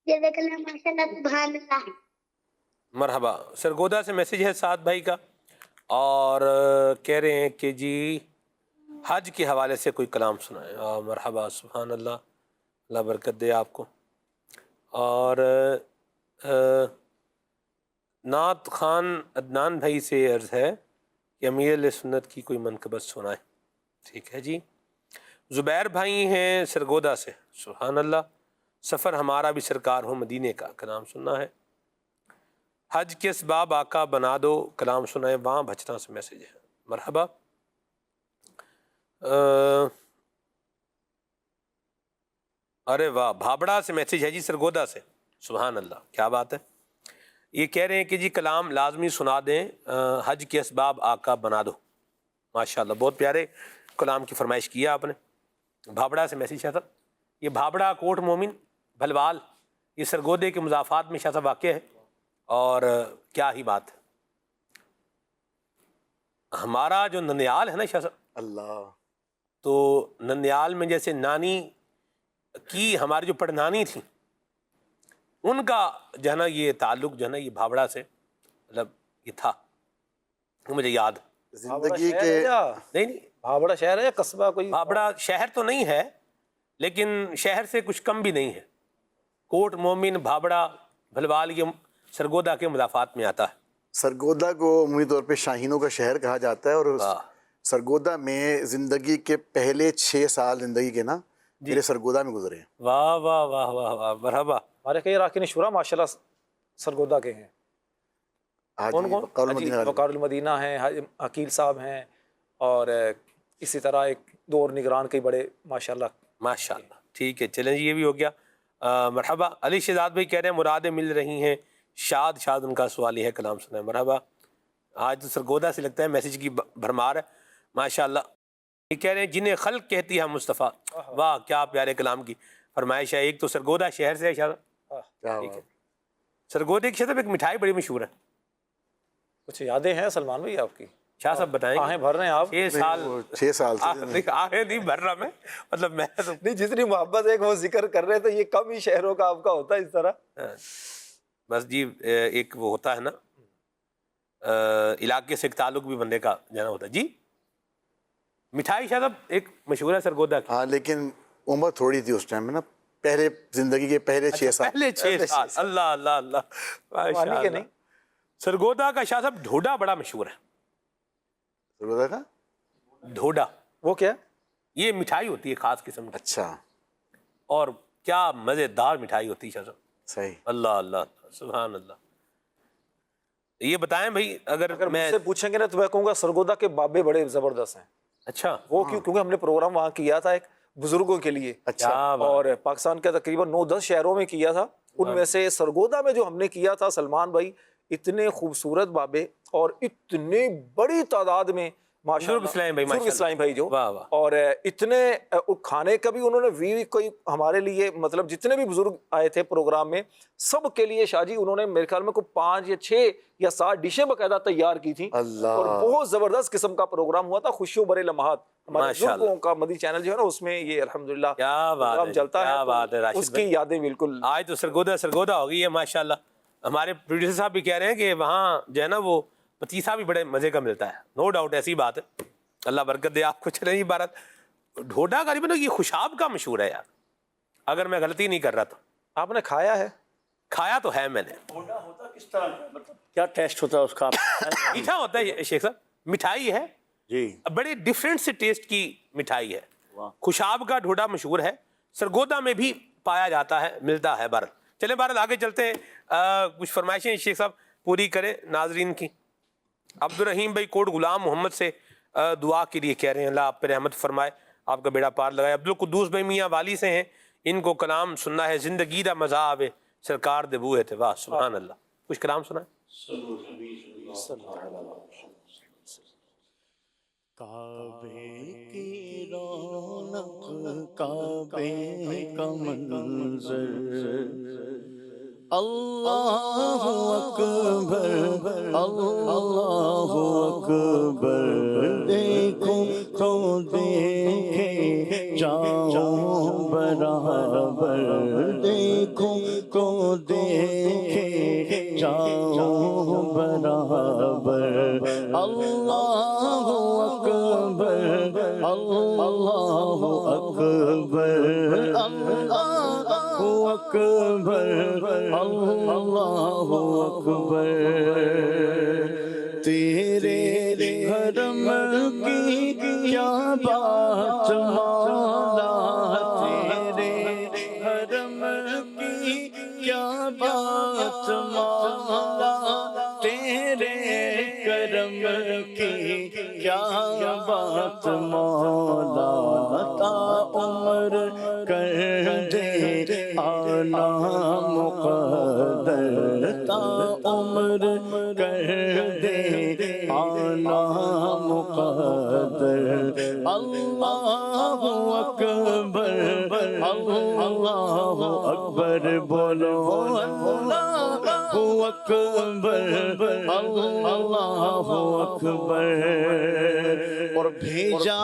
جزاک اللہ, ماشاء اللہ, سبحان اللہ. مرحبا. سرگودا سے میسج ہے سعد بھائی کا, اور کہہ رہے ہیں کہ جی حج کے حوالے سے کوئی کلام سنائیں. مرحبا, سبحان اللہ, اللہ برکت دے آپ کو. اور نعت خان عدنان بھائی سے عرض ہے کہ امیر علیہ سنت کی کوئی منقبت سنائیں. ٹھیک ہے جی. زبیر بھائی ہیں سرگودا سے, سبحان اللہ, سفر ہمارا بھی سرکار ہو مدینے کا, کلام سننا ہے. حج کے اسباب آقا بنا دو, کلام سنائیں. وہاں بھچنا سے میسج ہے. مرحبا. ارے واہ, بھابڑا سے میسج ہے جی, سرگودا سے, سبحان اللہ, کیا بات ہے. یہ کہہ رہے ہیں کہ جی کلام لازمی سنا دیں, حج کے اسباب آقا بنا دو. ماشاءاللہ بہت پیارے کلام کی فرمائش کی ہے آپ نے. بھابڑا سے میسیج شاہ صاحب, یہ بھابڑا کوٹ مومن بھلوال یہ سرگودے کے مضافات میں شاہ صاحب واقع ہے, اور کیا ہی بات ہے. ہمارا جو ننیال ہے نا شاہ صاحب, اللہ, تو ننیال میں جیسے نانی کی ہماری جو پڑنانی تھیں ان کا جو ہے نا یہ تعلق جو ہے نا یہ بھابڑا سے مطلب یہ تھا, وہ مجھے یاد. زندگی کے نہیں بھابڑا شہر ہے یا قصبہ کوئی؟ بھابڑا شہر تو نہیں ہے لیکن شہر سے کچھ کم بھی نہیں ہے. کوٹ مومن بھابڑا بھلوال یہ سرگودا کے مضافات میں آتا ہے. سرگودا کو عمومی طور پہ شاہینوں کا شہر کہا جاتا ہے, اور سرگودا میں زندگی کے پہلے 6 سال زندگی کے نا میرے سرگودا میں گزرے ہیں. واہ واہ واہ واہ واہ, مرحبا. ہمارے کئی اراکین شورا ماشاءاللہ سرگودا کے ہیں. وقار المدینہ ہیں, عقیل صاحب ہیں, اور اسی طرح ایک دور نگران کے بڑے ماشاءاللہ. ماشاءاللہ ٹھیک ہے, چلیں جی یہ بھی ہو گیا. مرحبا. علی شہزاد بھائی کہہ رہے ہیں مرادیں مل رہی ہیں, شاد شاد ان کا سوال یہ ہے, کلام سنا ہے. مرحبا. آج تو سرگودا سے لگتا ہے میسیج کی بھرمار ہے ماشاءاللہ. یہ کہہ رہے ہیں جنہیں خلق کہتی ہے مصطفیٰ. واہ کیا پیارے کلام کی فرمائش ہے. ایک تو سرگودا شہر سے ہے شاہ صاحب, ٹھیک ہے. سرگودے کی شاہ صاحب ایک مٹھائی بڑی مشہور ہے, کچھ یادیں ہیں سلمان بھائی آپ کی؟ شاہ صاحب بتائیں. آہیں بھر رہے ہیں آپ. 6 سال آہیں نہیں بھر رہا میں, مطلب میں نہیں, جتنی محبت ایک وہ ذکر کر رہے تھے, یہ کم ہی شہروں کا آپ کا ہوتا ہے اس طرح. بس جی ایک وہ ہوتا ہے نا علاقے سے ایک تعلق بھی بندے کا جانا ہوتا ہے. جی مٹھائی شاہ صاحب ایک مشہور ہے سرگودا کی. ہاں لیکن عمر تھوڑی تھی اس ٹائم میں نا, پہلے زندگی کے پہلے 6 سال. پہلے 6 سال. اللہ اللہ اللہ. نہیں سرگودا کا شاہ صاحب ڈھوڈا بڑا مشہور ہے. سرگودا کا ڈھوڈا وہ کیا؟ یہ مٹھائی ہوتی ہے خاص قسم کی. اچھا, اور کیا مزیدار مٹھائی ہوتی ہے شاہ صاحب. صحیح. اللہ اللہ سبحان اللہ. یہ بتائیں بھائی اگر میں سے پوچھیں گے نا تو میں کہوں گا سرگودا کے بابے بڑے زبردست ہیں. اچھا وہ کیونکہ ہم نے پروگرام وہاں کیا تھا ایک بزرگوں کے لیے. اچھا. اور پاکستان کے تقریباً 9-10 شہروں میں کیا تھا, ان میں سے سرگودا میں جو ہم نے کیا تھا سلمان بھائی, اتنے خوبصورت بابے اور اتنے بڑی تعداد میں اسلام بھائی جو, اور اتنے کھانے کا بھی انہوں نے کوئی ہمارے لیے مطلب جتنے بھی بزرگ آئے تھے پروگرام میں سب کے لیے شاہ جی انہوں نے میرے خیال میں کوئی 5 یا 6 یا 7 ڈشیں باقاعدہ تیار کی تھیں. اور بہت زبردست قسم کا پروگرام ہوا تھا, خوشیوں بھرے لمحات. ہمارے بزرگوں کا مدی چینل جو ہے نا اس میں یہ الحمدللہ پروگرام چلتا ہے, اس کی یادیں بالکل. آج تو سرگودا ہو گئی ہے ماشاءاللہ. ہمارے پروڈیوسر صاحب بھی کہہ رہے ہیں کہ وہاں جو ہے نا وہ پتیسا بھی بڑے مزے کا ملتا ہے. نو ڈاؤٹ ایسی بات ہے, اللہ برکت دے آپ کو. چلیں یہ بارت ڈھوڈا قریباً یہ خوشاب کا مشہور ہے یار, اگر میں غلطی نہیں کر رہا تو. آپ نے کھایا ہے؟ کھایا تو ہے میں نے. ڈھوڈا ہوتا کس طرح مطلب کیا ٹیسٹ ہوتا ہے اس کا؟ میٹھا ہوتا ہے شیخ صاحب, مٹھائی ہے جی, بڑے ڈفرینٹ سے ٹیسٹ کی مٹھائی ہے. خوشاب کا ڈھوڈا مشہور ہے, سرگودا میں بھی پایا جاتا ہے, ملتا ہے. بارت چلیں بارت آگے چلتے ہیں. کچھ فرمائشیں شیخ صاحب پوری کریں ناظرین کی. عبد الرحیم بھائی کوٹ غلام محمد سے دعا کے لیے کہہ رہے ہیں, اللہ آپ پہ رحمت فرمائے, آپ کا بیڑا پار لگائے. عبد القدوس بھائی میاں والی سے ہیں, ان کو کلام سننا ہے, زندگی دا مزہ آوے سرکار دے بوئے تھے. واہ سبحان اللہ. کچھ کلام سنائیں. کعبے کی رونق کعبے کا منظر, اللہ اکبر اللہ اکبر, دیکھو تو دیکھے جاؤ برابر, دیکھو تو دیکھے جاؤ برابر. اللہ اکبر اللہ اکبر اللہ اکبر اللہ اکبر. تیرے حرم کی کیا بات مولا, تیرے حرم کی کیا بات مولا, تیرے کرم کی کیا بات مولا. تا عمر کر دے آنا مقدر, تا عمر کر دے آنا مقدر. اکبر اللہ اکبر بولو اللہ اکبر اللہ اکبر اور بھیجا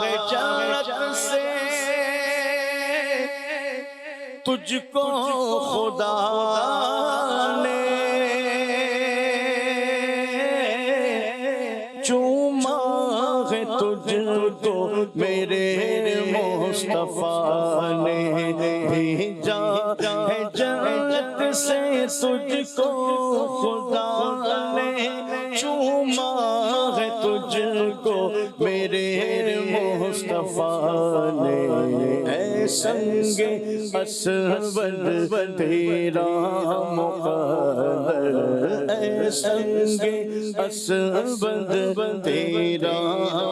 ہے جنت سے تجھ کو خدا نے چوما ہے تجھ کو میرے مصطفیٰ نے بھیجا ہے جنت سے تجھ کو خدا نے چوما ہے تجھ کو میرے مصطفیٰ نے اے سنگ اسود تیرا مقدر اے سنگ اسود تیرا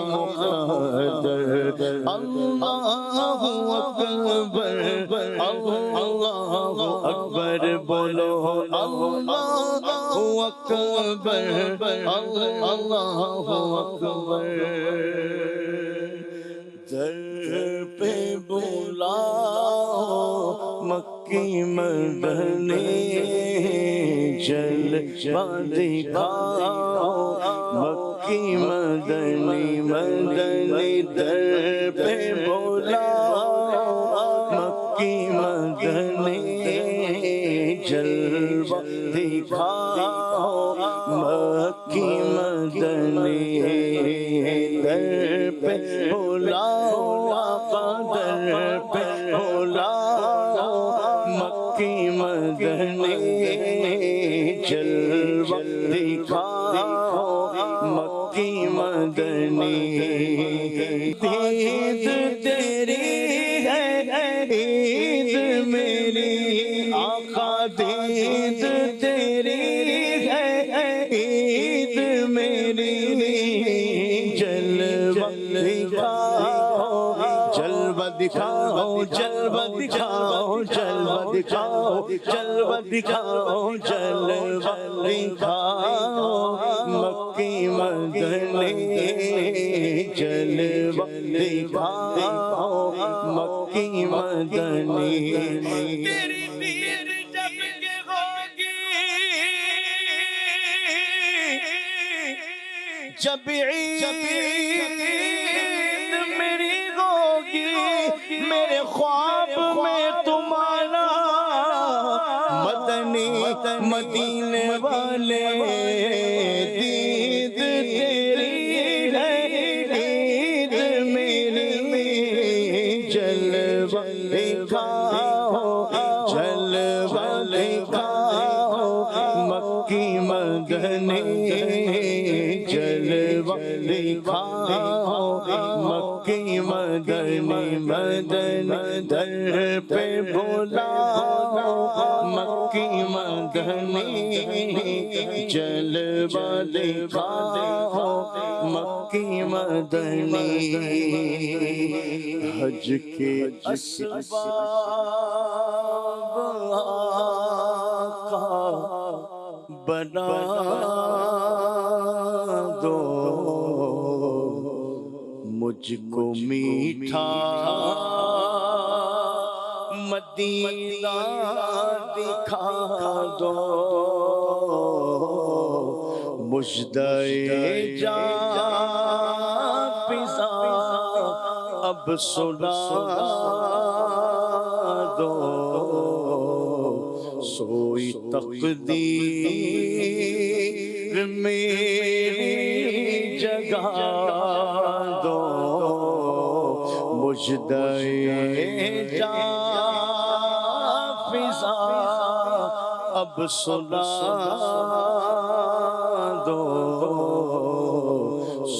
مقدر اللہ اکبر اللہ اکبر بولو اللہ اکبر اللہ اکبر در پہ بلاؤ مکی مدنی جلوہ دکھاؤ مکی مدنی مدنی در پہ بلاؤ مکی مدنی جلوہ دکھاؤ مکی مدنی در پہ بلاؤ آقا در پہ بلاؤ مکی مدنی جلوہ دکھاؤ مکی مدنی عید تیری ہے عید میری آقا عید تیری ہے عید میری جلوہ دکھاؤ جلوہ دکھاؤ جلوہ دکھاؤ جلوہ دکھاؤ جلوہ دکھاؤ مکی مدنی جلوہ دکھاؤ مکی مدنی تیری پیر جب کہ ہوگی جب عید میری ہوگی میرے خواب میں تمہارا مدنی مدینے والے دید تیری ہے عید میری جلوہ دکھاؤ جلوہ دکھاؤ مکی مدنی جلوہ دکھاؤ مکی مدنی مدنی در پہ بلاؤ مکی مدنی جلوہ دکھاؤ مکی مدنی حج کے اسباب آقا بنا دو مجھ کو میٹھا مدینہ دکھا دو مژدہ جان فضا اب سنا دو سوئی تقدیر میری جگہ دو مژدہ جان فضا اب سنا دو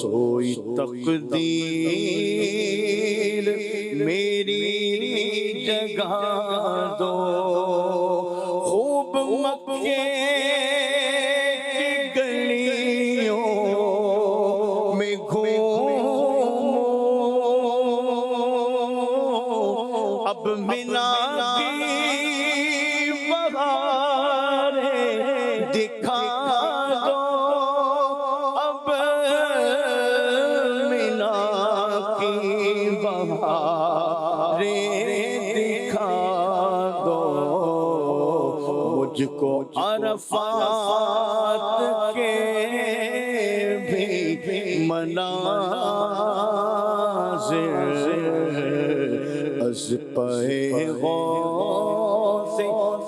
سوئی تقدیر میری جگہ دو خوب مکے کی گلیوں میں گھومو اب منا کی بہاریں دکھا دو اب منا کی بہار مجھ کو عرفات کے بھی مناظر از پے غوث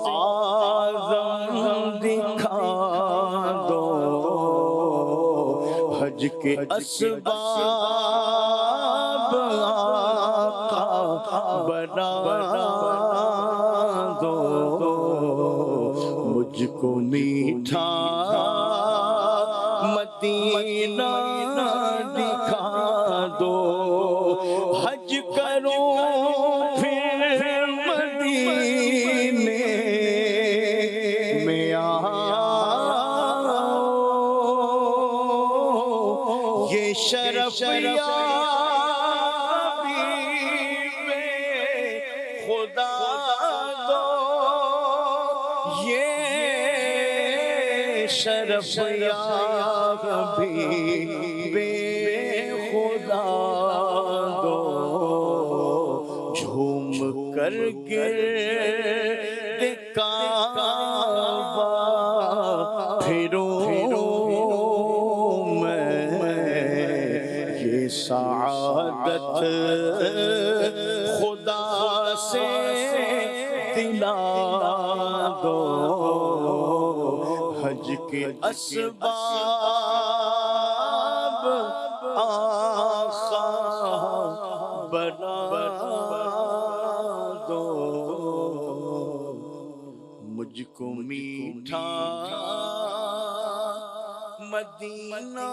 اعظم دکھا دو، حج کے اسباب آقا بنا دو، مجھ کو میٹھا مدینہ دکھا دو، حج کروں پھر مدینے میں آؤ، یہ شرف یا حبیب خدا دو، یہ شرف یا حبیب خدا دو، جھوم کر گرد کعبہ پھروں میں، یہ سعادت خدا سے دلا دو، حج کے اسباب آقا بنا دو، مجھ کو میٹھا مدینہ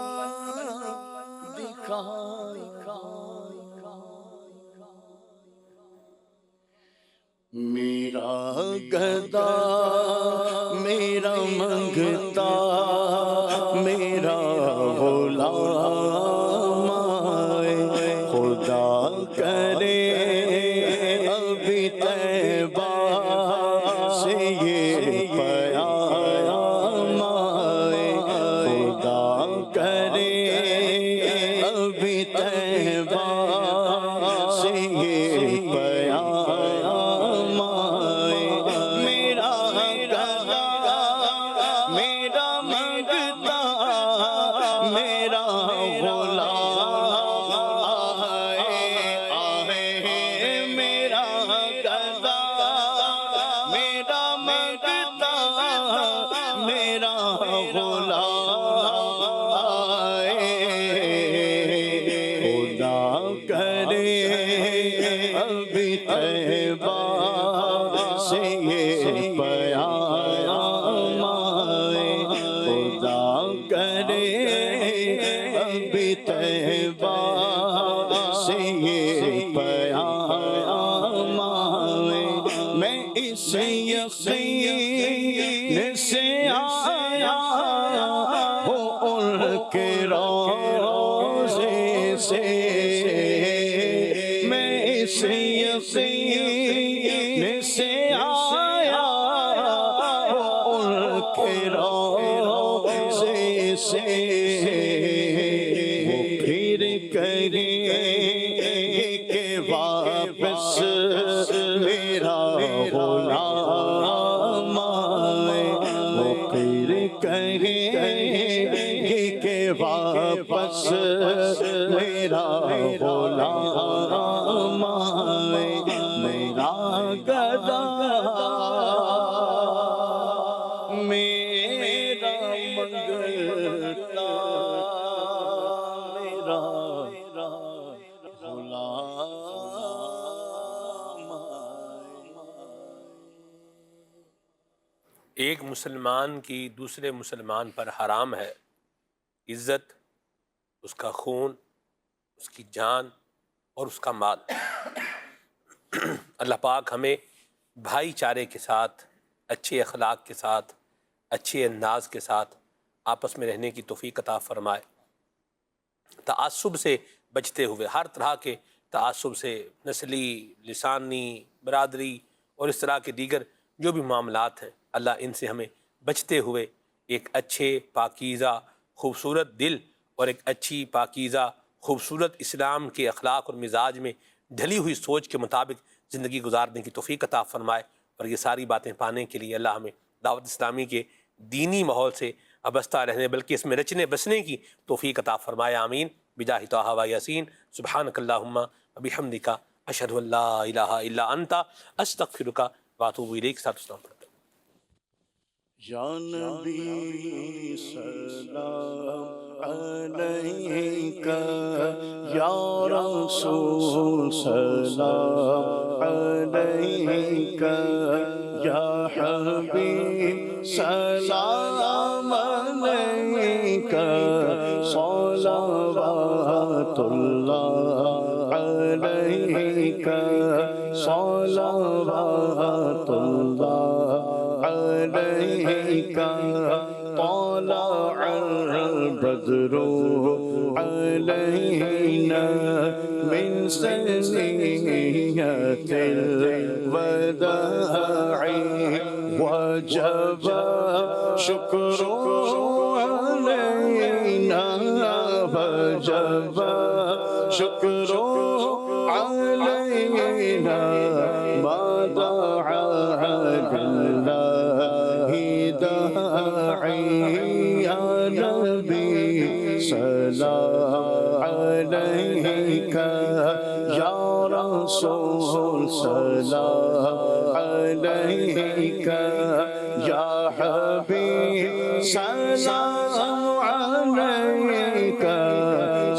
دکھا، میرا گدا میرا منگتا میرا غلام آئے، خدا کرے ابھی طیبہ سے یہ پیام آئے، خدا کرے ابھی طیبہ سے یہ پیام آئے، میرا گدا میرا منگتا میرا غلام آئے، میرا گدا میرا منگتا میرا غلام آئے، خدا کرے ابھی طیبہ سے یہ پیام آئے، خدا کرے ابھی طیبہ سے یہ پیام آئے، میں اس یقین سے آیا ہوں ان کے روضے سے، میں اس یقین سے آیا ہوں ان کے روضے سے، وہ پھر کریں کہ واپس میرا غلام آئے، وہ پھر کریں کہ واپس میرا غلام آئے، میرا گدا میرا منگتا میرا غلام ایک مسلمان کی دوسرے مسلمان پر حرام ہے عزت، اس کا خون، اس کی جان اور اس کا مال۔ اللہ پاک ہمیں بھائی چارے کے ساتھ، اچھے اخلاق کے ساتھ، اچھے انداز کے ساتھ آپس میں رہنے کی توفیق عطا فرمائے، تعصب سے بچتے ہوئے، ہر طرح کے تعصب سے، نسلی، لسانی، برادری اور اس طرح کے دیگر جو بھی معاملات ہیں، اللہ ان سے ہمیں بچتے ہوئے ایک اچھے پاکیزہ خوبصورت دل اور ایک اچھی پاکیزہ خوبصورت اسلام کے اخلاق اور مزاج میں ڈھلی ہوئی سوچ کے مطابق زندگی گزارنے کی توفیق عطا فرمائے، اور یہ ساری باتیں پانے کے لیے اللہ ہمیں دعوت اسلامی کے دینی ماحول سے وابستہ رہنے بلکہ اس میں رچنے بسنے کی توفیق عطا فرمائے، آمین بجاہ طہ و یاسین۔ سبحانک اللہم و بحمدک، اشہد ان لا الہ الا انت، استغفرک و اتوب الیک۔ ساتھ اسلام پڑھتے ہیں۔ یا نبی سلام علیک، یا رسول سلام علیک، یا حبیب سلام علیک، صلوات اللہ علیک، صلوات اللہ علیک، طلع البدر علینا من ثنیۃ الوداع، وجب شکر علینا، وجب شکر علینا، ما دعا للہ داعی، یا نبی سلام علیک، یا رسول سلام علیک، یا حبیب سلام علیک،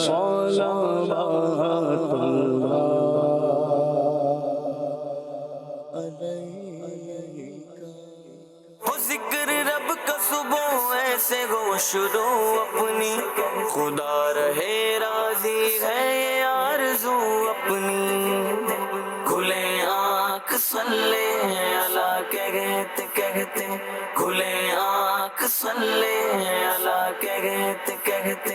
صلوات اللہ علیک۔ ہو ذکر رب کا صبح ایسے ہو شروع اپنی، خدا رہے راضی ہے یہ آرزو اپنی، کھلے آنکھ صلی اللہ کہتے کہتے، کھلے آنکھ صلی اللہ کہتے کہتے،